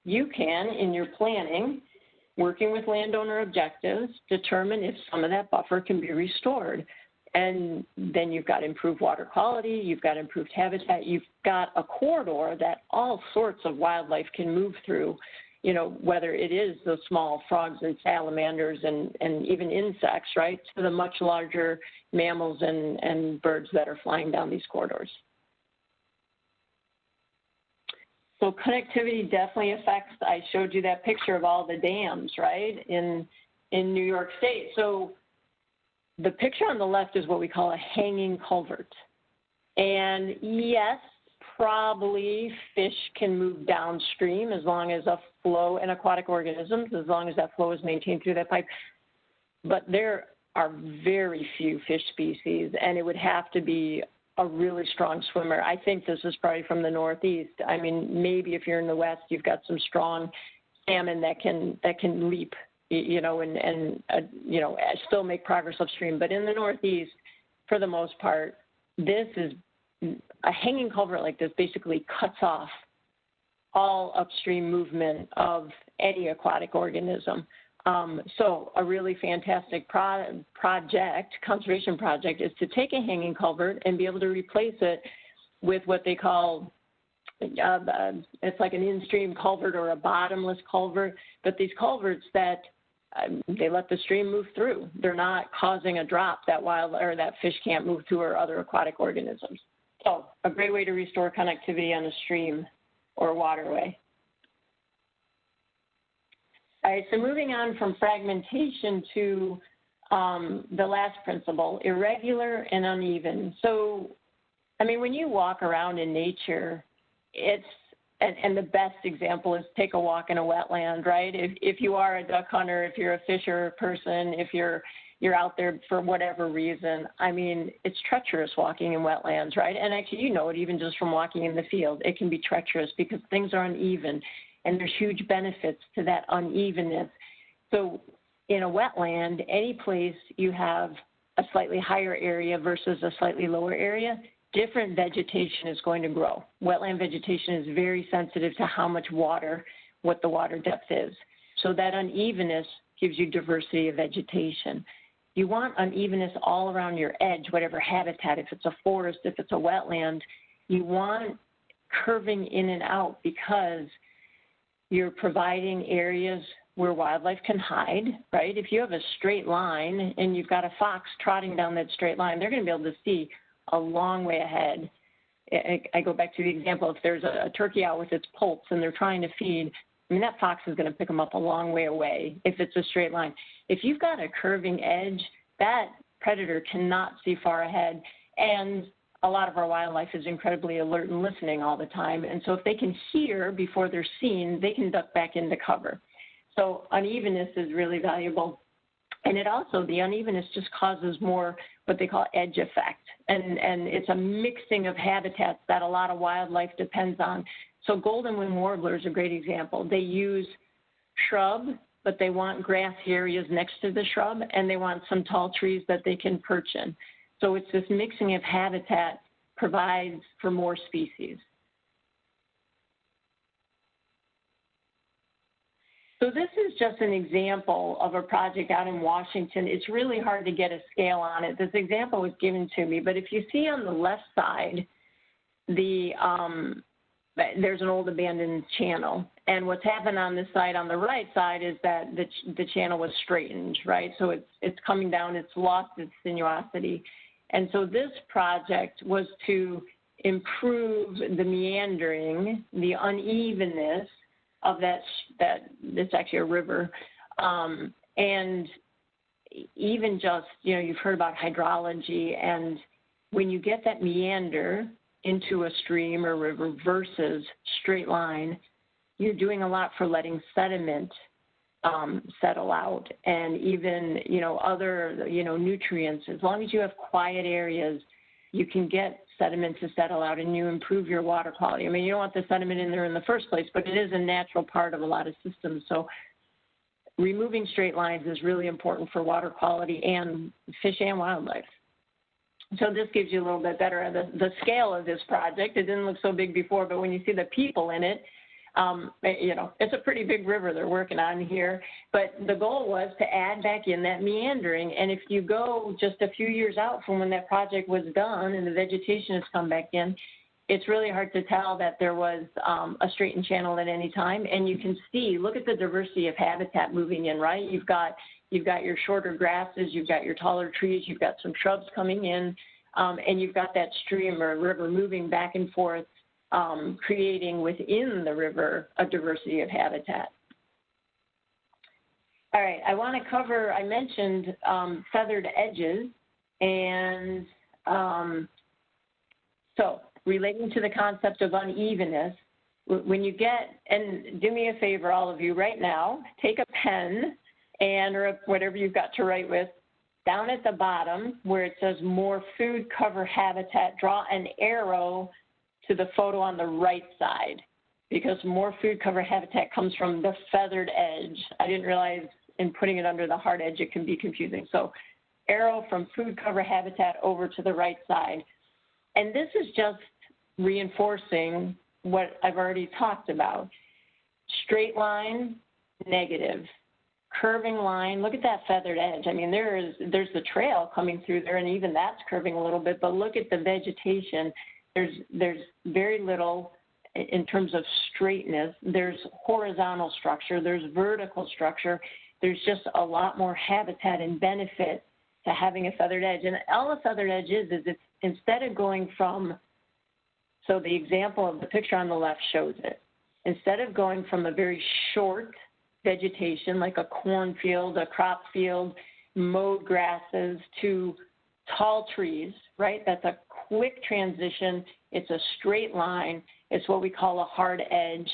you can, in your planning, working with landowner objectives, determine if some of that buffer can be restored. And then you've got improved water quality, you've got improved habitat, you've got a corridor that all sorts of wildlife can move through, you know, whether it is the small frogs and salamanders and even insects, right, to the much larger mammals and birds that are flying down these corridors. So connectivity definitely affects, I showed you that picture of all the dams, right, in in New York State. So the picture on the left is what we call a hanging culvert. And yes, probably fish can move downstream as long as a flow, and aquatic organisms, as long as that flow is maintained through that pipe. But there are very few fish species, and it would have to be a really strong swimmer. I think this is probably from the Northeast. I mean, maybe if you're in the West, you've got some strong salmon that can leap, you know, and you know, still make progress upstream. But in the Northeast, for the most part, this is a hanging culvert like this basically cuts off all upstream movement of any aquatic organism. So a really fantastic conservation project is to take a hanging culvert and be able to replace it with what they call, it's like an in-stream culvert or a bottomless culvert, but these culverts that they let the stream move through. They're not causing a drop that that fish can't move through, or other aquatic organisms. So a great way to restore connectivity on a stream or waterway. All right, so moving on from fragmentation to the last principle, irregular and uneven. So, I mean, when you walk around in nature, and the best example is take a walk in a wetland, right? If you are a duck hunter, if you're a fisher person, if you're out there for whatever reason, I mean, it's treacherous walking in wetlands, right? And actually, you know it even just from walking in the field. It can be treacherous because things are uneven, and there's huge benefits to that unevenness. So in a wetland, any place you have a slightly higher area versus a slightly lower area, different vegetation is going to grow. Wetland vegetation is very sensitive to how much water, what the water depth is. So that unevenness gives you diversity of vegetation. You want unevenness all around your edge, whatever habitat, if it's a forest, if it's a wetland, you want curving in and out because you're providing areas where wildlife can hide, right? If you have a straight line and you've got a fox trotting down that straight line, they're going to be able to see a long way ahead. I go back to the example, if there's a turkey out with its poults and they're trying to feed, I mean, that fox is going to pick them up a long way away if it's a straight line. If you've got a curving edge, that predator cannot see far ahead. And a lot of our wildlife is incredibly alert and listening all the time. And so if they can hear before they're seen, they can duck back into cover. So unevenness is really valuable. And it also, the unevenness just causes more what they call edge effect. And it's a mixing of habitats that a lot of wildlife depends on. So golden wing warbler is a great example. They use shrub, but they want grassy areas next to the shrub, and they want some tall trees that they can perch in. So it's this mixing of habitat provides for more species. So this is just an example of a project out in Washington. It's really hard to get a scale on it. This example was given to me, but if you see on the left side, there's an old abandoned channel. And what's happened on this side, on the right side, is that the channel was straightened, right? So it's coming down, it's lost its sinuosity. And so this project was to improve the meandering, the unevenness of that it's actually a river. And even just, you know, you've heard about hydrology, and when you get that meander into a stream or river versus straight line, you're doing a lot for letting sediment settle out, and even, you know, other, you know, nutrients. As long as you have quiet areas, you can get sediment to settle out and you improve your water quality. I mean, you don't want the sediment in there in the first place, but it is a natural part of a lot of systems. So removing straight lines is really important for water quality and fish and wildlife. So this gives you a little bit better the scale of this project. It didn't look so big before, but when you see the people in it, you know, it's a pretty big river they're working on here. But the goal was to add back in that meandering. And if you go just a few years out from when that project was done and the vegetation has come back in, it's really hard to tell that there was a straightened channel at any time. And you can see, look at the diversity of habitat moving in, right? You've got your shorter grasses, you've got your taller trees, you've got some shrubs coming in, and you've got that stream or river moving back and forth, creating within the river a diversity of habitat. All right, I want to cover, I mentioned feathered edges, and so relating to the concept of unevenness, when you get, and do me a favor, all of you, right now, take a pen and or whatever you've got to write with, down at the bottom where it says more food cover habitat, draw an arrow to the photo on the right side, because more food cover habitat comes from the feathered edge. I didn't realize in putting it under the hard edge it can be confusing. So arrow from food cover habitat over to the right side. And this is just reinforcing what I've already talked about. Straight line, negative. Curving line, look at that feathered edge. I mean, there's the trail coming through there, and even that's curving a little bit, but look at the vegetation. There's very little in terms of straightness. There's horizontal structure, there's vertical structure. There's just a lot more habitat and benefit to having a feathered edge. And all a feathered edge is it's instead of going from, so the example of the picture on the left shows it. Instead of going from a very short vegetation like a cornfield, a crop field, mowed grasses to tall trees, right? That's a quick transition. It's a straight line. It's what we call a hard edge.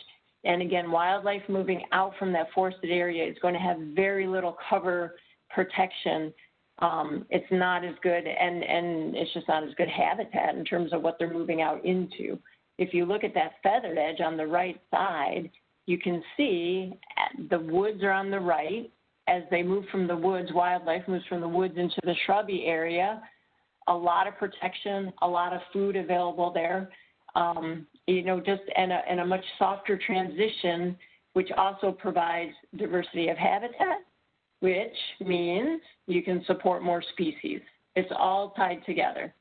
And again, wildlife moving out from that forested area is going to have very little cover protection. It's not as good, and it's just not as good habitat in terms of what they're moving out into. If you look at that feathered edge on the right side, you can see the woods are on the right. As they move from the woods, wildlife moves from the woods into the shrubby area. A lot of protection, a lot of food available there. Just and a much softer transition, which also provides diversity of habitat, which means you can support more species. It's all tied together.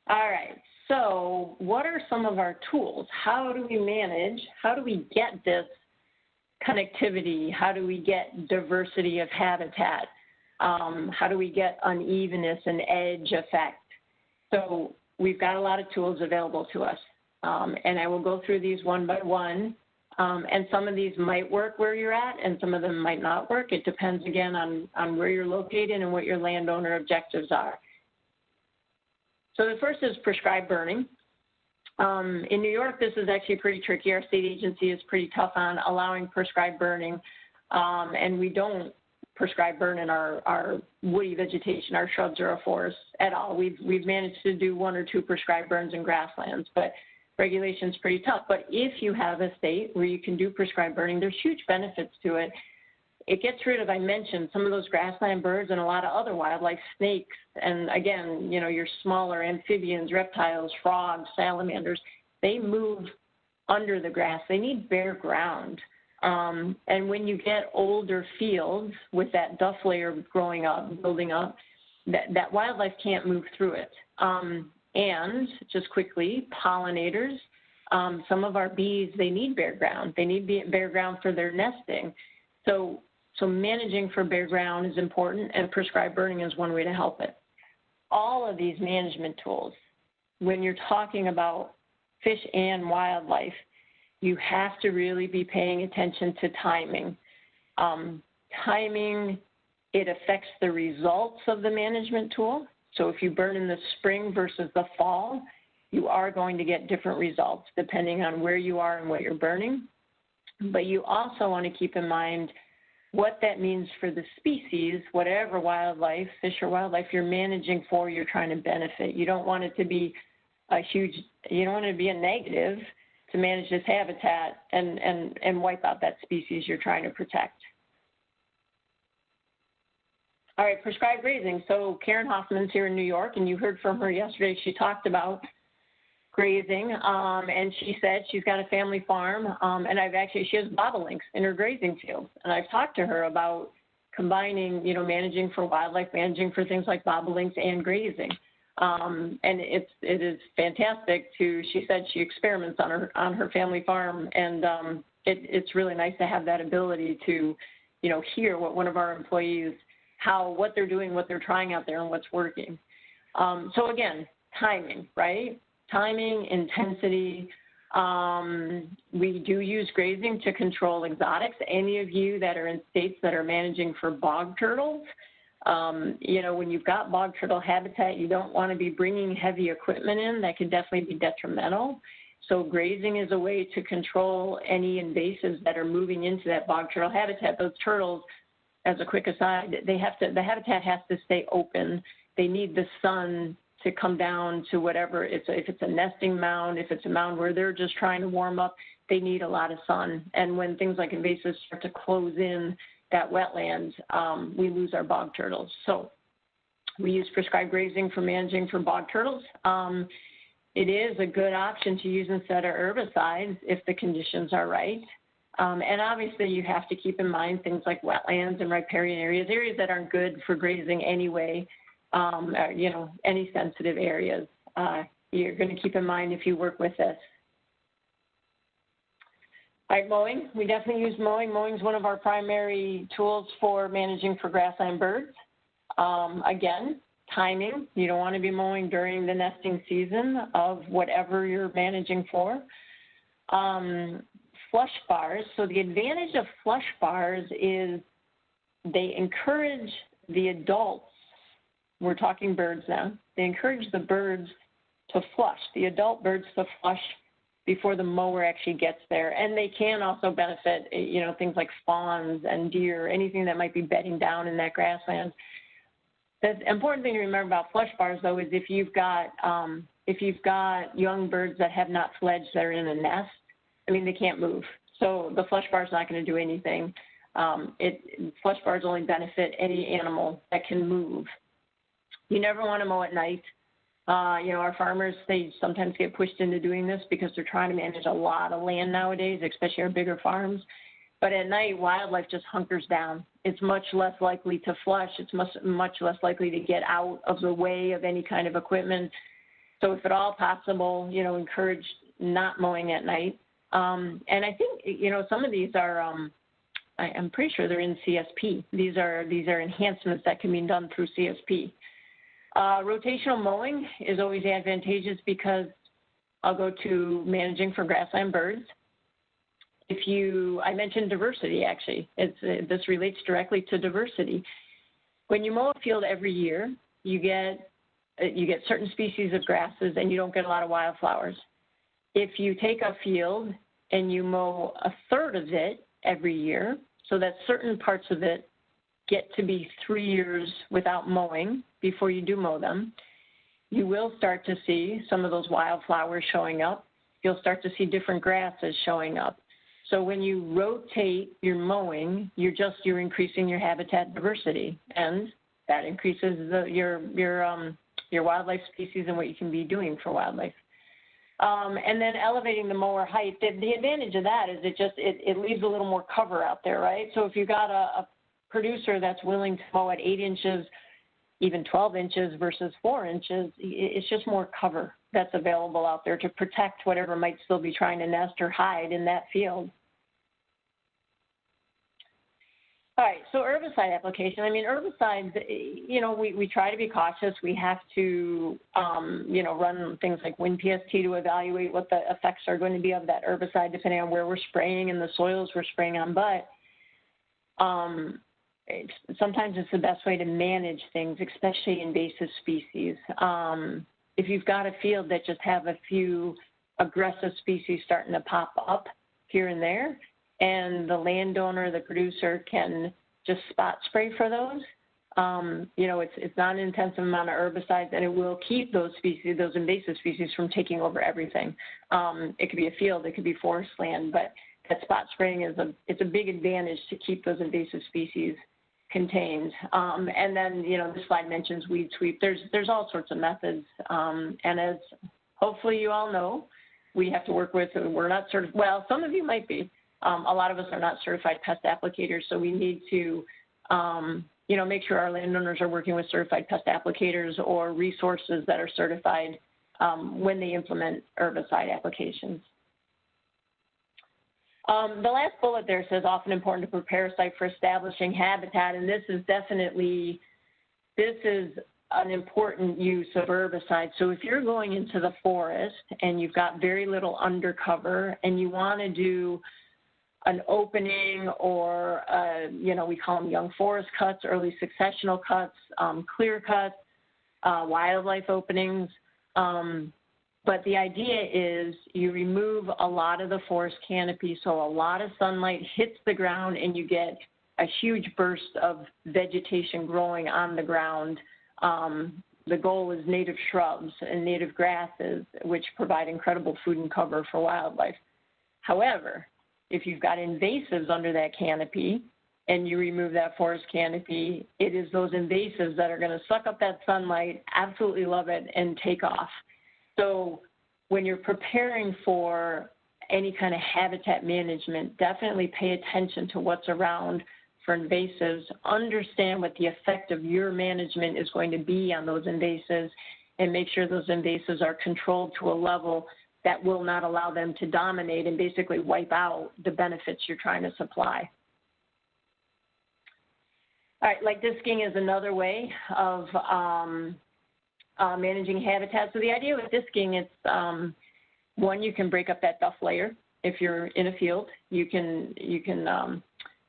All right, so what are some of our tools? How do we manage, how do we get this connectivity? How do we get diversity of habitat? How do we get unevenness and edge effect? So we've got a lot of tools available to us, and I will go through these one by one. And some of these might work where you're at, and some of them might not work. It depends, again, on where you're located and what your landowner objectives are. So the first is prescribed burning. In New York, this is actually pretty tricky. Our state agency is pretty tough on allowing prescribed burning, and we don't prescribe burn in our woody vegetation, our shrubs or our forests at all. We've managed to do 1 or 2 prescribed burns in grasslands, but regulation's pretty tough. But if you have a state where you can do prescribed burning, there's huge benefits to it. It gets rid of, I mentioned, some of those grassland birds and a lot of other wildlife, snakes, and again, your smaller amphibians, reptiles, frogs, salamanders. They move under the grass. They need bare ground. And when you get older fields with that duff layer growing up, building up, that wildlife can't move through it. And just quickly, pollinators, some of our bees, they need bare ground. They need bare ground for their nesting. So managing for bare ground is important, and prescribed burning is one way to help it. All of these management tools, when you're talking about fish and wildlife, you have to really be paying attention to timing. Timing, it affects the results of the management tool. So if you burn in the spring versus the fall, you are going to get different results depending on where you are and what you're burning. But you also want to keep in mind what that means for the species, whatever wildlife, fish or wildlife you're managing for, you're trying to benefit. You don't want it to be you don't want it to be a negative to manage this habitat and wipe out that species you're trying to protect. All right, prescribed grazing. So Karen Hoffman's here in New York, and you heard from her yesterday. She talked about grazing, and she said she's got a family farm, and she has bobolinks in her grazing fields. And I've talked to her about combining, managing for wildlife, managing for things like bobolinks and grazing. And it is fantastic she said she experiments on her family farm, and it's really nice to have that ability to, hear what one of our employees, what they're doing, what they're trying out there, and what's working. So again, timing, right? Timing, intensity, We do use grazing to control exotics. Any of you that are in states that are managing for bog turtles, you know, when you've got bog turtle habitat, you don't want to be bringing heavy equipment in. That could definitely be detrimental. So grazing is a way to control any invasives that are moving into that bog turtle habitat. Those turtles, as a quick aside, the habitat has to stay open. They need the sun to come down to whatever, if it's a nesting mound, if it's a mound where they're just trying to warm up, they need a lot of sun. And when things like invasives start to close in that wetland, we lose our bog turtles. So we use prescribed grazing for managing for bog turtles. It is a good option to use instead of herbicides if the conditions are right. And obviously you have to keep in mind things like wetlands and riparian areas that aren't good for grazing anyway. You know, any sensitive areas, you're going to keep in mind if you work with this. All right, mowing. We definitely use mowing. Mowing is one of our primary tools for managing for grassland birds. Again, timing. You don't want to be mowing during the nesting season of whatever you're managing for. Flush bars. So the advantage of flush bars is they encourage the adults. We're talking birds now. They encourage the birds to flush, the adult birds to flush before the mower actually gets there. And they can also benefit, you know, things like fawns and deer, anything that might be bedding down in that grassland. The important thing to remember about flush bars, though, is if you've got young birds that have not fledged that are in a nest, I mean, they can't move. So the flush bar is not going to do anything. Flush bars only benefit any animal that can move. You never want to mow at night. You know, our farmers, they sometimes get pushed into doing this because they're trying to manage a lot of land nowadays, especially our bigger farms. But at night, wildlife just hunkers down. It's much less likely to flush. It's much less likely to get out of the way of any kind of equipment. So if at all possible, you know, encourage not mowing at night. And I think, you know, some of these are, I'm pretty sure they're in CSP. These are enhancements that can be done through CSP. Rotational mowing is always advantageous because I'll go to managing for grassland birds. I mentioned diversity actually. This relates directly to diversity. When you mow a field every year, you get certain species of grasses and you don't get a lot of wildflowers. If you take a field and you mow a third of it every year, so that certain parts of it get to be 3 years without mowing before you do mow them, you will start to see some of those wildflowers showing up. You'll start to see different grasses showing up. So when you rotate your mowing, you're increasing your habitat diversity, and that increases your wildlife species and what you can be doing for wildlife. And then elevating the mower height. The advantage of that is it leaves a little more cover out there, right? So if you've got a producer that's willing to mow at 8 inches, even 12 inches versus 4 inches, it's just more cover that's available out there to protect whatever might still be trying to nest or hide in that field. All right, so herbicide application. I mean, herbicides, you know, we try to be cautious. We have to, you know, run things like wind PST to evaluate what the effects are going to be of that herbicide depending on where we're spraying and the soils we're spraying on. But sometimes it's the best way to manage things, especially invasive species. If you've got a field that just have a few aggressive species starting to pop up here and there, and the landowner, the producer can just spot spray for those, you know, it's not an intensive amount of herbicides, and it will keep those species, those invasive species, from taking over everything. It could be a field, it could be forest land, but that spot spraying it's a big advantage to keep those invasive species contained. And then, you know, this slide mentions weed sweep. There's all sorts of methods, and as hopefully you all know, we have to work with, we're not certified, well, some of you might be. A lot of us are not certified pest applicators, so we need to, you know, make sure our landowners are working with certified pest applicators or resources that are certified when they implement herbicide applications. The last bullet there says often important to prepare a site for establishing habitat, and this is an important use of herbicides. So if you're going into the forest and you've got very little undercover and you want to do an opening or, we call them young forest cuts, early successional cuts, clear cuts, wildlife openings. But the idea is you remove a lot of the forest canopy, so a lot of sunlight hits the ground and you get a huge burst of vegetation growing on the ground. The goal is native shrubs and native grasses, which provide incredible food and cover for wildlife. However, if you've got invasives under that canopy and you remove that forest canopy, it is those invasives that are going to suck up that sunlight, absolutely love it, and take off. So when you're preparing for any kind of habitat management, definitely pay attention to what's around for invasives. Understand what the effect of your management is going to be on those invasives, and make sure those invasives are controlled to a level that will not allow them to dominate and basically wipe out the benefits you're trying to supply. All right, light disking is another way of managing habitat. So the idea with disking, it's one, you can break up that duff layer. If you're in a field, you can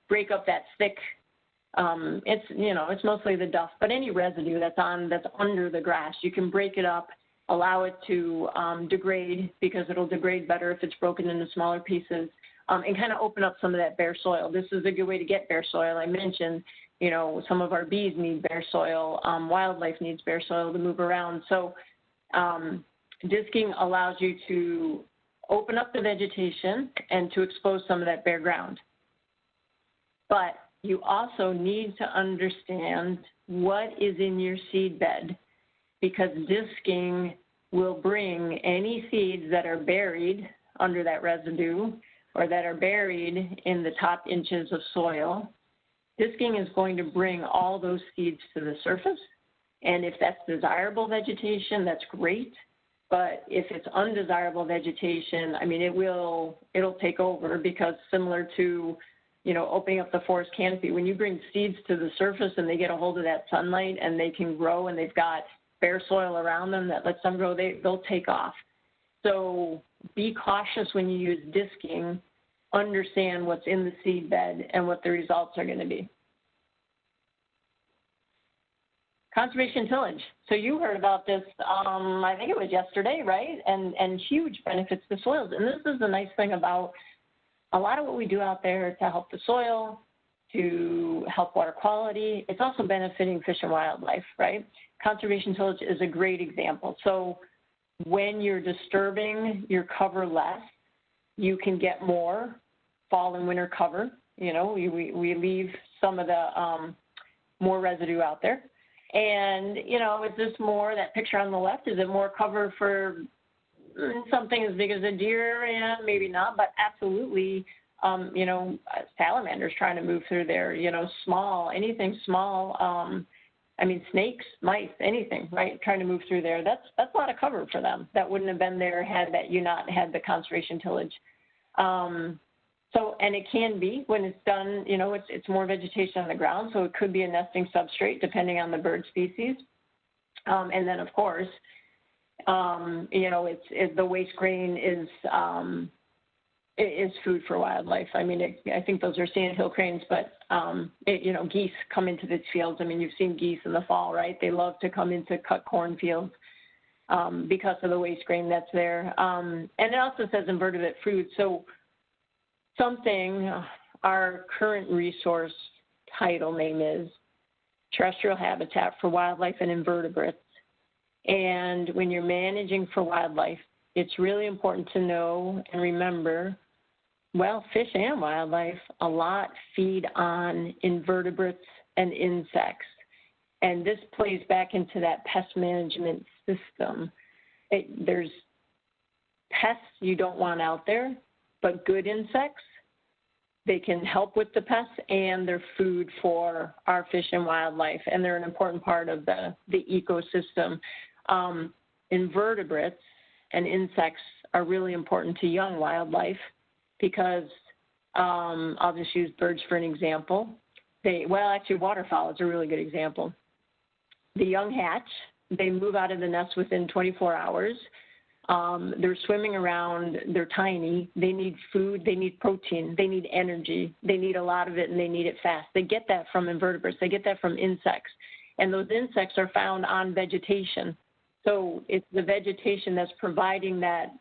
break up that thick. It's mostly the duff, but any residue that's under the grass, you can break it up, allow it to degrade, because it'll degrade better if it's broken into smaller pieces, and kind of open up some of that bare soil. This is a good way to get bare soil. I mentioned, some of our bees need bare soil. Wildlife needs bare soil to move around. So disking allows you to open up the vegetation and to expose some of that bare ground. But you also need to understand what is in your seed bed, because disking will bring any seeds that are buried under that residue or that are buried in the top inches of soil. Disking is going to bring all those seeds to the surface, and if that's desirable vegetation, that's great. But if it's undesirable vegetation, I mean, it'll take over, because similar to, opening up the forest canopy, when you bring seeds to the surface and they get a hold of that sunlight and they can grow and they've got bare soil around them that lets them grow, they'll take off. So be cautious when you use disking. Understand what's in the seed bed and what the results are going to be. Conservation tillage. So you heard about this, I think it was yesterday, right? And huge benefits to soils. And this is the nice thing about a lot of what we do out there to help the soil, to help water quality. It's also benefiting fish and wildlife, right? Conservation tillage is a great example. So when you're disturbing your cover less, you can get more fall and winter cover. We leave some of the more residue out there. And, is this more, that picture on the left, is it more cover for something as big as a deer? Yeah, maybe not, but absolutely, salamanders trying to move through there, anything small. Snakes, mice, anything, right, trying to move through there. That's a lot of cover for them. That wouldn't have been there had that you not had the conservation tillage. And it can be, when it's done, it's more vegetation on the ground, so it could be a nesting substrate depending on the bird species. And then, of course, the waste grain is food for wildlife. I mean, I think those are sandhill cranes, but, geese come into these fields. I mean, you've seen geese in the fall, right? They love to come into cut cornfields because of the waste grain that's there. And it also says invertebrate food. So our current resource title name is Terrestrial Habitat for Wildlife and Invertebrates. And when you're managing for wildlife, it's really important to know and remember, fish and wildlife a lot feed on invertebrates and insects. And this plays back into that pest management system. There's pests you don't want out there, but good insects, they can help with the pests, and they're food for our fish and wildlife, and they're an important part of the ecosystem. Invertebrates and insects are really important to young wildlife because I'll just use birds for an example. Actually, waterfowl is a really good example. the young hatch. They move out of the nest within 24 hours. They're swimming around, they're tiny, they need food, they need protein, they need energy, they need a lot of it and they need it fast. They get that from invertebrates, they get that from insects. And those insects are found on vegetation. So it's the vegetation that's providing that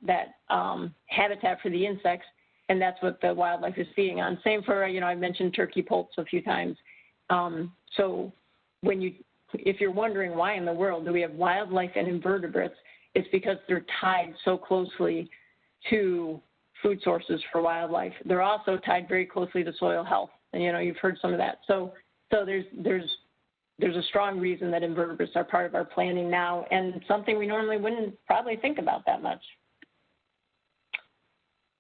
habitat for the insects, and that's what the wildlife is feeding on. Same for, I mentioned turkey poults a few times. So if you're wondering why in the world do we have wildlife and invertebrates, it's because they're tied so closely to food sources for wildlife. They're also tied very closely to soil health, and you've heard some of that. So there's a strong reason that invertebrates are part of our planning now, and something we normally wouldn't probably think about that much.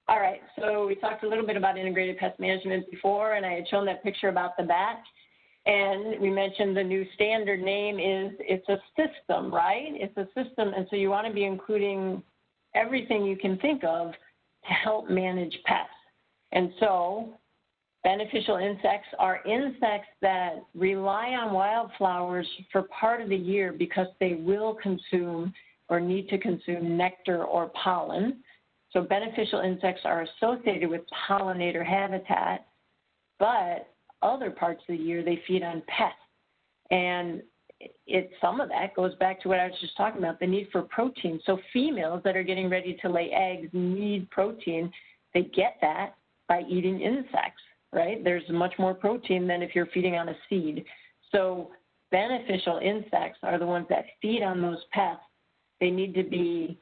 All right, so we talked a little bit about integrated pest management before, and I had shown that picture about the bat. And we mentioned the new standard name it's a system, right? It's a system, and so you want to be including everything you can think of to help manage pests. And so beneficial insects are insects that rely on wildflowers for part of the year because they will consume or need to consume nectar or pollen. So beneficial insects are associated with pollinator habitat, but other parts of the year they feed on pests. And some of that goes back to what I was just talking about, the need for protein. So females that are getting ready to lay eggs need protein. They get that by eating insects, right? There's much more protein than if you're feeding on a seed. So beneficial insects are the ones that feed on those pests. They need to be,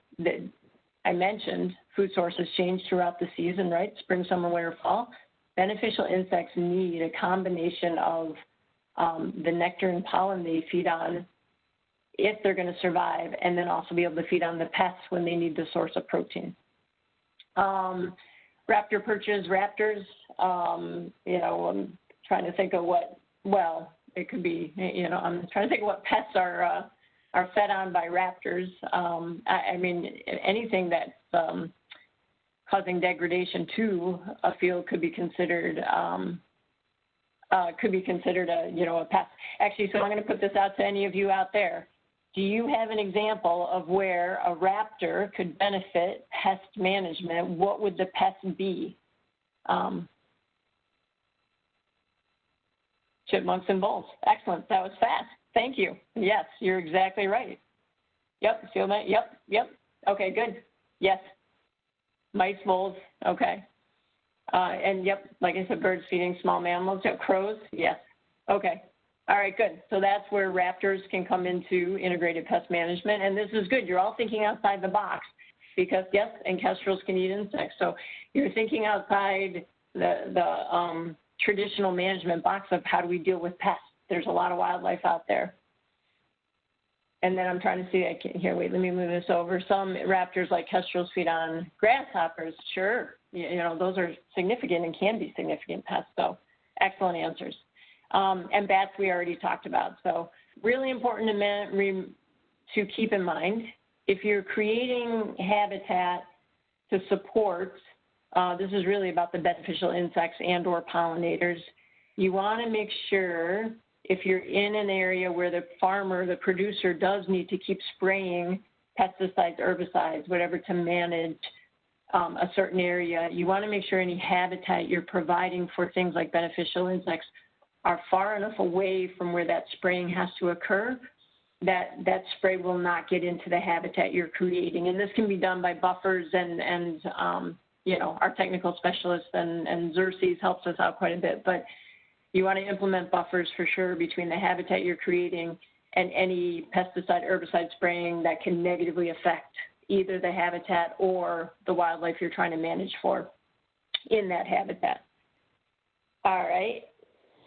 I mentioned, food sources change throughout the season, right? Spring, summer, winter, fall. Beneficial insects need a combination of the nectar and pollen they feed on if they're going to survive, and then also be able to feed on the pests when they need the source of protein. Raptor perches, raptors, I'm trying to think of it could be, I'm trying to think of what pests are fed on by raptors. I mean, anything that's causing degradation to a field could be considered a pest. Actually, so I'm going to put this out to any of you out there. Do you have an example of where a raptor could benefit pest management? What would the pest be? Chipmunks and voles. Excellent. That was fast. Thank you. Yes, you're exactly right. Yep. Feel that? Yep. Okay, good. Yes. Mice, voles, okay. And yep, like I said, birds feeding small mammals. Yep, crows, yes. Okay. All right, good. So that's where raptors can come into integrated pest management. And this is good. You're all thinking outside the box because, yes, and kestrels can eat insects. So you're thinking outside the traditional management box of how do we deal with pests. There's a lot of wildlife out there. And then I'm trying to see, wait, let me move this over. Some raptors like kestrels feed on grasshoppers. Sure, those are significant and can be significant pests. So excellent answers. And bats we already talked about. So really important to keep in mind, if you're creating habitat to support, this is really about the beneficial insects and or pollinators, you want to make sure if you're in an area where the farmer, the producer, does need to keep spraying pesticides, herbicides, whatever to manage a certain area, you want to make sure any habitat you're providing for things like beneficial insects are far enough away from where that spraying has to occur that that spray will not get into the habitat you're creating. And this can be done by buffers and our technical specialists and Xerces helps us out quite a bit. But you want to implement buffers for sure between the habitat you're creating and any pesticide, herbicide spraying that can negatively affect either the habitat or the wildlife you're trying to manage for in that habitat. All right,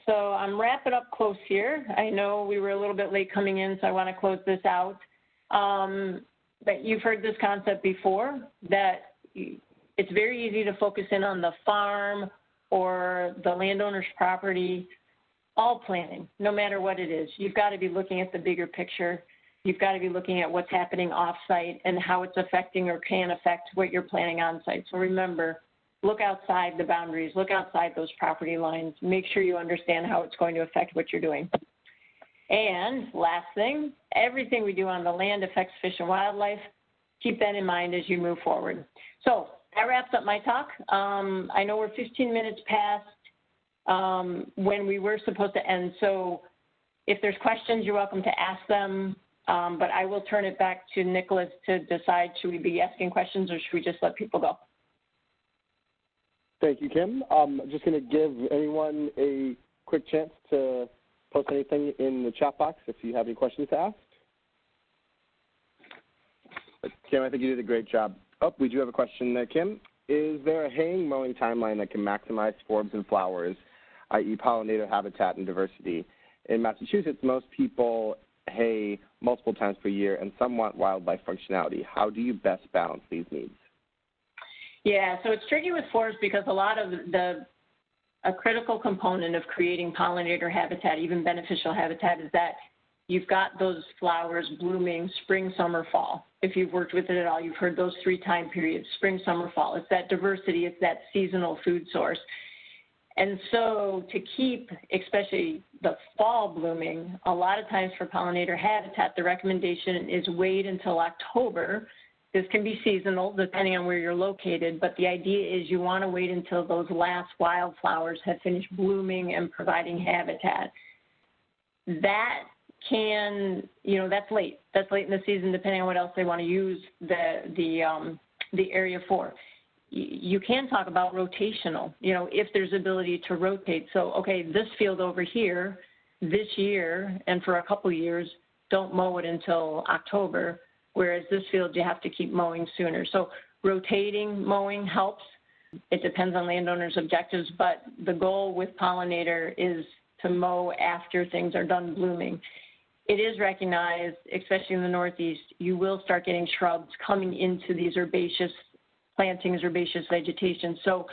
so I'm wrapping up close here. I know we were a little bit late coming in, so I want to close this out. But you've heard this concept before, that it's very easy to focus in on the farm or the landowner's property. All planning, no matter what it is, you've got to be looking at the bigger picture. You've got to be looking at what's happening off-site and how it's affecting or can affect what you're planning on-site. So remember, look outside the boundaries, look outside those property lines, make sure you understand how it's going to affect what you're doing. And last thing, everything we do on the land affects fish and wildlife. Keep that in mind as you move forward. So that wraps up my talk. I know we're 15 minutes past when we were supposed to end. So if there's questions, you're welcome to ask them. But I will turn it back to Nicholas to decide, should we be asking questions or should we just let people go? Thank you, Kim. I'm just going to give anyone a quick chance to post anything in the chat box if you have any questions to ask. Kim, I think you did a great job. Oh, we do have a question there, Kim. Is there a haying mowing timeline that can maximize forbs and flowers, i.e. pollinator habitat and diversity? In Massachusetts, most people hay multiple times per year and some want wildlife functionality. How do you best balance these needs? Yeah, so it's tricky with forests because a lot of a critical component of creating pollinator habitat, even beneficial habitat, is that you've got those flowers blooming spring, summer, fall. If you've worked with it at all, you've heard those 3 time periods, spring, summer, fall. It's that diversity, it's that seasonal food source. And so to keep, especially the fall blooming, a lot of times for pollinator habitat, the recommendation is wait until October. This can be seasonal depending on where you're located, but the idea is you want to wait until those last wildflowers have finished blooming and providing habitat. That can, that's late. That's late in the season depending on what else they want to use the area for. You can talk about rotational, if there's ability to rotate. So, okay, this field over here, this year, and for a couple years, don't mow it until October, whereas this field you have to keep mowing sooner. So rotating mowing helps. It depends on landowners' objectives, but the goal with pollinator is to mow after things are done blooming. It is recognized, especially in the Northeast, you will start getting shrubs coming into these herbaceous plantings, herbaceous vegetation. So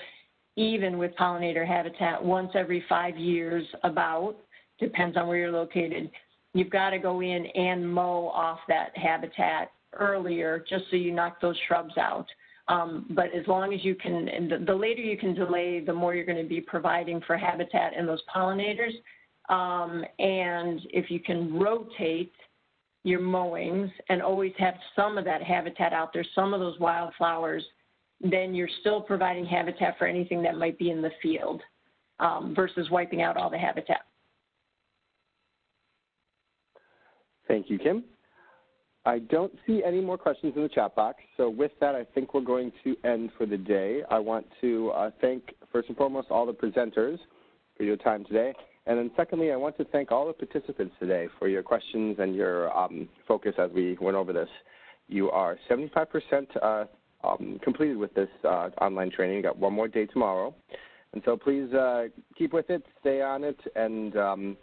even with pollinator habitat, once every 5 years about, depends on where you're located, you've got to go in and mow off that habitat earlier just so you knock those shrubs out. But as long as you can, and the later you can delay, the more you're going to be providing for habitat and those pollinators. And if you can rotate your mowings and always have some of that habitat out there, some of those wildflowers, then you're still providing habitat for anything that might be in the field versus wiping out all the habitat. Thank you, Kim. I don't see any more questions in the chat box. So with that, I think we're going to end for the day. I want to thank, first and foremost, all the presenters for your time today. And then secondly, I want to thank all the participants today for your questions and your focus as we went over this. You are 75% completed with this online training. You got one more day tomorrow. And so please keep with it, stay on it, and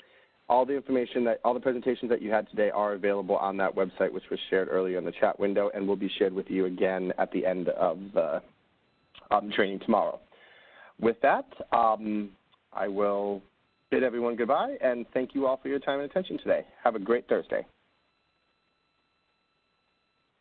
all the information all the presentations that you had today are available on that website, which was shared earlier in the chat window, and will be shared with you again at the end of the training tomorrow. With that, I will bid everyone goodbye, and thank you all for your time and attention today. Have a great Thursday.